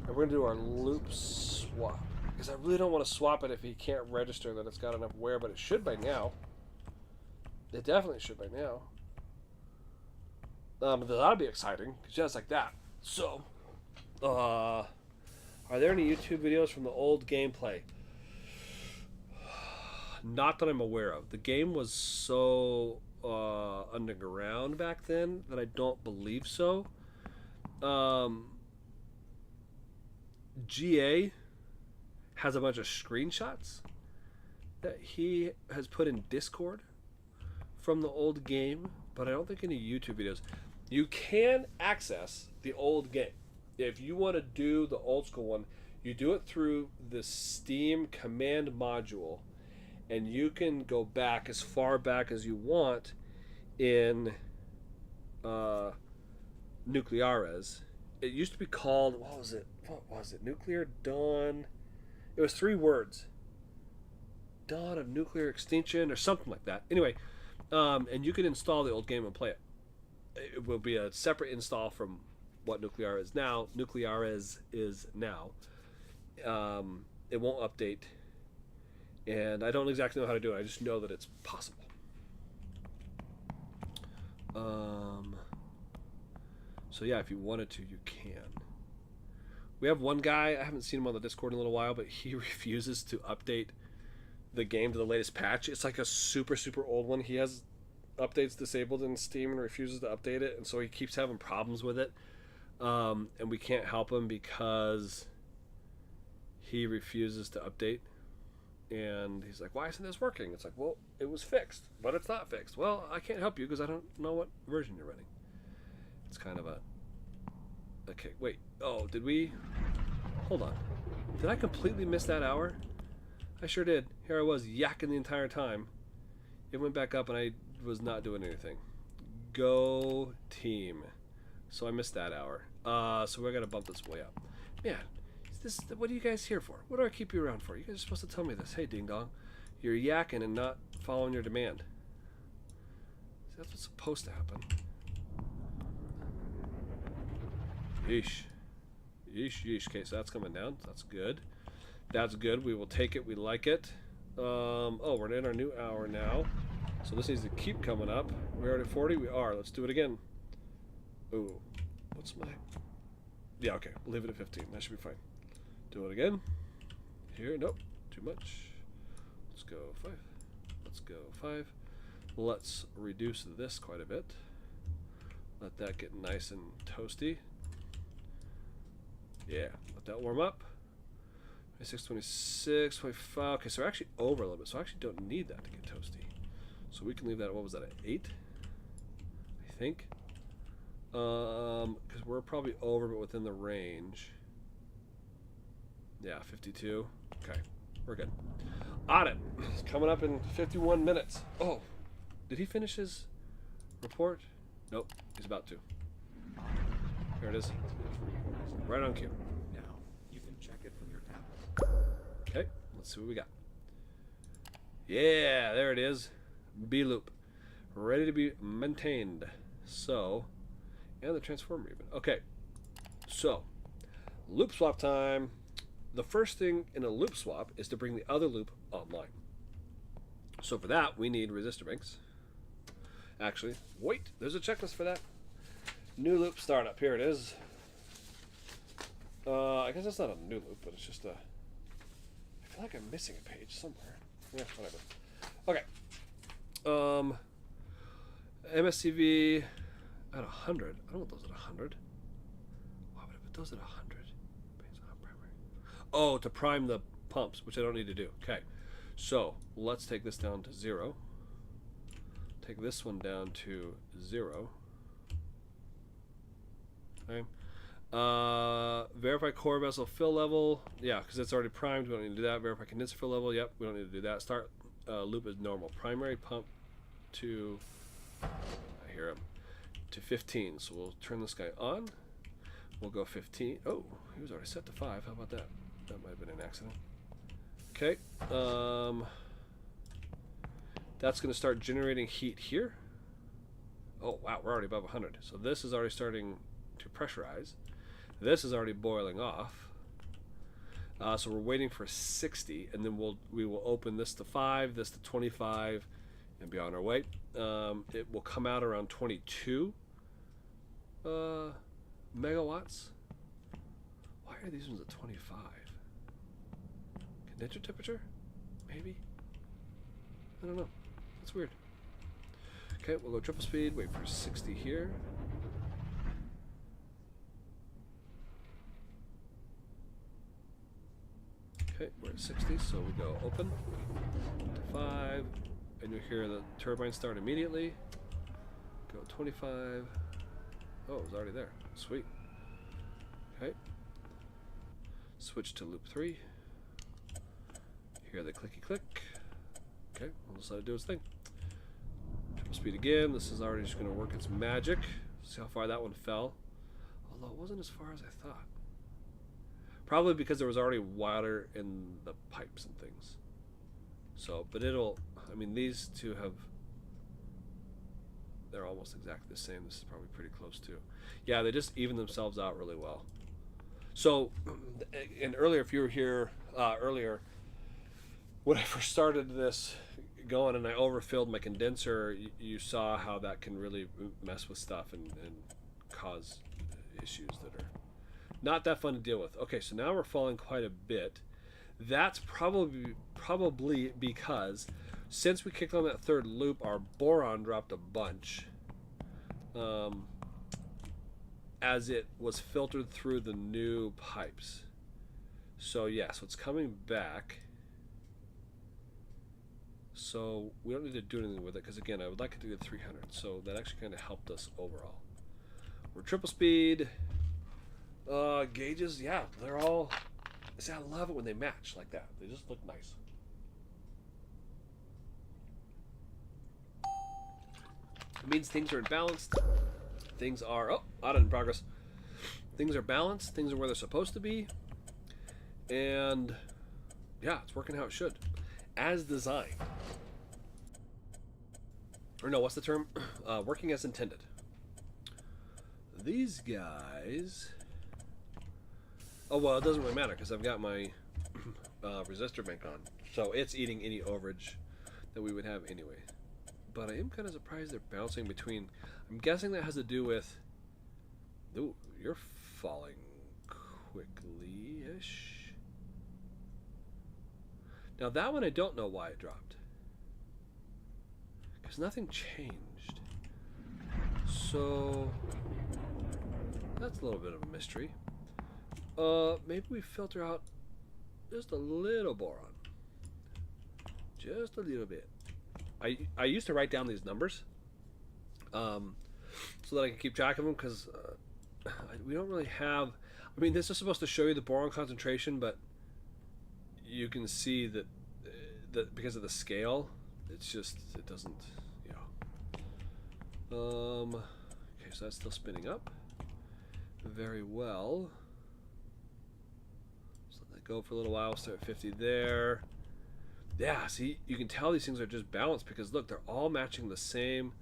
And we're gonna do our loop swap because I really don't want to swap it if he can't register that it's got enough wear, but it should by now. It definitely should by now. That'll be exciting because just like that. So, are there any YouTube videos from the old gameplay? Not that I'm aware of. The game was so underground back then that I don't believe so. GA has a bunch of screenshots that he has put in Discord from the old game, but I don't think any YouTube videos. You can access the old game. If you want to do the old school one, you do it through the Steam command module, and you can go back as far back as you want in Nucleares. It used to be called, what was it? Nuclear Dawn. It was 3 words. Dawn of Nuclear Extinction or something like that. Anyway, and you can install the old game and play it. It will be a separate install from what Nucleares is now. It won't update, and I don't exactly know how to do it. I just know that it's possible. So yeah, if you wanted to, you can. We have one guy, I haven't seen him on the Discord in a little while, but he refuses to update the game to the latest patch. It's like a super old one. He has updates disabled in Steam and refuses to update it, and so he keeps having problems with it. And we can't help him because he refuses to update. And he's like, why isn't this working? It's like, well, it was fixed, but it's not fixed. Well, I can't help you because I don't know what version you're running. It's kind of a... Okay, wait. Oh, did we... Hold on. Did I completely miss that hour? I sure did. Here I was yakking the entire time. It went back up and I was not doing anything. Go team. So I missed that hour. So we're going to bump this way up. Man, what are you guys here for? What do I keep you around for? You guys are supposed to tell me this. Hey, ding dong. You're yakking and not following your demand. See, that's what's supposed to happen. Yeesh. Yeesh. Okay, so that's coming down. That's good. That's good. We will take it. We like it. Oh, we're in our new hour now. So this needs to keep coming up. We're already at 40? We are. Let's do it again. Ooh. What's my... Yeah, okay. We'll leave it at 15. That should be fine. Do it again. Here. Nope. Too much. Let's go 5. Let's go 5. Let's reduce this quite a bit. Let that get nice and toasty. Yeah. Let that warm up. 26, 26, 25. Okay, so we're actually over a little bit. So I actually don't need that to get toasty. So we can leave that at, what was that, at 8? I think. Because we're probably over, but within the range. Yeah, 52. Okay, we're good. On it. It's coming up in 51 minutes. Oh, did he finish his report? Nope, he's about to. There it is. Right on cue. Now, you can check it from your tablet. Okay, let's see what we got. Yeah, there it is. B loop. Ready to be maintained. So, and the transformer even. Okay, so, loop swap time. The first thing in a loop swap is to bring the other loop online. So for that, we need resistor banks. Actually, wait, there's a checklist for that. New loop startup, here it is. I guess that's not a new loop, but it's just a... I feel like I'm missing a page somewhere. Yeah, whatever. Okay. MSCV at 100. I don't want those at 100. Why would I put those at 100? Oh, to prime the pumps, which I don't need to do. Okay. So, let's take this down to 0. Take this one down to 0. Okay. Verify core vessel fill level. Yeah, because it's already primed. We don't need to do that. Verify condenser fill level. Yep, we don't need to do that. Start loop is normal. Primary pump to... I hear him. To 15. So we'll turn this guy on. We'll go 15. Oh, he was already set to 5. How about that? That might have been an accident. Okay. That's going to start generating heat here. Oh, wow. We're already above 100. So this is already starting to pressurize. This is already boiling off. So we're waiting for 60. And then we will open this to 5, this to 25, and be on our way. It will come out around 22 megawatts. Why are these ones at 25? Condenser temperature? Maybe? I don't know. That's weird. Okay, we'll go triple speed, wait for 60 here. Okay, we're at 60, so we go open to 5, and you hear the turbine start immediately. Go 25. Oh, it was already there. Sweet. Okay. Switch to loop 3. Hear the clicky click. Okay, we'll just let it do its thing. Triple speed again. This is already just going to work its magic. See how far that one fell. Although it wasn't as far as I thought. Probably because there was already water in the pipes and things. So, but it'll, I mean, these two have, they're almost exactly the same. This is probably pretty close too. Yeah, they just even themselves out really well. So, and earlier, if you were here earlier, when I first started this going and I overfilled my condenser, you saw how that can really mess with stuff and cause issues that are not that fun to deal with. Okay, so now we're falling quite a bit. That's probably because since we kicked on that third loop, our boron dropped a bunch as it was filtered through the new pipes. So yeah, so it's coming back. So we don't need to do anything with it because again, I would like it to get 300. So that actually kind of helped us overall. We're triple speed. Gauges, yeah, they're all. See, I love it when they match like that. They just look nice. It means things are balanced. Things are audit in progress. Things are balanced. Things are where they're supposed to be. And yeah, it's working how it should, as designed. Or no, what's the term? Working as intended. These guys. Oh well, it doesn't really matter because I've got my resistor bank on. So it's eating any overage that we would have anyway. But I am kind of surprised they're bouncing between. I'm guessing that has to do with. Ooh, you're falling quickly-ish. Now that one I don't know why it dropped. Because nothing changed. So that's a little bit of a mystery. Maybe we filter out just a little boron. Just a little bit. I used to write down these numbers so that I could keep track of them, because we don't really have. I mean, this is supposed to show you the boron concentration, but you can see that because of the scale, it's just, it doesn't. Yeah. Okay, so that's still spinning up very well. Just let that go for a little while. Start at 50 there. Yeah, see, you can tell these things are just balanced because look, they're all matching the same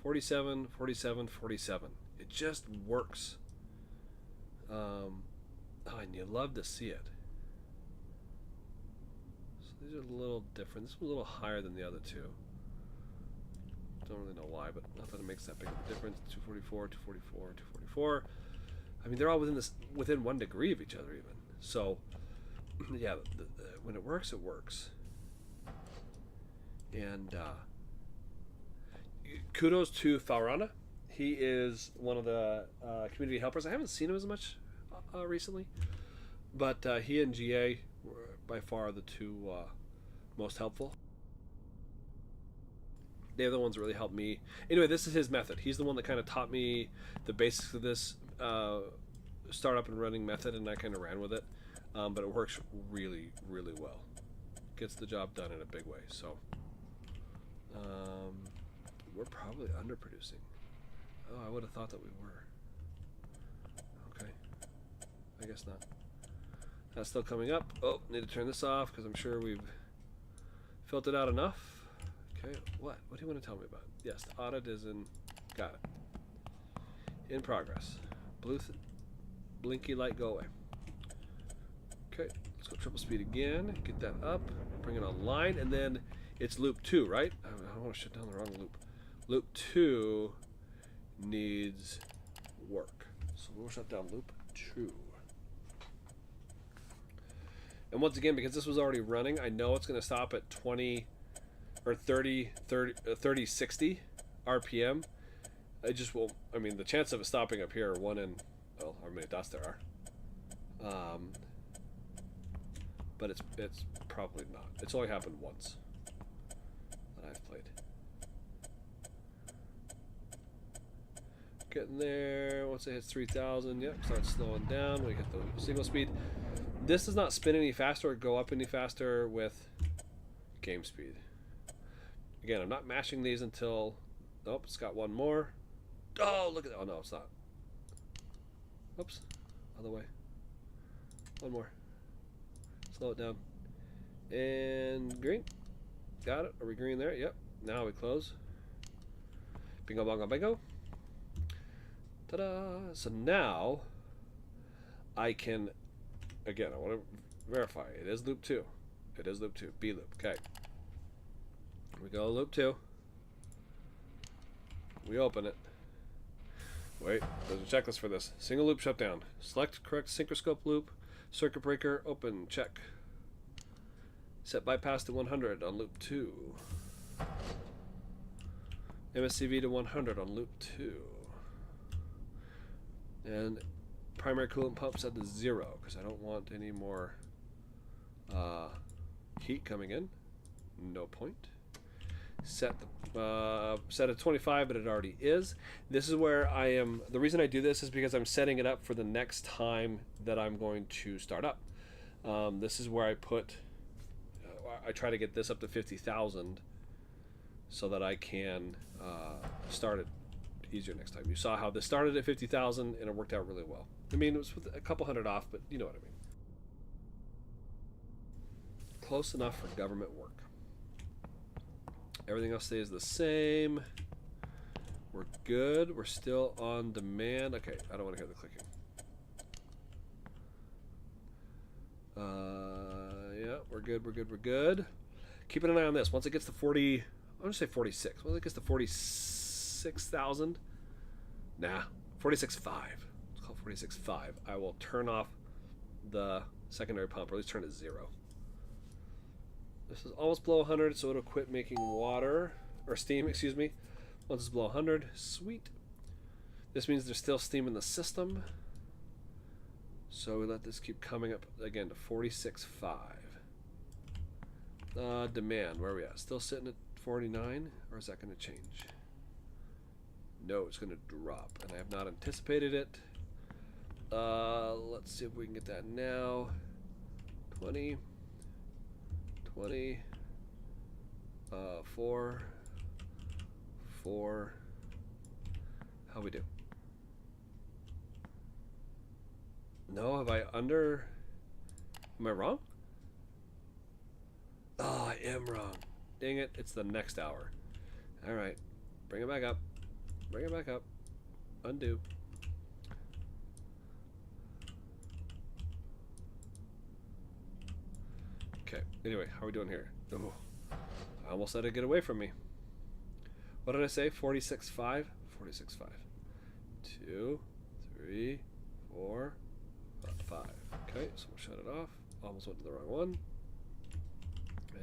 47, 47, 47. It just works. And you love to see it. So these are a little different. This was a little higher than the other two. Don't really know why, but not that it makes that big of a difference. 244, 244, 244. I mean, they're all within 1 degree of each other even. So, yeah, when it works, it works. And kudos to Falrana. He is one of the community helpers. I haven't seen him as much recently, but he and GA were by far the two most helpful. They're the ones that really helped me. Anyway, this is his method. He's the one that kind of taught me the basics of this startup and running method, and I kind of ran with it. But it works really, really well. Gets the job done in a big way. So we're probably underproducing. Oh, I would have thought that we were. Okay. I guess not. That's still coming up. Oh, need to turn this off because I'm sure we've filtered out enough. Okay, what? What do you want to tell me about? Yes, the audit is in. Got it. In progress. Blue blinky light, go away. Okay, let's go triple speed again. Get that up. Bring it online, and then it's loop 2, right? I don't want to shut down the wrong loop. Loop 2 needs work, so we'll shut down loop 2. And once again, because this was already running, I know it's going to stop at 20 or 30 60 RPM. I just will. I mean, the chance of it stopping up here are 1 in, well, how many dots there are. But it's probably not. It's only happened once that I've played. Getting there. Once it hits 3,000, yep, starts slowing down. We get the single speed. This does not spin any faster or go up any faster with game speed. Again, I'm not mashing these until. Nope, it's got one more. Oh, look at that. Oh, no, it's not. Oops. Other way. One more. Slow it down. And green. Got it. Are we green there? Yep. Now we close. Bingo, bongo, bingo. Ta-da! So now I can, again, I want to verify. It is loop 2. It is loop 2. B loop. Okay. We go loop 2. We open it. Wait, there's a checklist for this. Single loop shutdown. Select correct synchroscope loop. Circuit breaker open. Check. Set bypass to 100 on loop 2. MSCV to 100 on loop 2. And primary coolant pump set to 0 because I don't want any more heat coming in. No point. Set at 25, but it already is. This is where I am. The reason I do this is because I'm setting it up for the next time that I'm going to start up. This is where I put. I try to get this up to 50,000 so that I can start it easier next time. You saw how this started at 50,000 and it worked out really well. I mean, it was with a couple hundred off, but you know what I mean. Close enough for government work. Everything else stays the same. We're good. We're still on demand. Okay, I don't want to hear the clicking. Yeah, we're good, we're good, we're good. Keeping an eye on this. Once it gets to 40, I'm going to say 46. Once it gets to 46,000, nah, 46.5. Let's call it 46.5. I will turn off the secondary pump, or at least turn it to 0. This is almost below 100, so it'll quit making water, or steam, excuse me. Once it's below 100, sweet. This means there's still steam in the system. So we let this keep coming up again to 46.5. Demand, where are we at? Still sitting at 49, or is that going to change? No, it's going to drop, and I have not anticipated it. Let's see if we can get that now. 20, 20, 4, 4. How we do? No, have I under? Am I wrong? Oh, I am wrong. Dang it, it's the next hour. Alright, bring it back up. Bring it back up. Undo. Okay, anyway, how are we doing here? Oh, I almost let it get away from me. What did I say? 46.5? 46.5. 2, 3, 4, 5. Okay, so we'll shut it off. Almost went to the wrong one.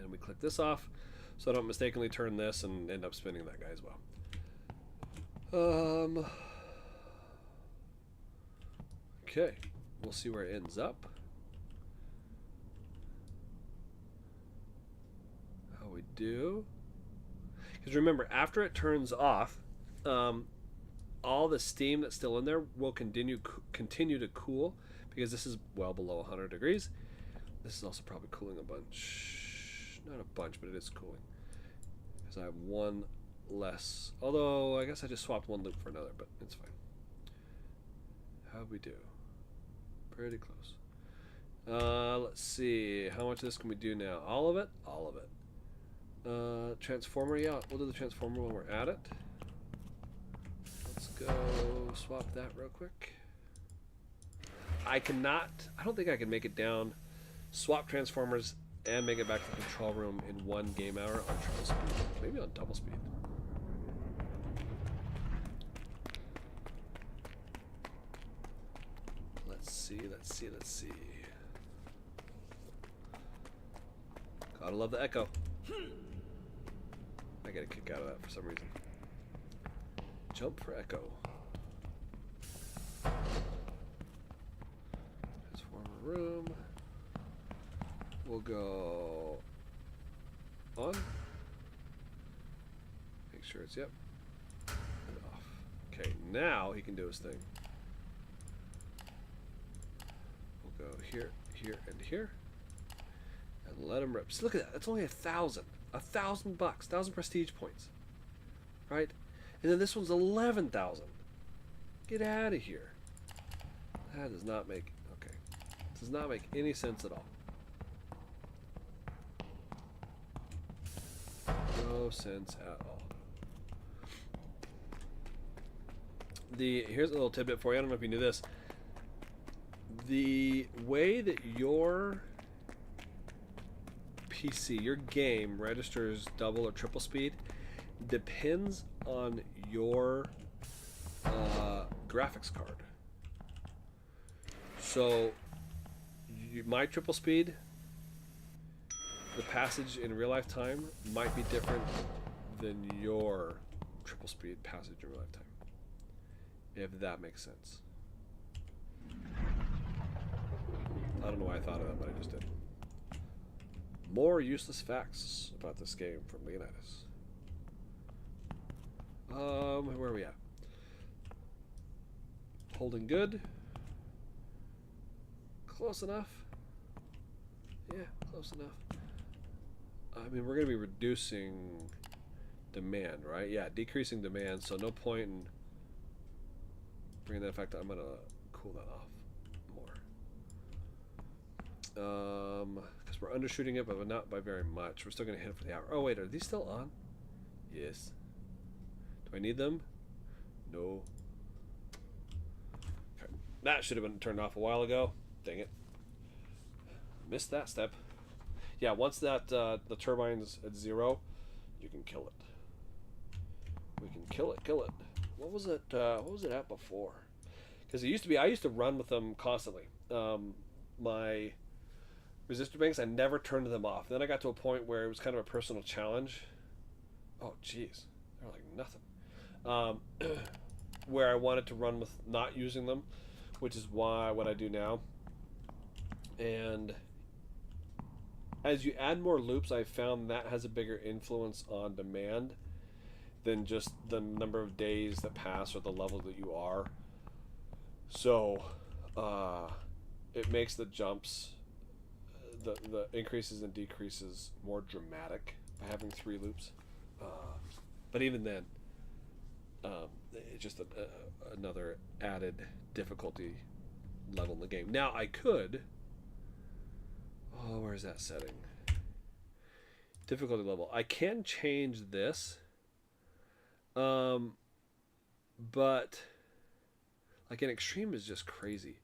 And we click this off so I don't mistakenly turn this and end up spinning that guy as well. Okay, we'll see where it ends up. How we do. Because remember, after it turns off, all the steam that's still in there will continue to cool, because this is well below 100 degrees. This is also probably cooling a bunch. Not a bunch, but it is cooling. Because I have one less. Although, I guess I just swapped one loop for another, but it's fine. How'd we do? Pretty close. Let's see. How much of this can we do now? All of it? All of it. Transformer, yeah. We'll do the transformer when we're at it. Let's go swap that real quick. I don't think I can make it down, swap transformers, and make it back to the control room in 1 game hour on triple speed. Maybe on double speed. Let's see, let's see, let's see. Gotta love the echo. I get a kick out of that for some reason. Jump for echo. Transformer room. We'll go on. Make sure it's, yep. And off. Okay, now he can do his thing. We'll go here, here, and here. And let him rip. So look at that. That's only 1,000. $1,000 bucks. 1,000 prestige points. Right? And then this one's 11,000. Get out of here. That does not make, okay. Does not make any sense at all. No sense at all. Here's a little tidbit for you. I don't know if you knew this. The way that your PC, your game, registers double or triple speed depends on your graphics card. So my triple speed, the passage in real life time might be different than your triple speed passage in real life time, if that makes sense. I don't know why I thought of that, but I just did. More useless facts about this game from Leonidas. Where are we at? Holding good. Close enough. Yeah, close enough. I mean, we're going to be reducing demand, right? Yeah, decreasing demand, so no point in bringing that effect. I'm going to cool that off more. Because we're undershooting it, but not by very much. We're still going to hit it for the hour. Oh, wait, are these still on? Yes. Do I need them? No. Okay. That should have been turned off a while ago. Dang it. Missed that step. yeah, once that the turbine's at 0, you can kill it. We can kill it. What was it? What was it at before? Because I used to run with them constantly. My resistor banks, I never turned them off. Then I got to a point where it was kind of a personal challenge. Oh, jeez, they're like nothing. Where I wanted to run with not using them, which is what I do now. And as you add more loops, I found that has a bigger influence on demand than just the number of days that pass or the level that you are. So it makes the jumps, the increases and decreases more dramatic by having 3 loops. But even then, it's just another added difficulty level in the game. Now I could. Oh, where's that setting? Difficulty level. I can change this. But like an extreme is just crazy.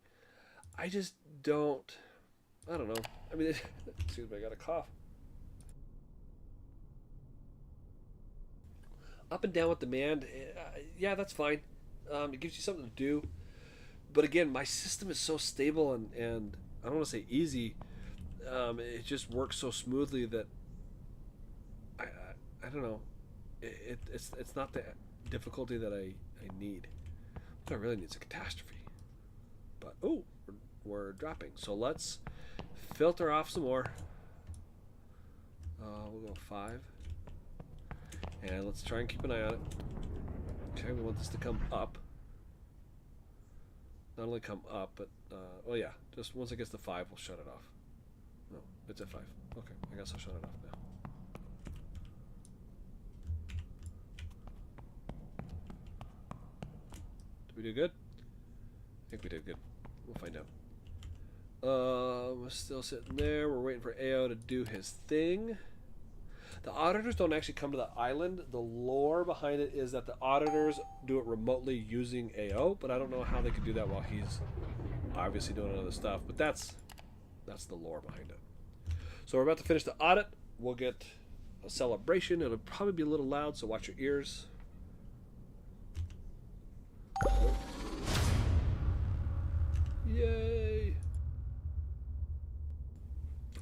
I just don't. I don't know. I mean, excuse me, I got a cough. Up and down with demand, yeah, that's fine. It gives you something to do. But again, my system is so stable and I don't want to say easy. It just works so smoothly that I don't know. It's not the difficulty that I need. What I really need is a catastrophe. But oh, we're dropping. So let's filter off some more. We'll go 5. And let's try and keep an eye on it. Okay, we want this to come up. Not only come up, but oh yeah, just once it gets to 5, we'll shut it off. No, it's at 5. Okay, I guess I'll shut it off now. Did we do good? I think we did good. We'll find out. We're still sitting there. We're waiting for AO to do his thing. The auditors don't actually come to the island. The lore behind it is that the auditors do it remotely using AO, but I don't know how they could do that while he's obviously doing other stuff. But that's the lore behind it. So we're about to finish the audit. We'll get a celebration. It'll probably be a little loud, so watch your ears. Yay!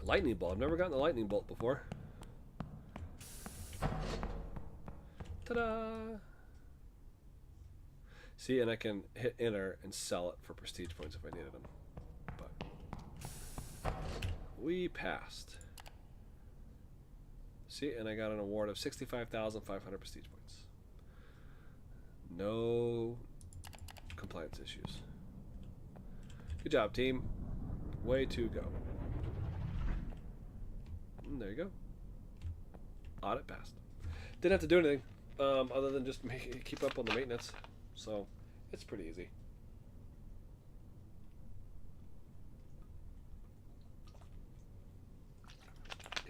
Lightning bolt. I've never gotten a lightning bolt before. Ta-da! See, and I can hit enter and sell it for prestige points if I needed them. But we passed. See, and I got an award of 65,500 prestige points. No compliance issues. Good job, team. Way to go. And there you go. Audit passed. Didn't have to do anything other than just keep up on the maintenance. So it's pretty easy.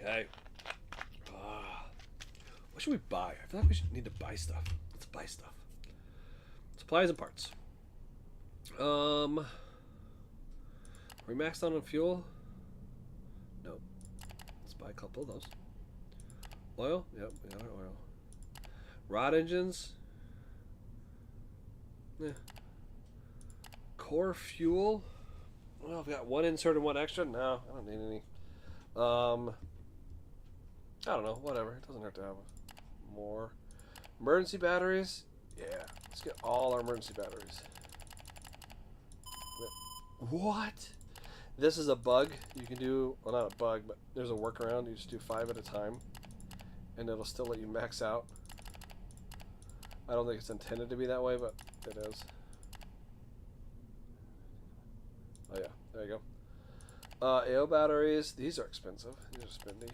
Okay. What should we buy? I feel like we should need to buy stuff. Let's buy stuff. Supplies and parts. Are we maxed out on fuel? Nope. Let's buy a couple of those. Oil? Yep, we got our oil. Rod engines? Yeah. Core fuel? Well, I've got 1 insert and 1 extra. No, I don't need any. I don't know, whatever. It doesn't hurt to have more. Emergency batteries? Yeah, let's get all our emergency batteries. What? This is a bug. You can do, well, not a bug, but there's a workaround. You just do 5 at a time, and it'll still let you max out. I don't think it's intended to be that way, but it is. Oh yeah, there you go. AO batteries. These are expensive. These are spendy.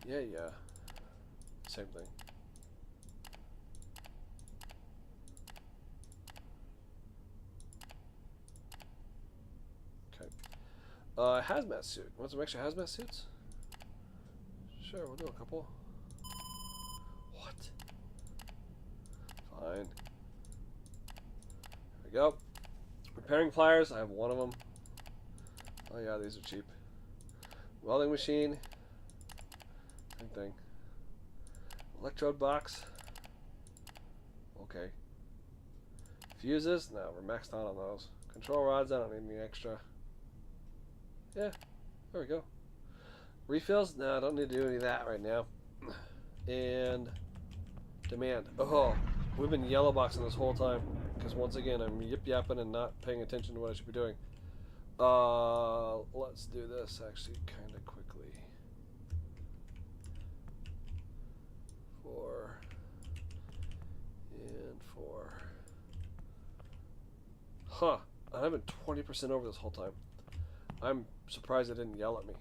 Yeah. Same thing. Okay. Hazmat suit. Want some extra hazmat suits? Sure, we'll do a couple. What? Fine. There we go. Repairing pliers. I have 1 of them. Oh yeah, these are cheap. Welding machine. Same thing. Electrode box. Okay. Fuses? No, we're maxed out on those. Control rods, I don't need any extra. Yeah, there we go. Refills? No, I don't need to do any of that right now. And demand. Oh, we've been yellow boxing this whole time. Because once again, I'm yip-yapping and not paying attention to what I should be doing. Let's do this actually kind of quickly. 4 and 4. Huh, I've been 20% over this whole time. I'm surprised it didn't yell at me.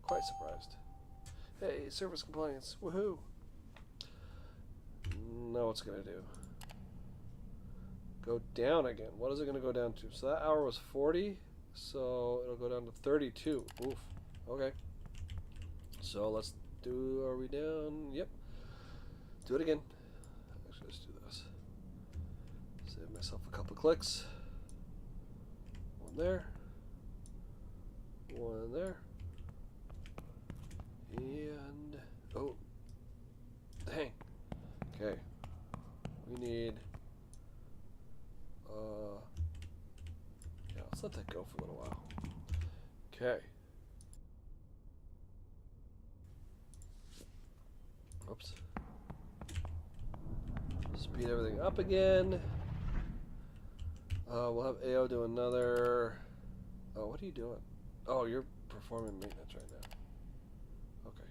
Quite surprised. Hey, service compliance, woohoo! Now what's it gonna do? Go down again. What is it gonna go down to? So that hour was 40, so it'll go down to 32. Oof. Okay. So let's do. Are we down? Yep. Do it again. Actually, let's do this. Save myself a couple clicks. One there. One there. And oh, dang. Okay. We need. Yeah, let's let that go for a little while. Okay. Oops. Speed everything up again. We'll have AO do another. Oh, what are you doing? Oh, you're performing maintenance right now. Okay.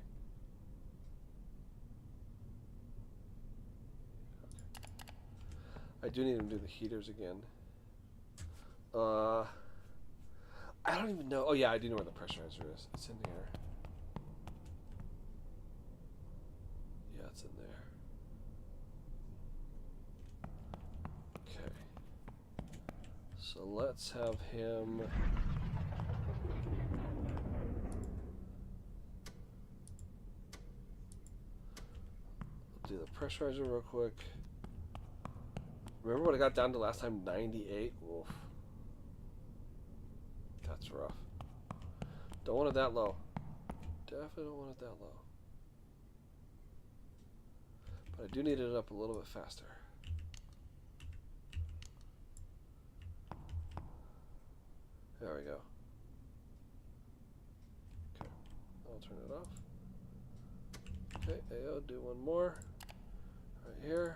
I do need him to do the heaters again. I don't even know. Oh yeah, I do know where the pressurizer is. It's in here. Yeah, it's in there. Okay. So let's have him. Do the pressurizer real quick. Remember what I got down to last time? 98? Oof. That's rough. Don't want it that low. Definitely don't want it that low. But I do need it up a little bit faster. There we go. Okay. I'll turn it off. Okay, AO, do one more. Right here.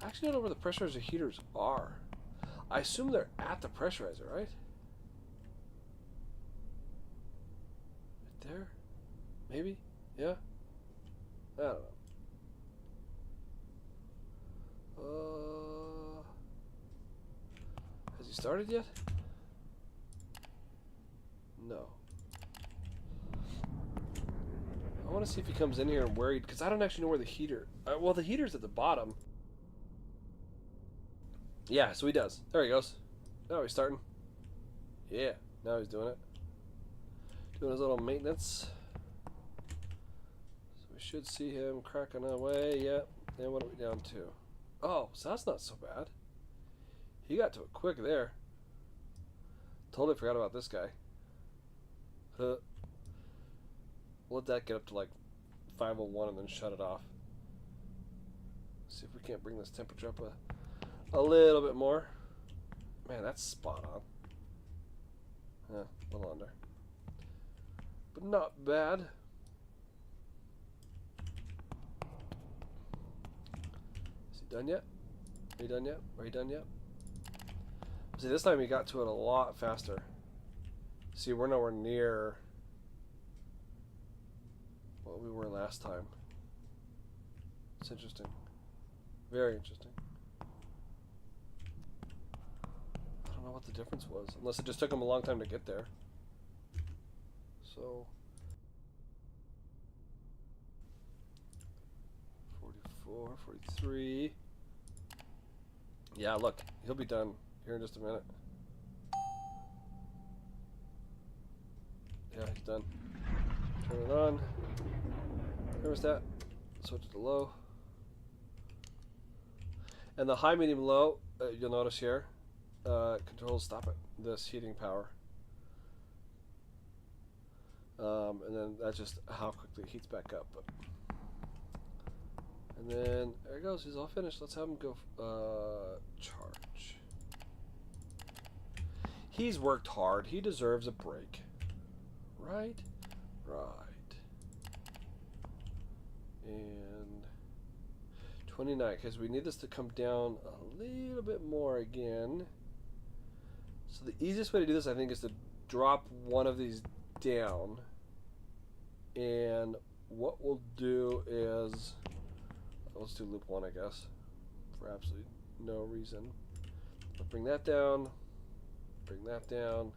I actually don't know where the pressurizer heaters are. I assume they're at the pressurizer, right? Right there? Maybe? Yeah? I don't know. Has he started yet? No. I want to see if he comes in here and where he... Because I don't actually know where the heater... well, the heater's at the bottom. Yeah, so he does. There he goes. Now he's starting. Yeah, now he's doing it. Doing his little maintenance. So we should see him cracking away. Yep. And what are we down to? Oh, so that's not so bad. He got to it quick there. Totally forgot about this guy. We'll let that get up to like 501 and then shut it off. See if we can't bring this temperature up a little bit more. Man, that's spot on. Yeah, a little under. But not bad. Is he done yet? Are you done yet? Are you done yet? See, this time he got to it a lot faster. See, we're nowhere near what we were last time. It's interesting. Very interesting. I don't know what the difference was, unless it just took him a long time to get there. So 44, 43. Yeah, look, he'll be done here in just a minute. Yeah, he's done. Turn it on. Thermostat. Switch it to low. And the high, medium, low you'll notice here, controls stop it. This heating power. And then that's just how quickly it heats back up. But, and then there he goes. He's all finished. Let's have him go charge. He's worked hard. He deserves a break. Right? Right. And 29, because we need this to come down a little bit more again. So the easiest way to do this, I think, is to drop one of these down. And what we'll do is, let's do loop 1, I guess, for absolutely no reason. But bring that down, bring that down,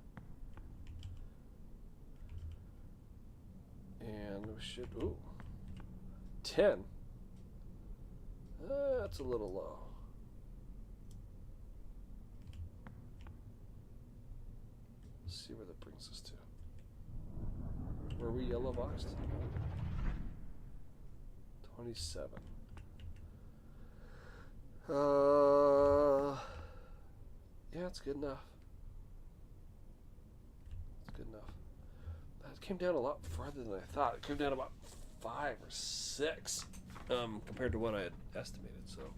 and we should, ooh, 10. That's a little low. Let's see where that brings us to. Were we yellow boxed? 27. Yeah, it's good enough. It's good enough. That came down a lot farther than I thought. It came down about 5 or 6 compared to what I had estimated. So,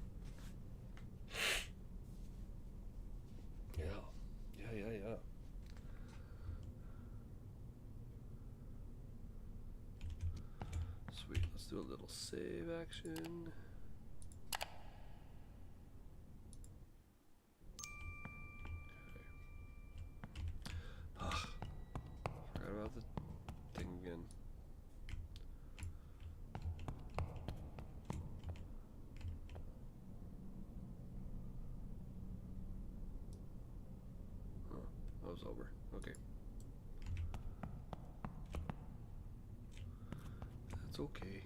yeah. Sweet. Let's do a little save action. Forgot about the thing again. Oh, that was over. Okay. That's okay.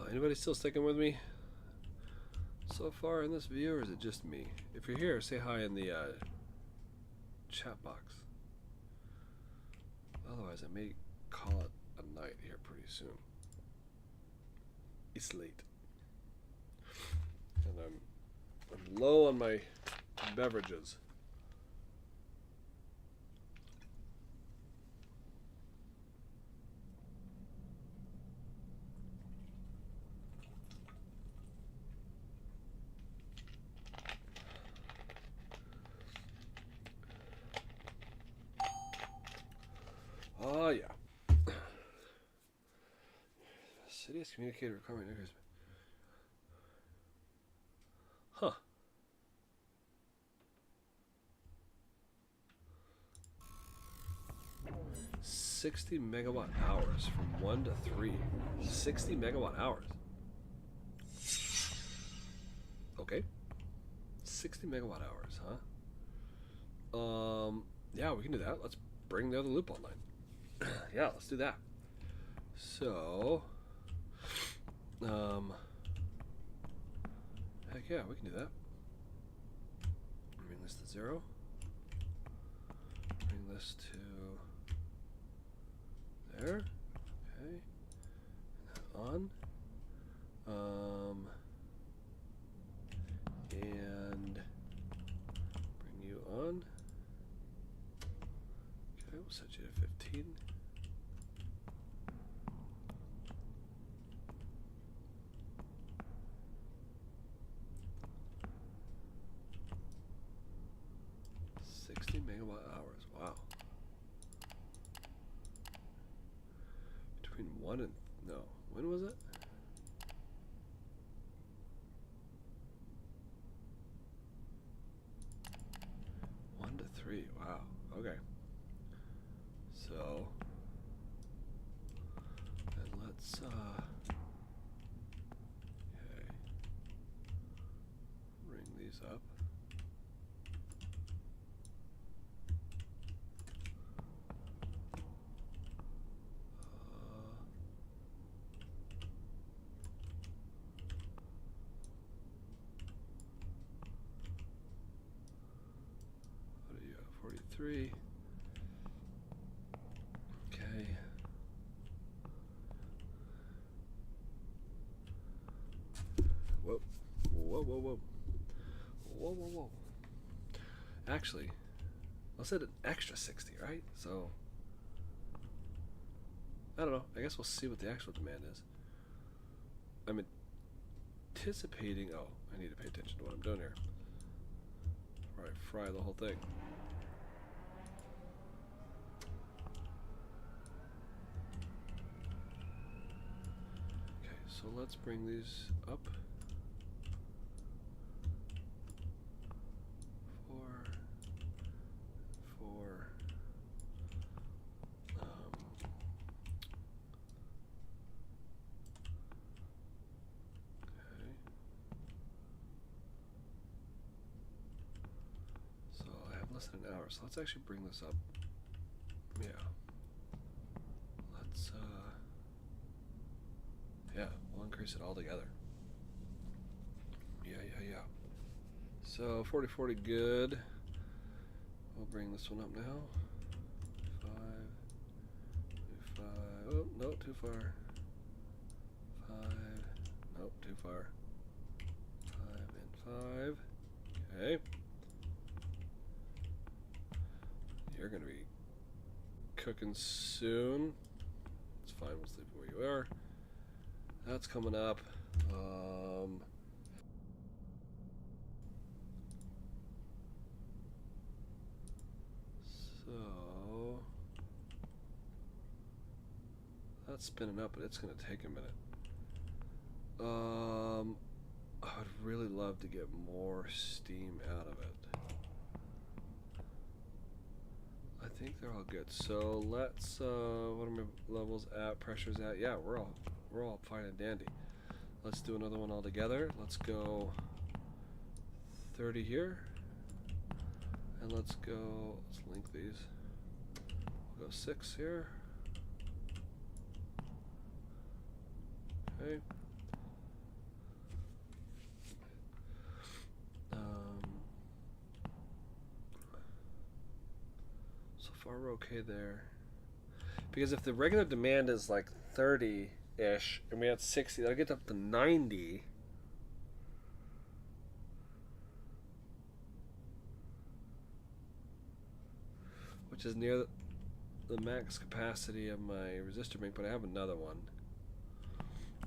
Anybody still sticking with me so far in this video, or is it just me? If you're here, say hi in the chat box. Otherwise, I may call it a night here pretty soon. It's late, and I'm low on my beverages. Oh, yeah. City has communicated requirement. Huh. $60 megawatt hours from 1 to 3. 60 megawatt hours. Okay. 60 megawatt hours, huh? Yeah, we can do that. Let's bring the other loop online. Yeah, let's do that. So, heck yeah, we can do that. Bring this to 0. Bring this to there. Okay. On. And bring you on. Okay, we'll set you to 15. Megawatt hours, wow. Between 1 and, no, when was it? One to 3, wow, okay. So, and let's, okay, ring these up. 3. Okay. Whoa. Whoa, whoa, whoa. Whoa, whoa, whoa. Actually, let's hit an extra 60, right? So, I don't know. I guess we'll see what the actual demand is. I'm anticipating... Oh, I need to pay attention to what I'm doing here. Alright, fry the whole thing. Okay, so let's bring these up. 4, 4. Okay. So I have less than an hour, so let's actually bring this up. Yeah. Let's, yeah, we'll increase it all together. Yeah. So 40 good. We'll bring this one up now. 5. Oh, no, too far. 5. Nope, too far. 5 and 5. Okay. You're gonna be cooking soon. It's fine, we'll sleep where you are. That's coming up. So that's spinning up, but it's gonna take a minute. I would really love to get more steam out of it. I think they're all good. So let's what are my levels at? Pressure's at? Yeah, we're all fine and dandy. Let's do another one all together. Let's go 30 here. And let's link these. We'll go 6 here. Okay. So far we're okay there. Because if the regular demand is like 30-ish, and we had 60, that'll get up to 90. Which is near the max capacity of my resistor bank, but I have another one.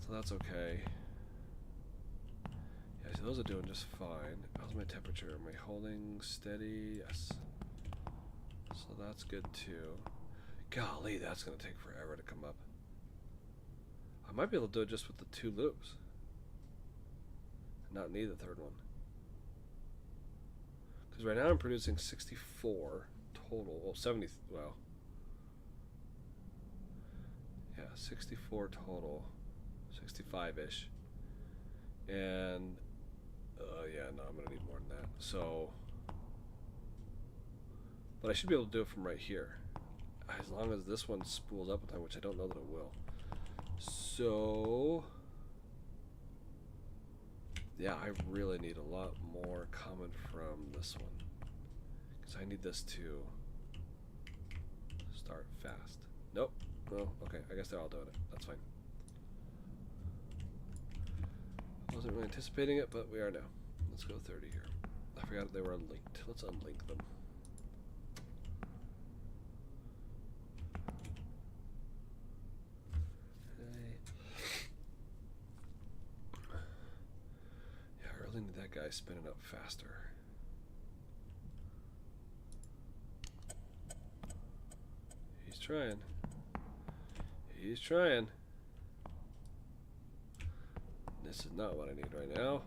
So that's okay. Yeah, so those are doing just fine. How's my temperature? Am I holding steady? Yes. So that's good too. Golly, that's going to take forever to come up. I might be able to do it just with the 2 loops. And not need the 3rd one. Because right now I'm producing 64 total. Well, 70, well. Yeah, 64 total. 65-ish. And, yeah, no, I'm going to need more than that. So, but I should be able to do it from right here. As long as this one spools up in time, which I don't know that it will. So, yeah, I really need a lot more coming from this one. Because I need this to start fast. Nope. No, okay, I guess they're all doing it. That's fine. Wasn't really anticipating it, but we are now. Let's go 30 here. I forgot they were unlinked. Let's unlink them. That guy spinning up faster. He's trying. He's trying. This is not what I need right now.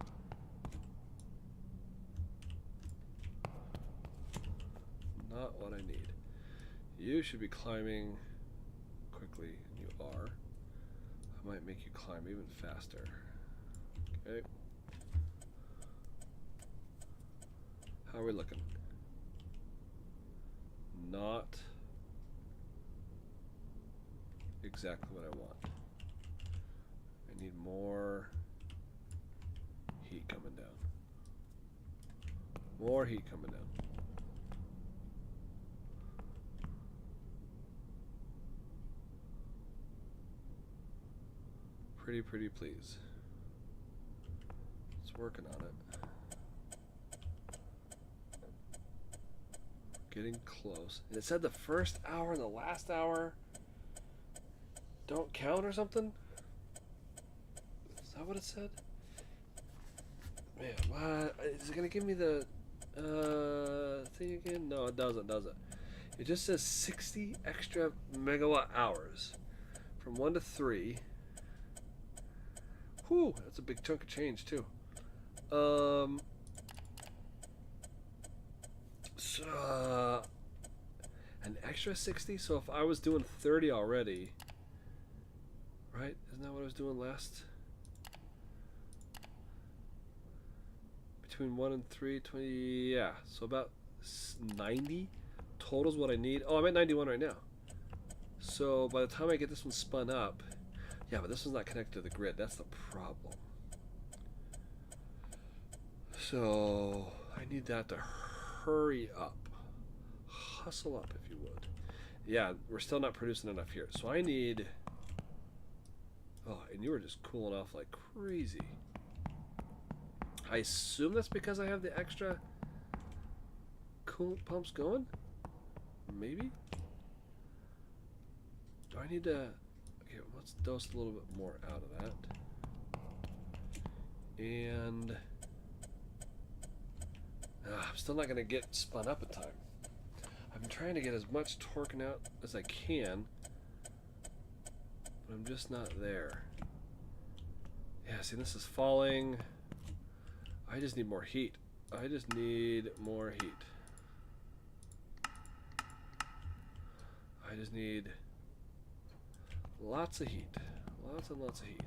Not what I need. You should be climbing quickly, and you are. I might make you climb even faster. Okay. How are we looking? Not exactly what I want. I need more heat coming down. More heat coming down. pretty please. It's working on it. Getting close. And it said the first hour and the last hour don't count or something? Is that what it said? Man, what? Is it gonna give me the thing again? No, it doesn't, does it? It just says 60 extra megawatt hours from 1 to 3. Whew, that's a big chunk of change too. So, an extra 60. So if I was doing 30 already, right? Isn't that what I was doing last? Between 1 and 3, 20. Yeah. So about 90 total is what I need. Oh, I'm at 91 right now. So by the time I get this one spun up, yeah, but this one's not connected to the grid. That's the problem. So I need that to hurry up. Hustle up, if you would. Yeah, we're still not producing enough here. So I need... Oh, and you were just cooling off like crazy. I assume that's because I have the extra coolant pumps going? Maybe? Do I need to... Okay, let's dose a little bit more out of that. And... I'm still not going to get spun up in time. I'm trying to get as much torquing out as I can, but I'm just not there. Yeah, see, this is falling. I just need more heat. I just need more heat. I just need lots of heat. Lots and lots of heat.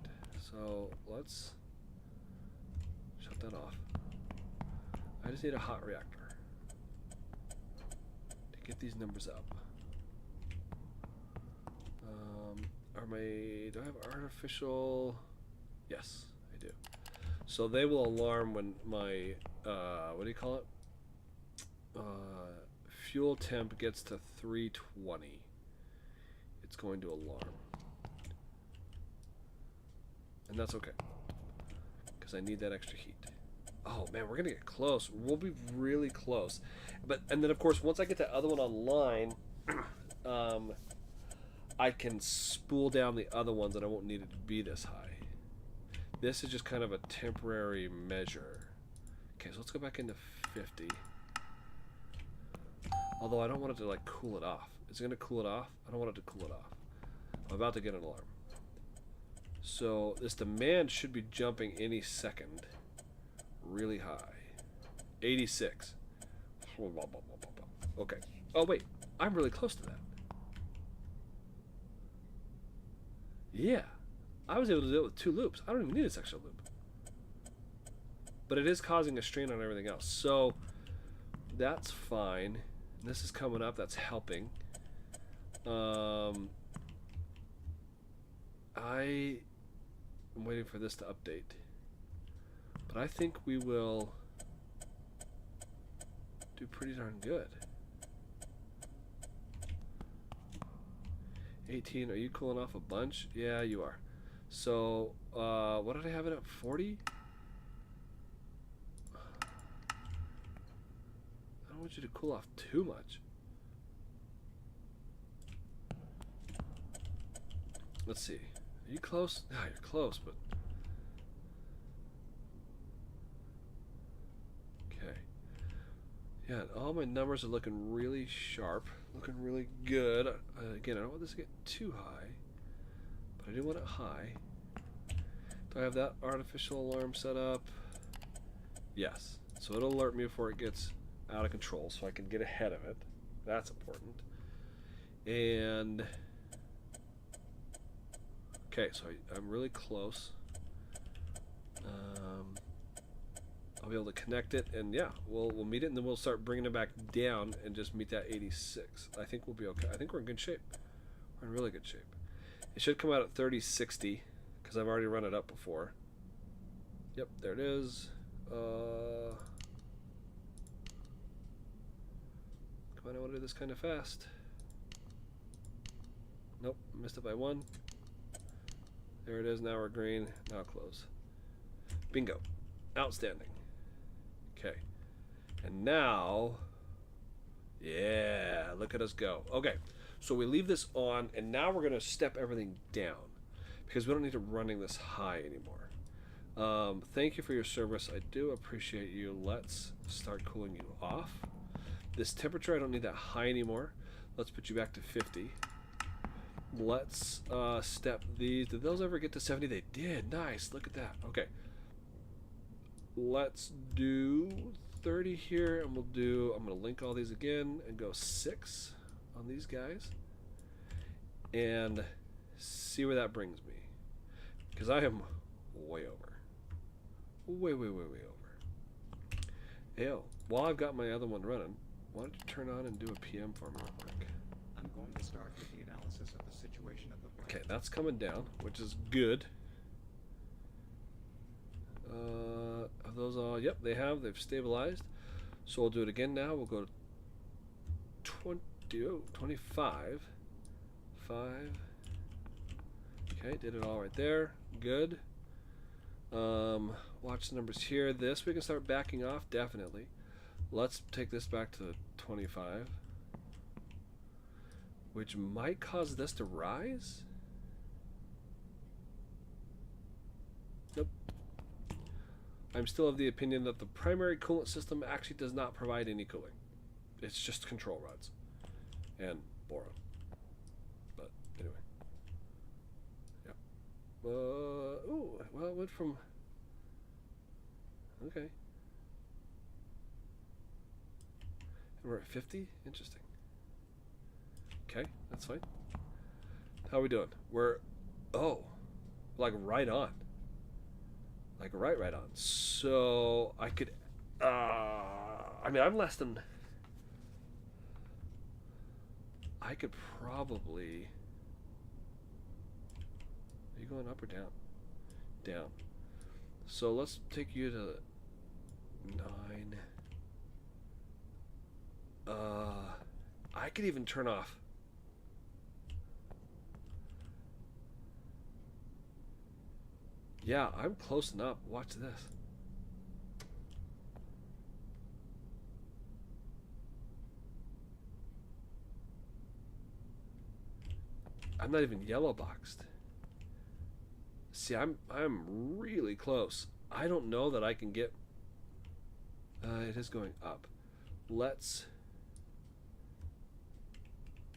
So let's shut that off. I just need a hot reactor to get these numbers up. Do I have artificial? Yes, I do. So they will alarm when my, what do you call it? Fuel temp gets to 320. It's going to alarm. And that's okay, because I need that extra heat. Oh man, we're gonna get close. We'll be really close. And then of course, once I get that other one online, I can spool down the other ones and I won't need it to be this high. This is just kind of a temporary measure. Okay, so let's go back into 50. Although I don't want it to like cool it off. Is it gonna cool it off? I don't want it to cool it off. I'm about to get an alarm. So this demand should be jumping any second. Really high. 86. Okay. Oh wait, I'm really close to that. Yeah, I was able to do it with 2 loops. I don't even need this extra loop. But it is causing a strain on everything else. So that's fine. This is coming up. That's helping. I am waiting for this to update. But I think we will do pretty darn good. 18, are you cooling off a bunch? Yeah, you are. So, what did I have it at? 40? I don't want you to cool off too much. Let's see. Are you close? Ah, you're close, but... Okay. Yeah, all my numbers are looking really sharp. Looking really good. Again, I don't want this to get too high, but I do want it high. Do I have that artificial alarm set up? Yes. So it'll alert me before it gets out of control, so I can get ahead of it. That's important. And okay, so I'm really close. I'll be able to connect it, and yeah, we'll meet it, and then we'll start bringing it back down and just meet that 86. I think we'll be okay. I think we're in good shape. We're in really good shape. It should come out at 3060 because I've already run it up before. Yep, there it is. Come on, I want to do this kind of fast. Nope, missed it by 1. There it is. Now we're green. Now close. Bingo. Outstanding. Okay. And now, yeah, look at us go. Okay, so we leave this on, and now we're going to step everything down because we don't need to running this high anymore. Thank you for your service. I do appreciate you. Let's start cooling you off. This temperature, I don't need that high anymore. Let's put you back to 50. Let's step these. Did those ever get to 70? They did. Nice. Look at that. Okay. Let's do 30 here, and we'll do, I'm going to link all these again and go 6 on these guys and see where that brings me, because I am way over. Way over. Hell, while I've got my other one running, why don't you turn on and do a PM for me real quick? I'm going to start with the analysis of the situation of the plant. Okay, that's coming down, which is good. Are those all? Yep, they have. They've stabilized. So we'll do it again now. We'll go to 25. 5. Okay, did it all right there. Good. Watch the numbers here. This we can start backing off, definitely. Let's take this back to 25, which might cause this to rise. Nope. I'm still of the opinion that the primary coolant system actually does not provide any cooling. It's just control rods and boron. But anyway. Yeah. Ooh, well, it went from... Okay. And we're at 50? Interesting. Okay, that's fine. How are we doing? We're... Oh. Like right on. Like right on. So I could, I mean, I'm less than, I could probably, are you going up or down? Down. So let's take you to 9. I could even turn off. Yeah, I'm close enough. Watch this. I'm not even yellow boxed. See, I'm really close. I don't know that I can get... it is going up. Let's...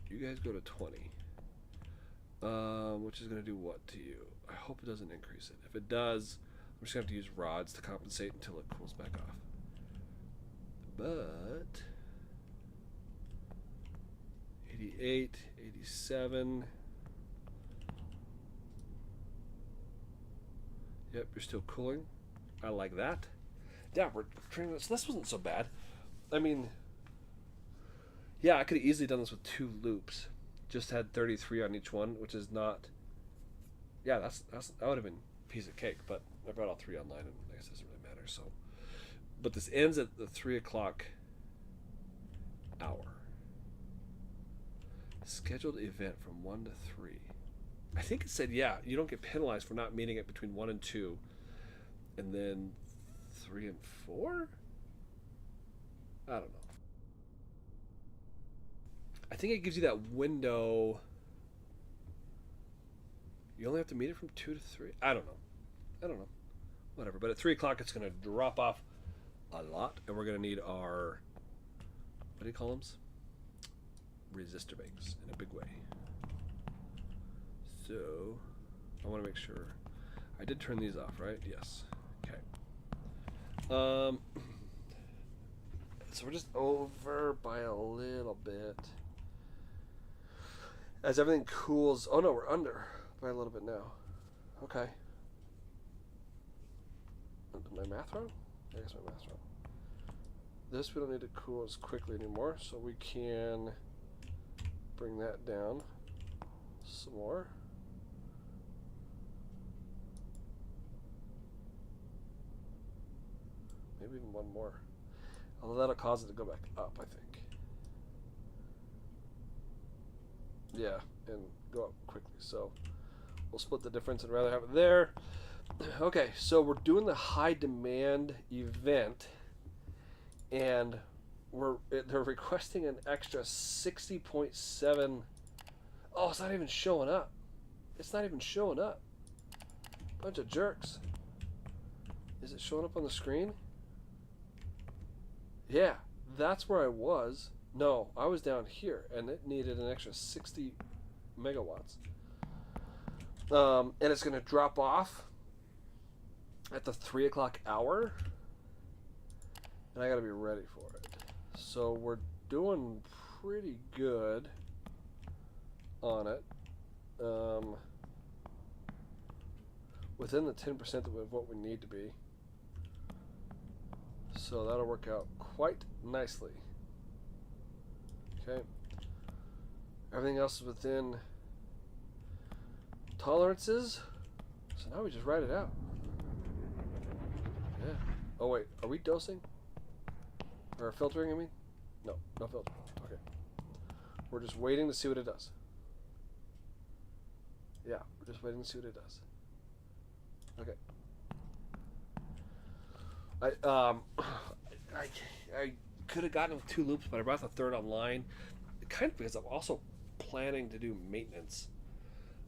You guys go to 20. Which is going to do what to you? I hope it doesn't increase it. If it does, I'm just going to have to use rods to compensate until it cools back off. But 88, 87. Yep, you're still cooling. I like that. Yeah, we're training this. This wasn't so bad. I mean, yeah, I could have easily done this with 2 loops. Just had 33 on each one, which is not... Yeah, that would have been a piece of cake, but I brought all 3 online, and I guess it doesn't really matter, so... But this ends at the 3 o'clock hour. Scheduled event from 1 to 3. I think it said, yeah, you don't get penalized for not meeting it between 1 and 2, and then 3 and 4? I don't know. I think it gives you that window. You only have to meet it from 2 to 3. I don't know. Whatever. But at 3 o'clock, it's going to drop off a lot, and we're going to need our, what do you call them? Resistor banks in a big way. So I want to make sure I did turn these off, right? Yes. Okay. So we're just over by a little bit. As everything cools... Oh no, we're under by a little bit now. Okay. Did my math wrong? I guess my math's wrong. This we don't need to cool as quickly anymore, so we can bring that down some more. Maybe even one more. Although that'll cause it to go back up, I think. Yeah, and go up quickly. So we'll split the difference and rather have it there. Okay, so we're doing the high demand event, and they're requesting an extra 60.7. Oh, it's not even showing up. It's not even showing up. Bunch of jerks. Is it showing up on the screen? Yeah, that's where I was. No, I was down here, and it needed an extra 60 megawatts. And it's going to drop off at the 3 o'clock hour, and I got to be ready for it. So we're doing pretty good on it. Within the 10% of what we need to be. So that'll work out quite nicely. Okay. Everything else is within tolerances. So now we just write it out. Yeah. Oh wait, are we dosing? Or filtering, I mean? No, no filter. Okay. We're just waiting to see what it does. Yeah, we're just waiting to see what it does. Okay. I could have gotten 2 loops, but I brought the third online, kind of because I'm also planning to do maintenance.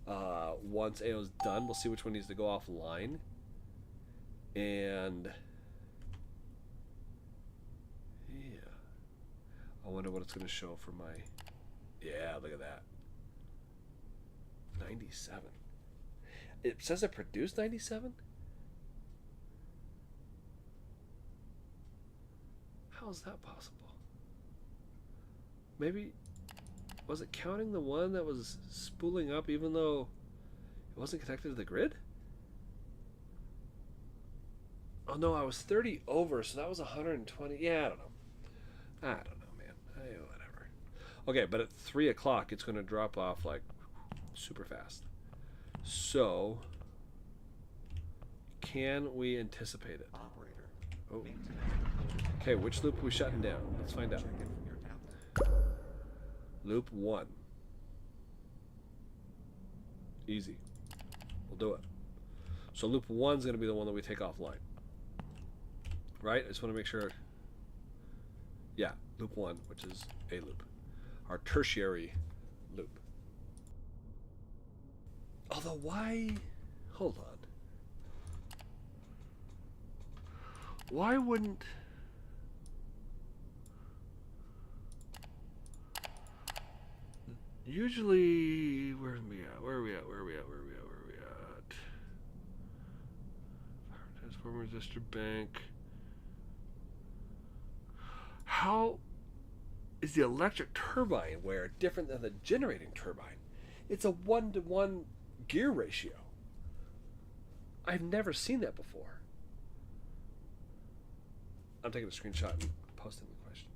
Once AO's done, we'll see which one needs to go offline. And yeah, I wonder what it's going to show for my. Yeah, look at that. 97. It says it produced 97? How is that possible? Maybe, was it counting the one that was spooling up even though it wasn't connected to the grid? Oh no, I was 30 over, so that was 120. Yeah, I don't know, man. Hey, whatever. Okay, but at 3 o'clock, it's going to drop off like super fast. So, can we anticipate it? Operator. Oh. Maintenance. Okay, which loop are we shutting down? Let's find out. Check it from your tablet. Loop 1. Easy. We'll do it. So loop 1 is going to be the one that we take offline. Right? I just want to make sure. Yeah, loop 1, which is a loop. Our tertiary loop. Although, why? Hold on. Why wouldn't. Usually, where are we at? Where are we at? Transformer resistor bank. How is the electric turbine wear different than the generating turbine? It's a 1-to-1 gear ratio. I've never seen that before. I'm taking a screenshot and posting the question.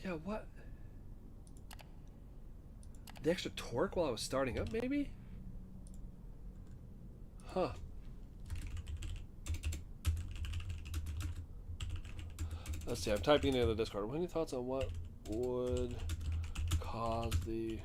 Yeah, what? The extra torque while I was starting up, maybe? Huh. Let's see, I'm typing into the Discord. Any thoughts on what would cause the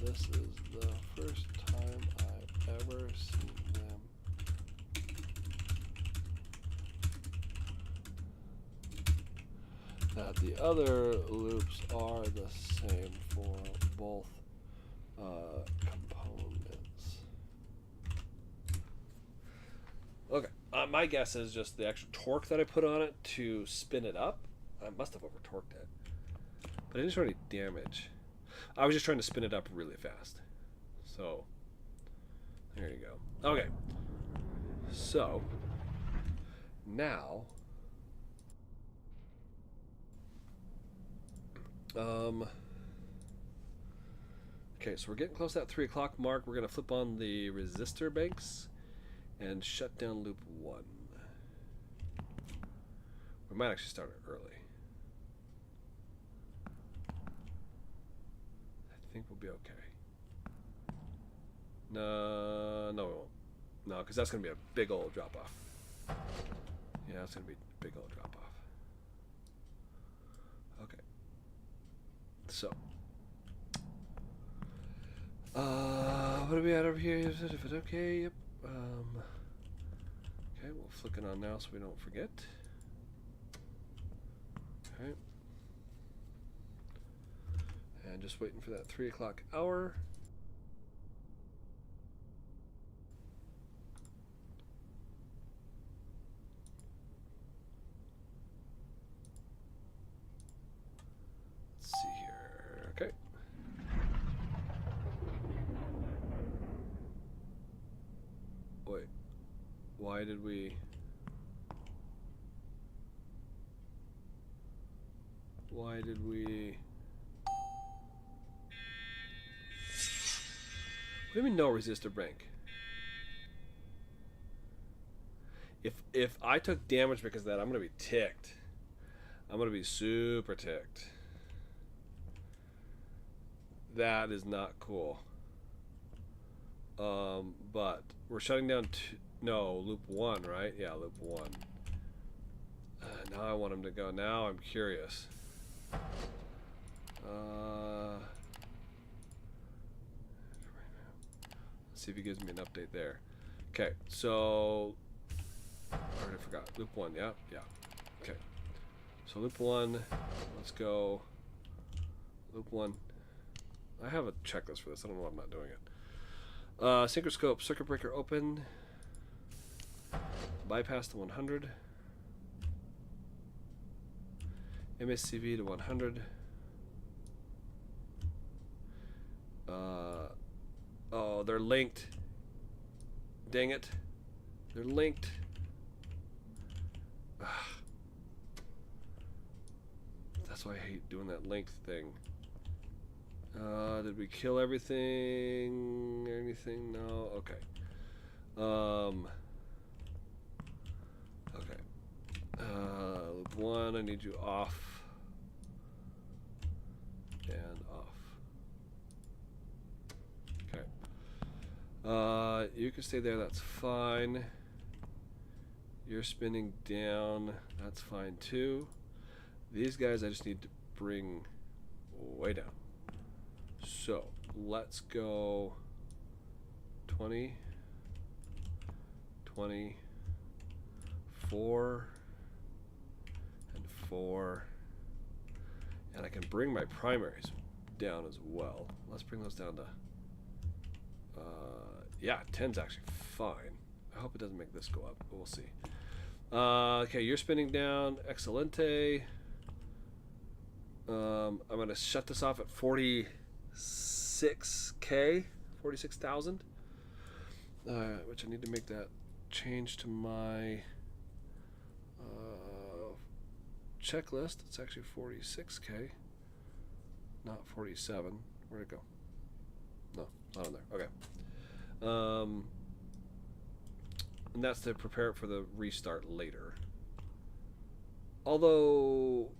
this is the first time I've ever seen them that the other loops are the same for both components. Okay, my guess is just the extra torque that I put on it to spin it up. I must have over torqued it, but I didn't show any damage. I was just trying to spin it up really fast. So, there you go. Okay. So, now, okay, so we're getting close to that 3 o'clock mark. We're going to flip on the resistor banks and shut down loop 1. We might actually start it early. I think we'll be okay. No, no, we won't. No, because that's going to be a big old drop off. Yeah, that's going to be a big old drop off. Okay. So. What do we at over here? Is it okay? Yep. Okay, we'll flick it on now so we don't forget. Okay. And just waiting for that 3 o'clock hour. Let's see here. Okay. Wait. Why did we... What do you mean no resistor bank? If I took damage because of that, I'm gonna be ticked. I'm gonna be super ticked. That is not cool. But we're shutting down loop 1, right? Yeah, loop 1. Now I want him to go. Now I'm curious. Let's see if he gives me an update there. Okay, so I already forgot. Loop 1, yeah? Yeah. Okay. So loop 1, let's go. Loop 1. I have a checklist for this. I don't know why I'm not doing it. Synchroscope, circuit breaker open. Bypass to 100. MSCV to 100. Oh, they're linked. Dang it. They're linked. Ugh. That's why I hate doing that linked thing. Did we kill everything? Anything? No? Okay. Okay. Loop 1, I need you off. And off. Okay. You can stay there, that's fine. You're spinning down, that's fine too. These guys I just need to bring way down. So let's go 20, 20, 4, and 4. And I can bring my primaries down as well. Let's bring those down to, yeah, 10's actually fine. I hope it doesn't make this go up, but we'll see. Okay, you're spinning down, excelente. I'm gonna shut this off at 46K, 46,000. Which I need to make that change to my checklist. It's actually 46K, not 47. Where'd it go? No, not on there. Okay. And that's to prepare it for the restart later. Although,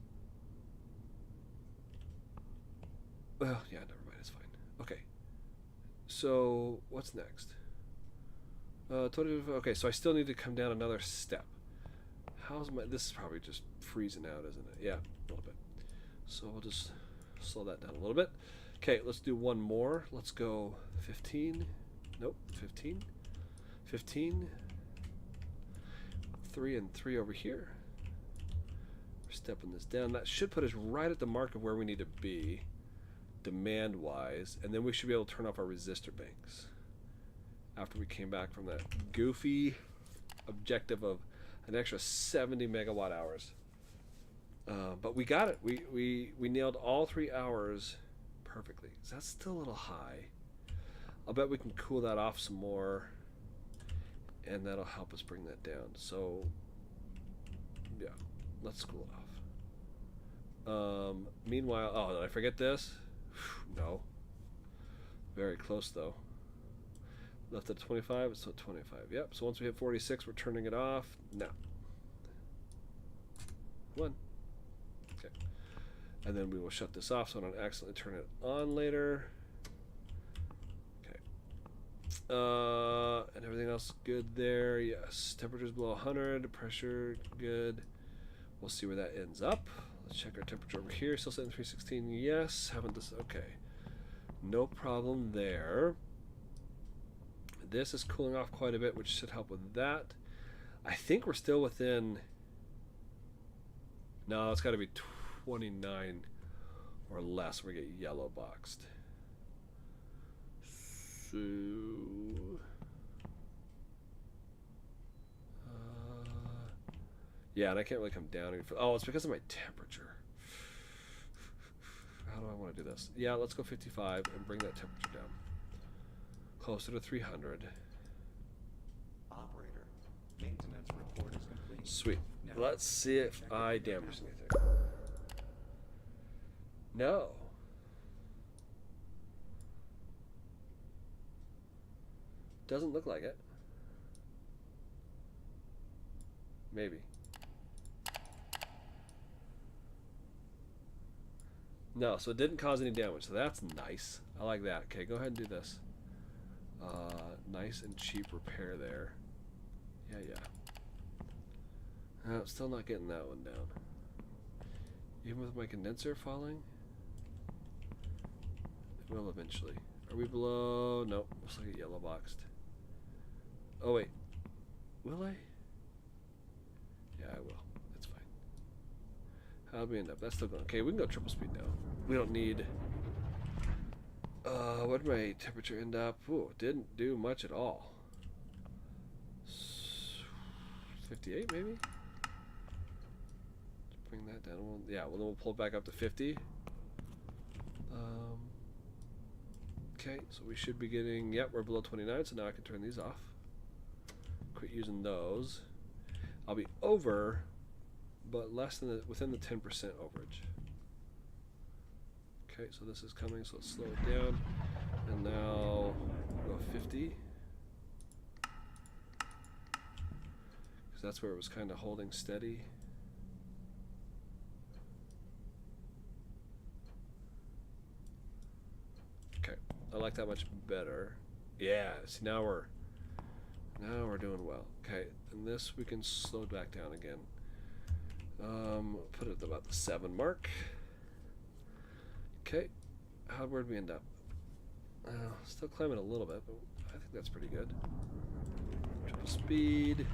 well, yeah, never mind. It's fine. Okay. So what's next? Okay, so I still need to come down another step. How's my? This is probably just freezing out, isn't it? Yeah, a little bit. So we'll just slow that down a little bit. Okay, let's do one more. Let's go 15. Nope, 15. 15. 3 and 3 over here. We're stepping this down. That should put us right at the mark of where we need to be, demand-wise, and then we should be able to turn off our resistor banks after we came back from that goofy objective of an extra 70 megawatt hours. But we got it. We nailed all 3 hours perfectly. So that's still a little high. I'll bet we can cool that off some more, and that'll help us bring that down. So yeah, let's cool it off. Meanwhile, oh, did I forget this? No. Very close though. Left at 25, so 25. Yep, so once we hit 46, we're turning it off. Now. 1. Okay. And then we will shut this off so I don't accidentally turn it on later. Okay. And everything else good there. Yes. Temperature's below 100. Pressure good. We'll see where that ends up. Let's check our temperature over here. Still setting 316. Yes. Haven't this. Okay. No problem there. This is cooling off quite a bit, which should help with that. I think we're still within. No, it's got to be 29 or less. We get yellow boxed. So. Yeah, and I can't really come down any further. Oh, it's because of my temperature. How do I want to do this? Yeah, let's go 55 and bring that temperature down. Closer to 300. Operator, maintenance report is complete. Sweet. Now, Let's see if check your I data. damage anything. No. Doesn't look like it. Maybe. No, so it didn't cause any damage, so that's nice. I like that. Okay, go ahead and do this. Nice and cheap repair there. Yeah. Still not getting that one down. Even with my condenser falling? It will eventually. Are we below? Nope. Looks like a yellow boxed. Oh, wait. Will I? Yeah, I will. It's fine. How'd we end up? That's still going. Okay, we can go triple speed now. We don't need. What did my temperature end up? Ooh, didn't do much at all. 58 maybe? Bring that down. Well, then we'll pull it back up to 50. Okay, so we should be getting. Yep, we're below 29, so now I can turn these off. Quit using those. I'll be over, but less than within the 10% overage. Okay, so this is coming, so let's slow it down. And now we'll go 50. Because that's where it was kind of holding steady. Okay, I like that much better. Yeah, see now we're doing well. Okay, and this we can slow back down again. Put it at about the 7 mark. Okay, where'd we end up? Still climbing a little bit, but I think that's pretty good. Triple speed.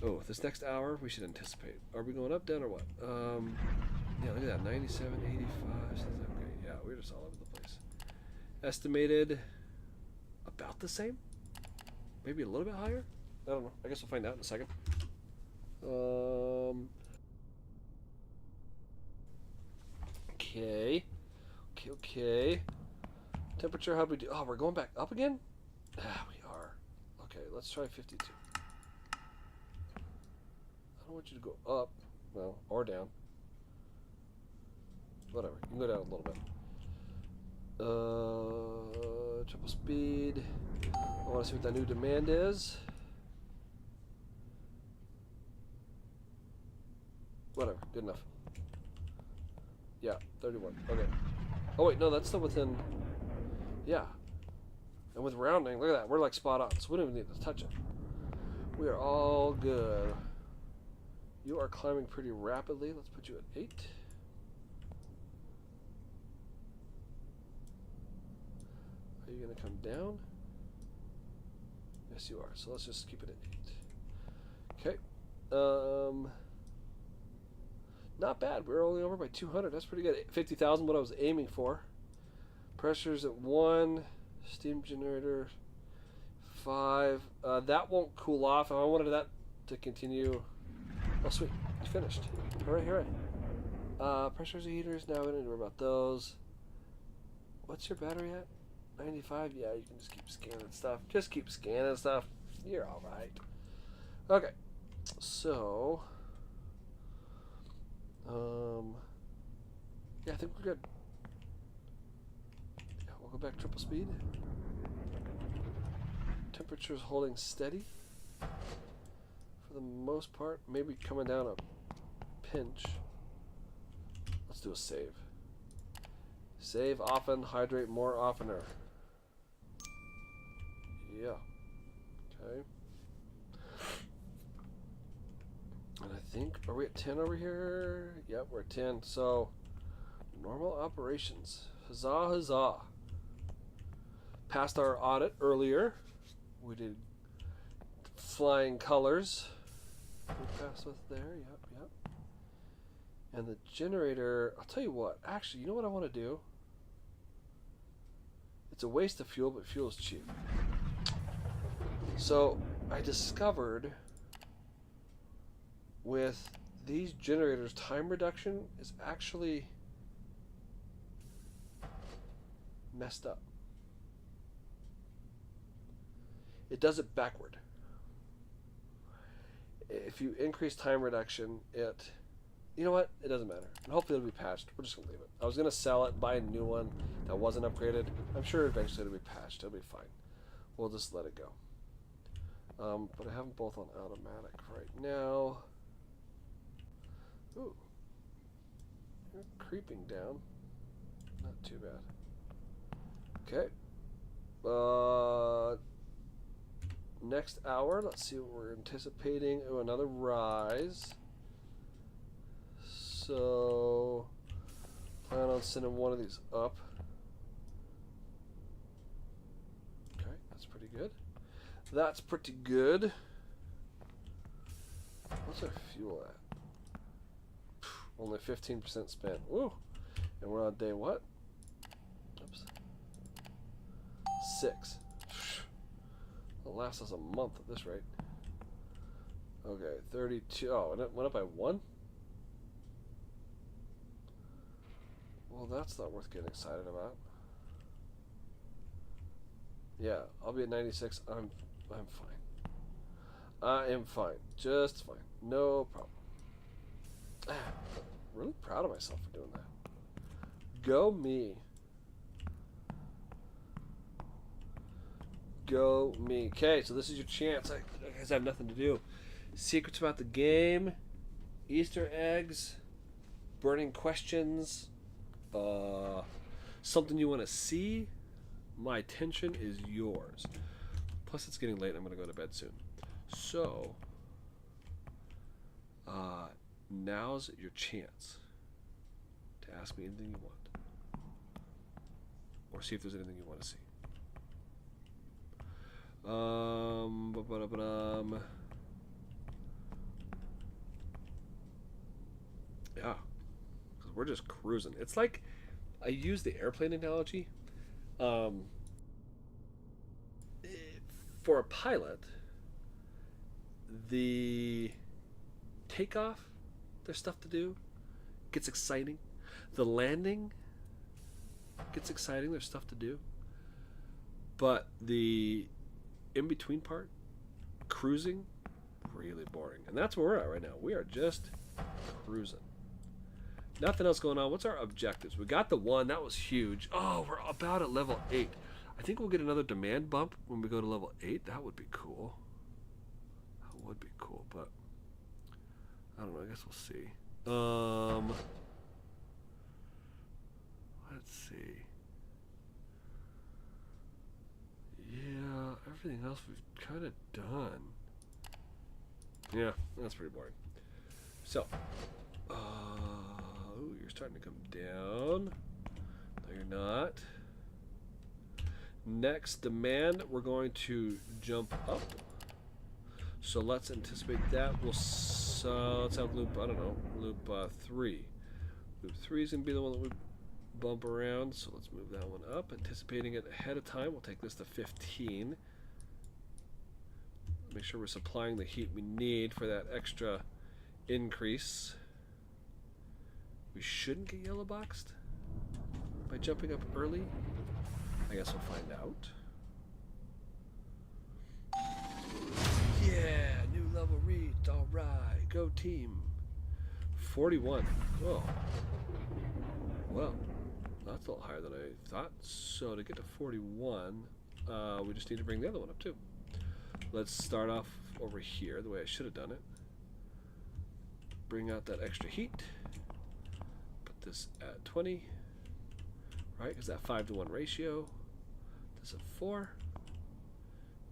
Oh, this next hour we should anticipate. Are we going up, down, or what? Yeah, look at that, 97, 85. Okay, yeah, we're just all over the place. Estimated about the same? Maybe a little bit higher? I don't know. I guess we'll find out in a second. Okay. Temperature, how'd we do? Oh, we're going back up again? Ah, we are. Okay, let's try 52. I don't want you to go up, well, or down. Whatever, you can go down a little bit. Triple speed. I want to see what that new demand is. Whatever, good enough. Yeah, 31. Okay. Oh wait, no, that's still within. Yeah. And with rounding, look at that. We're like spot on, so we don't even need to touch it. We are all good. You are climbing pretty rapidly. Let's put you at 8. Are you going to come down? Yes, you are. So let's just keep it at 8. Okay. Not bad. We're only over by 200. That's pretty good. 50,000, what I was aiming for. Pressure's at 1. Steam generator 5. That won't cool off. I wanted that to continue. Oh, sweet. You finished. Hooray. Pressures of heaters. Now we don't need to worry about those. What's your battery at? 95? Yeah, you can just keep scanning stuff. Just keep scanning stuff. You're alright. Okay. So. Yeah, I think we're good. Yeah, we'll go back triple speed. Temperature's holding steady for the most part. Maybe coming down a pinch. Let's do a save. Save often, hydrate more oftener. Yeah. Okay. And I think, are we at 10 over here? Yep, we're at 10. So, normal operations. Huzzah, huzzah. Passed our audit earlier. We did flying colors. We passed with there. Yep, yep. And the generator, I'll tell you what. Actually, you know what I want to do? It's a waste of fuel, but fuel is cheap. So, I discovered with these generators, time reduction is actually messed up. It does it backward. If you increase time reduction, you know what? It doesn't matter. And hopefully it'll be patched. We're just going to leave it. I was going to sell it, buy a new one that wasn't upgraded. I'm sure eventually it'll be patched. It'll be fine. We'll just let it go. But I have them both on automatic right now. Ooh. You're creeping down. Not too bad. Okay. Next hour, let's see what we're anticipating. Oh, another rise. So, plan on sending one of these up. Okay, that's pretty good. That's pretty good. What's our fuel at? Only 15% spent. Woo! And we're on day what? Oops. 6. It'll last us a month at this rate. Okay, 32. Oh, and it went up by 1? Well, that's not worth getting excited about. Yeah, I'll be at 96. I'm fine. I am fine. Just fine. No problem. Really proud of myself for doing that. Go me. Go me. Okay, so this is your chance. I guess I have nothing to do. Secrets about the game, Easter eggs, burning questions, something you want to see. My attention is yours. Plus, it's getting late and I'm going to go to bed soon. So, now's your chance to ask me anything you want. Or see if there's anything you want to see. Yeah, because we're just cruising. It's like, I use the airplane analogy. For a pilot, the takeoff, there's stuff to do, gets exciting. The landing gets exciting, there's stuff to do. But the in-between part, cruising, really boring. And that's where we're at right now. We are just cruising. Nothing else going on. What's our objectives? We got the 1. That was huge. Oh, we're about at level 8. I think we'll get another demand bump when we go to level 8. That would be cool. That would be cool, but I don't know. I guess we'll see. Let's see. Yeah, everything else we've kind of done. Yeah, that's pretty boring. So, ooh, you're starting to come down. No, you're not. Next demand, we're going to jump up. So let's anticipate that. Let's have loop, I don't know, loop 3. Loop 3 is going to be the one that we bump around. So let's move that one up. Anticipating it ahead of time. We'll take this to 15. Make sure we're supplying the heat we need for that extra increase. We shouldn't get yellow boxed by jumping up early. I guess we'll find out. Yeah, new level reached. All right, go team. 41. Oh, well, that's a little higher than I thought. So to get to 41, we just need to bring the other one up too. Let's start off over here the way I should have done it. Bring out that extra heat. Put this at 20. Right, because that 5-to-1 ratio. This at 4.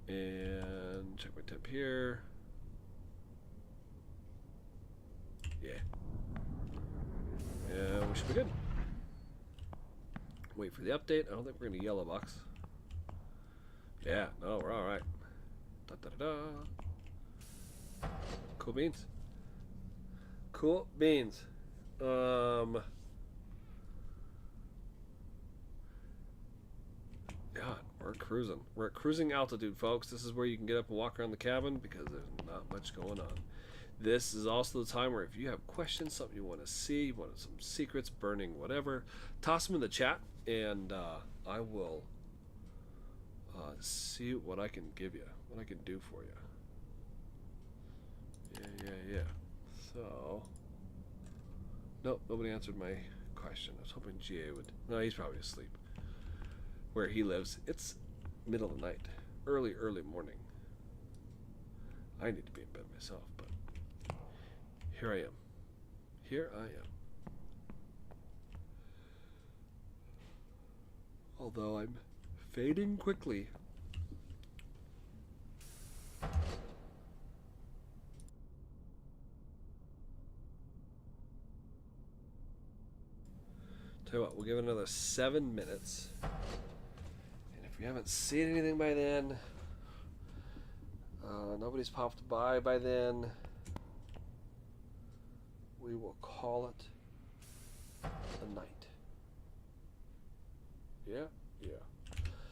And check my temp here. Yeah. Yeah, we should be good. Wait for the update. I don't think we're going to yellow box. Yeah, no, we're alright. Da da da da. Cool beans. Cool beans. God, we're cruising. We're at cruising altitude, folks. This is where you can get up and walk around the cabin because there's not much going on. This is also the time where if you have questions, something you want to see, you want some secrets, burning, whatever, toss them in the chat, and I will see what I can give you, what I can do for you. Yeah. So, nope, nobody answered my question. I was hoping GA would. No, he's probably asleep. Where he lives, it's middle of the night, early morning. I need to be in bed myself, but here I am. Here I am. Although I'm fading quickly. Tell you what, we'll give it another 7 minutes. And if we haven't seen anything by then, nobody's popped by then, we will call it a night. Yeah.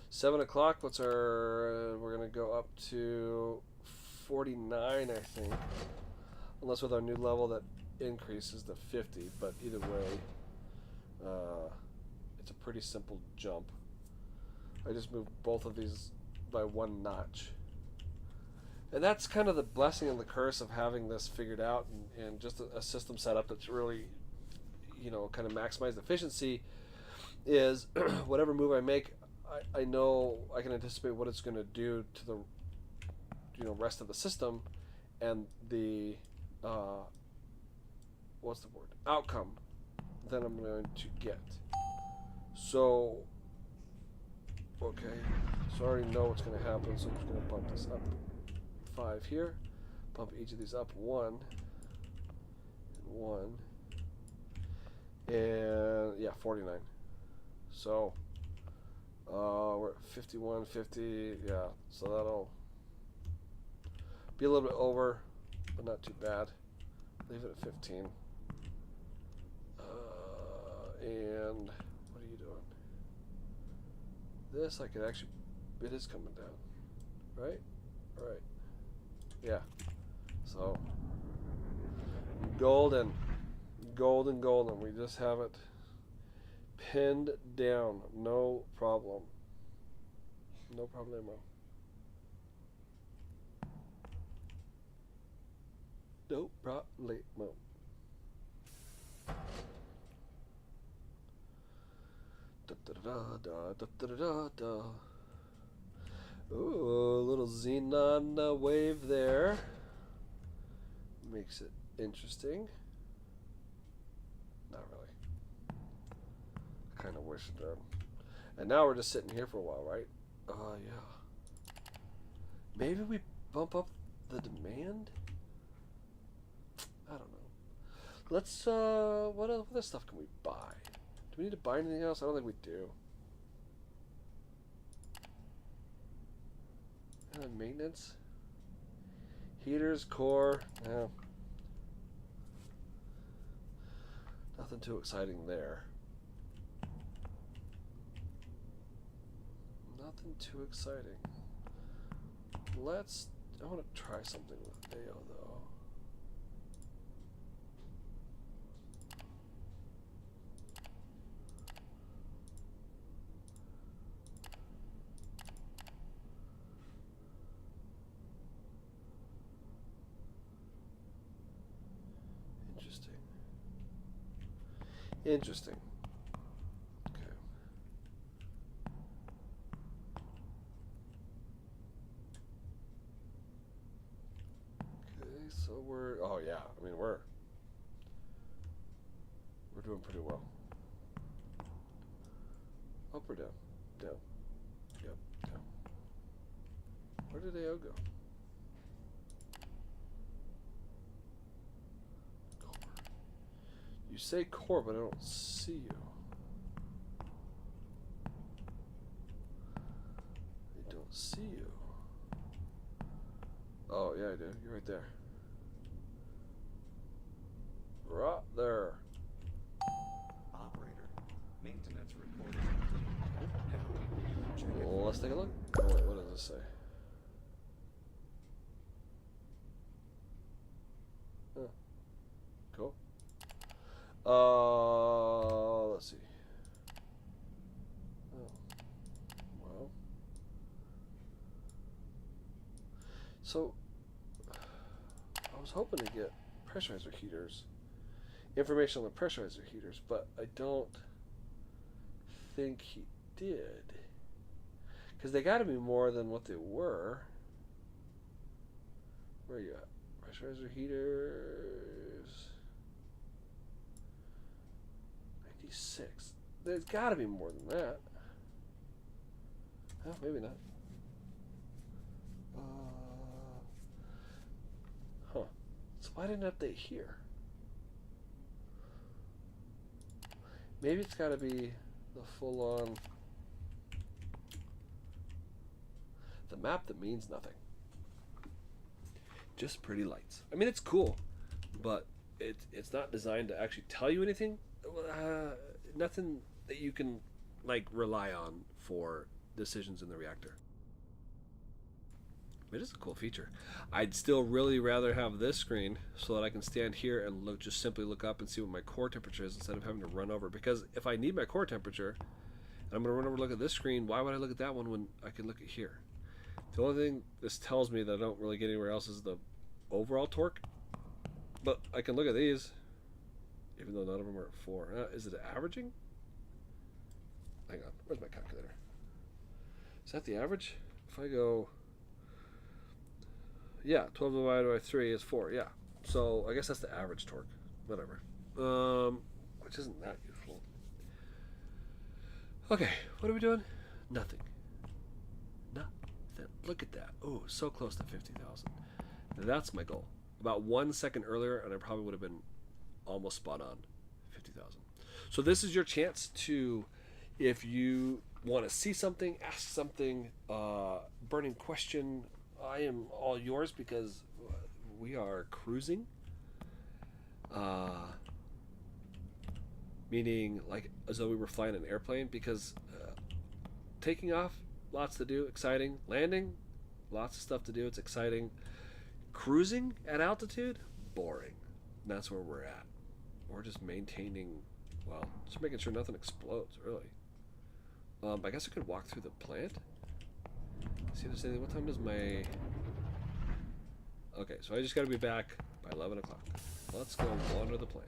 7 o'clock, what's our, we're going to go up to 49, I think. Unless with our new level that increases to 50, but either way, it's a pretty simple jump. I just moved both of these by 1 notch. And that's kind of the blessing and the curse of having this figured out and just a system set up that's really, kind of maximized efficiency is whatever move I make, I know I can anticipate what it's going to do to the, rest of the system and the, what's the word? Outcome that I'm going to get. So, okay, so I already know what's going to happen, so I'm just going to bump this up 5 here, bump each of these up 1, and 1, and yeah, 49. So, we're at 51, 50, yeah, so that'll be a little bit over, but not too bad. Leave it at 15. And what are you doing? This I could actually, it is coming down, right? Right. Yeah. So, golden. We just have it pinned down. No problem. No problemo. No problemo. Ooh, a little xenon wave there. Makes it interesting. Not really. I kind of wish it did. And now we're just sitting here for a while, right? Yeah. Maybe we bump up the demand? I don't know. Let's, what other stuff can we buy? Do we need to buy anything else? I don't think we do. And maintenance. Heaters, core. Yeah. Nothing too exciting there. Nothing too exciting. I want to try something with AO though. Interesting. Okay. Okay, so we're, oh yeah, I mean we're doing pretty well. Up or down? Down. Yep, down. Where did AO go? Core. You say core, but I don't see you. I don't see you. Oh, yeah, I do. You're right there. Right there. Operator, maintenance report is complete. Now, check it. Well, let's take a look. Oh, wait, what does this say? Huh. Cool. Let's see. Oh. Well. So, I was hoping to get pressurizer heaters. Information on the pressurizer heaters, but I don't think he did. Because they got to be more than what they were. Where are you at? Pressurizer heaters. 96. There's got to be more than that. Oh, maybe not. Huh. So why didn't it update here? Maybe it's got to be the full-on... The map that means nothing. Just pretty lights. I mean, it's cool, but it's not designed to actually tell you anything. Nothing that you can like rely on for decisions in the reactor. It is a cool feature. I'd still really rather have this screen so that I can stand here and look, just simply look up and see what my core temperature is instead of having to run over. Because if I need my core temperature and I'm going to run over and look at this screen, why would I look at that one when I can look at here? The only thing this tells me that I don't really get anywhere else is the overall torque. But I can look at these, even though none of them are at 4. Is it averaging? Hang on, where's my calculator? Is that the average? If I go... Yeah, 12 divided by 3 is 4, yeah. So I guess that's the average torque. Whatever. Which isn't that useful. Okay, what are we doing? Nothing. Nothing. Look at that. Oh, so close to 50,000. That's my goal. About 1 second earlier, and I probably would have been almost spot on 50,000. So this is your chance to, if you want to see something, ask something, burning question, I am all yours because we are cruising. Meaning like as though we were flying an airplane, because taking off, lots to do, exciting. Landing, lots of stuff to do, it's exciting. Cruising at altitude, boring. And that's where we're at. We're just maintaining, well, just making sure nothing explodes, really. I guess I could walk through the plant. See if there's anything. What time does my... Okay, so I just got to be back by 11 o'clock. Let's go wander the plant.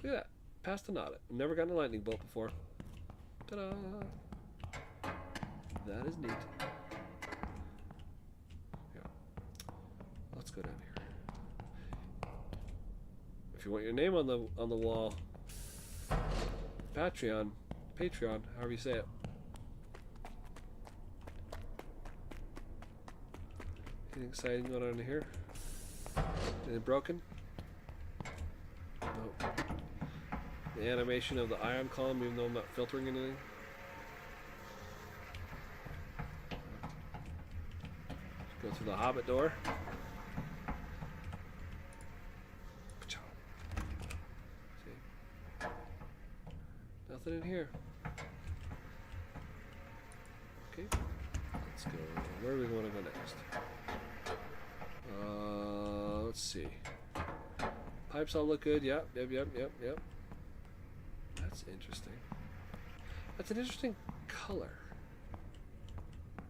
Look at that. Past the audit. Never gotten a lightning bolt before. Ta-da! That is neat. Yeah. Let's go down here. If you want your name on the wall, Patreon, however you say it. Anything exciting going on in here? Anything broken? Nope. The animation of the ion column, even though I'm not filtering anything. Let's go through the Hobbit door. See? Nothing in here. Okay. Let's go. Where do we want to go next? Let's see. Pipes all look good. Yep. That's interesting. That's an interesting color.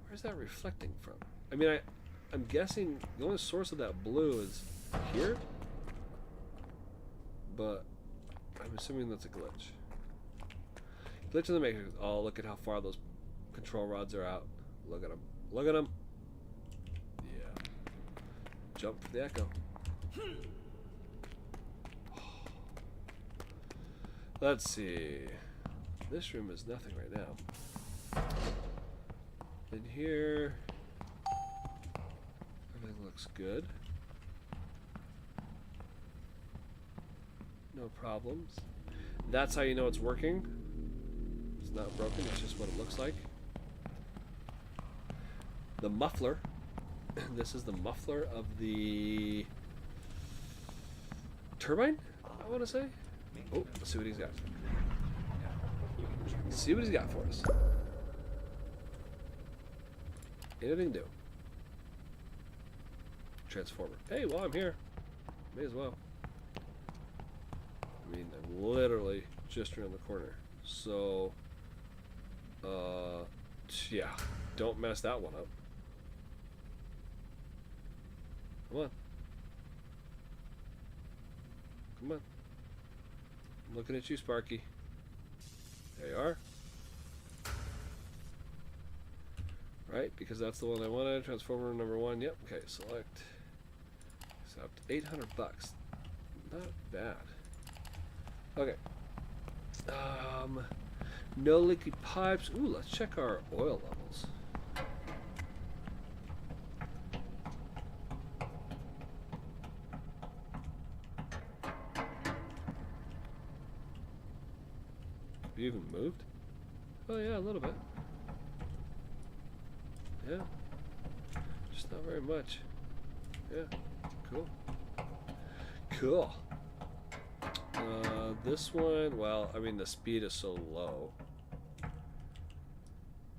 Where's that reflecting from? I mean, I'm guessing the only source of that blue is here, but I'm assuming that's a glitch. Glitch in the matrix. Oh, look at how far those control rods are out. Look at them. Look at them. Yeah. Jump for the echo. Let's see. This room is nothing right now. In here, looks good. No problems. That's how you know it's working. It's not broken, it's just what it looks like. The muffler. This is the muffler of the turbine, I want to say. Oh, let's see what he's got. Let's see what he's got for us. Anything to do. Transformer. Hey, well, I'm here. May as well. I mean, I'm literally just around the corner. So, yeah, don't mess that one up. Come on. Come on. I'm looking at you, Sparky. There you are. Right, because that's the one I wanted. Transformer number 1. Yep. Okay, select. So up to $800. Not bad. Okay. No leaky pipes. Ooh, let's check our oil levels. Have you even moved? Oh yeah, a little bit. Yeah. Just not very much. Yeah. Cool. Cool. This one, well, I mean the speed is so low,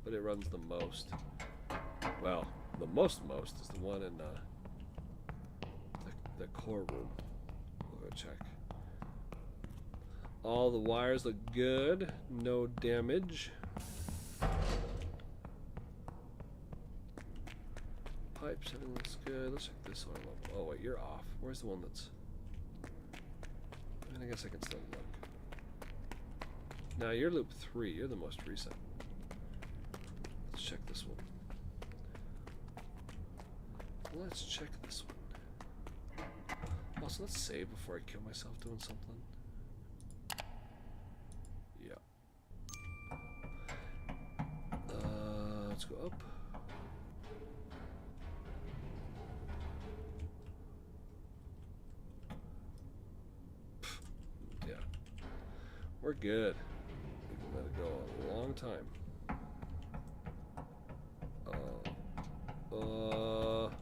but it runs the most. Well, the most is the one in the core room. We'll go check. All the wires look good, no damage. Pipes, everything looks good. Let's check this one. Oh wait, you're off. Where's the one that's? I guess I can still look. Now you're loop 3. You're the most recent. Let's check this one. Let's check this one. Also, let's save before I kill myself doing something. Yeah. Let's go up. We're good. We can let it go a long time. Alright,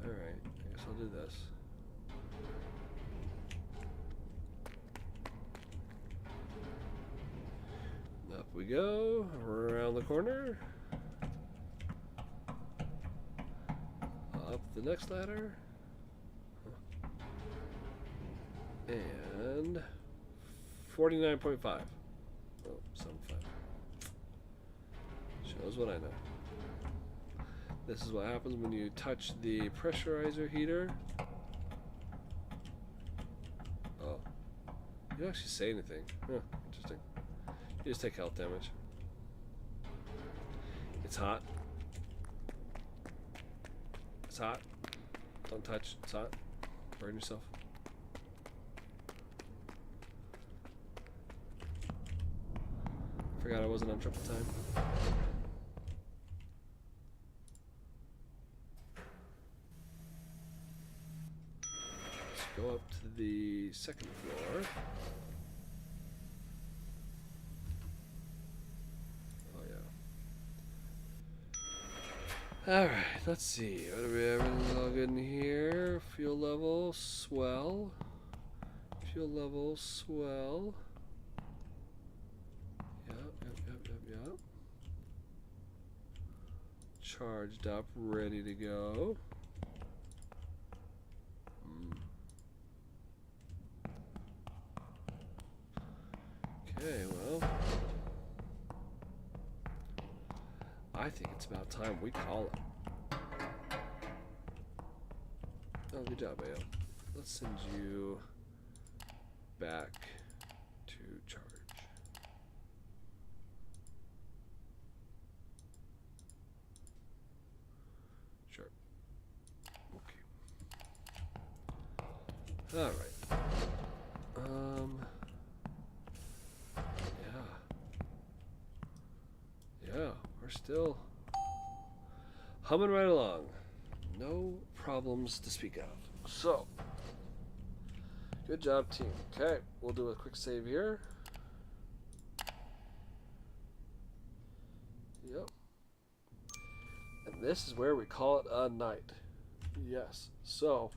I guess I'll do this. Up we go, around the corner. Up the next ladder. And 49.5. Oh, 75. Shows what I know. This is what happens when you touch the pressurizer heater. Oh. You don't actually say anything. Huh, interesting. You just take health damage. It's hot. It's hot. Don't touch. It's hot. Burn yourself. Forgot I wasn't on triple time. Let's go up to the second floor. Oh yeah. Alright, let's see. What do we have? Everything's all good in here. Fuel level, swell. Fuel level, swell. Yep. Charged up, ready to go. Okay, well, I think it's about time we call it. Oh, good job, AO. Let's send you back to charge. All right. Yeah, we're still humming right along. No problems to speak of. So, good job, team. Okay, we'll do a quick save here. Yep. And this is where we call it a night. Yes. So,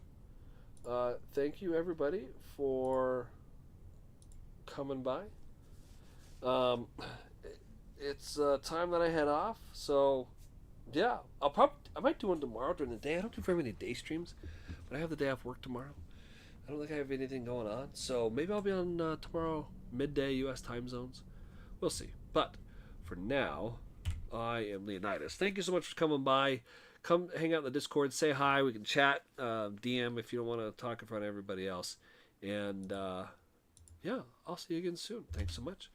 thank you everybody for coming by. It's time that I head off. So, yeah, I might do one tomorrow during the day. I don't do very many day streams, but I have the day off work tomorrow. I don't think I have anything going on, so maybe I'll be on tomorrow midday U.S. time zones. We'll see. But for now, I am Leonidas. Thank you so much for coming by. Come hang out in the Discord, say hi. We can chat, DM if you don't want to talk in front of everybody else. And yeah, I'll see you again soon. Thanks so much.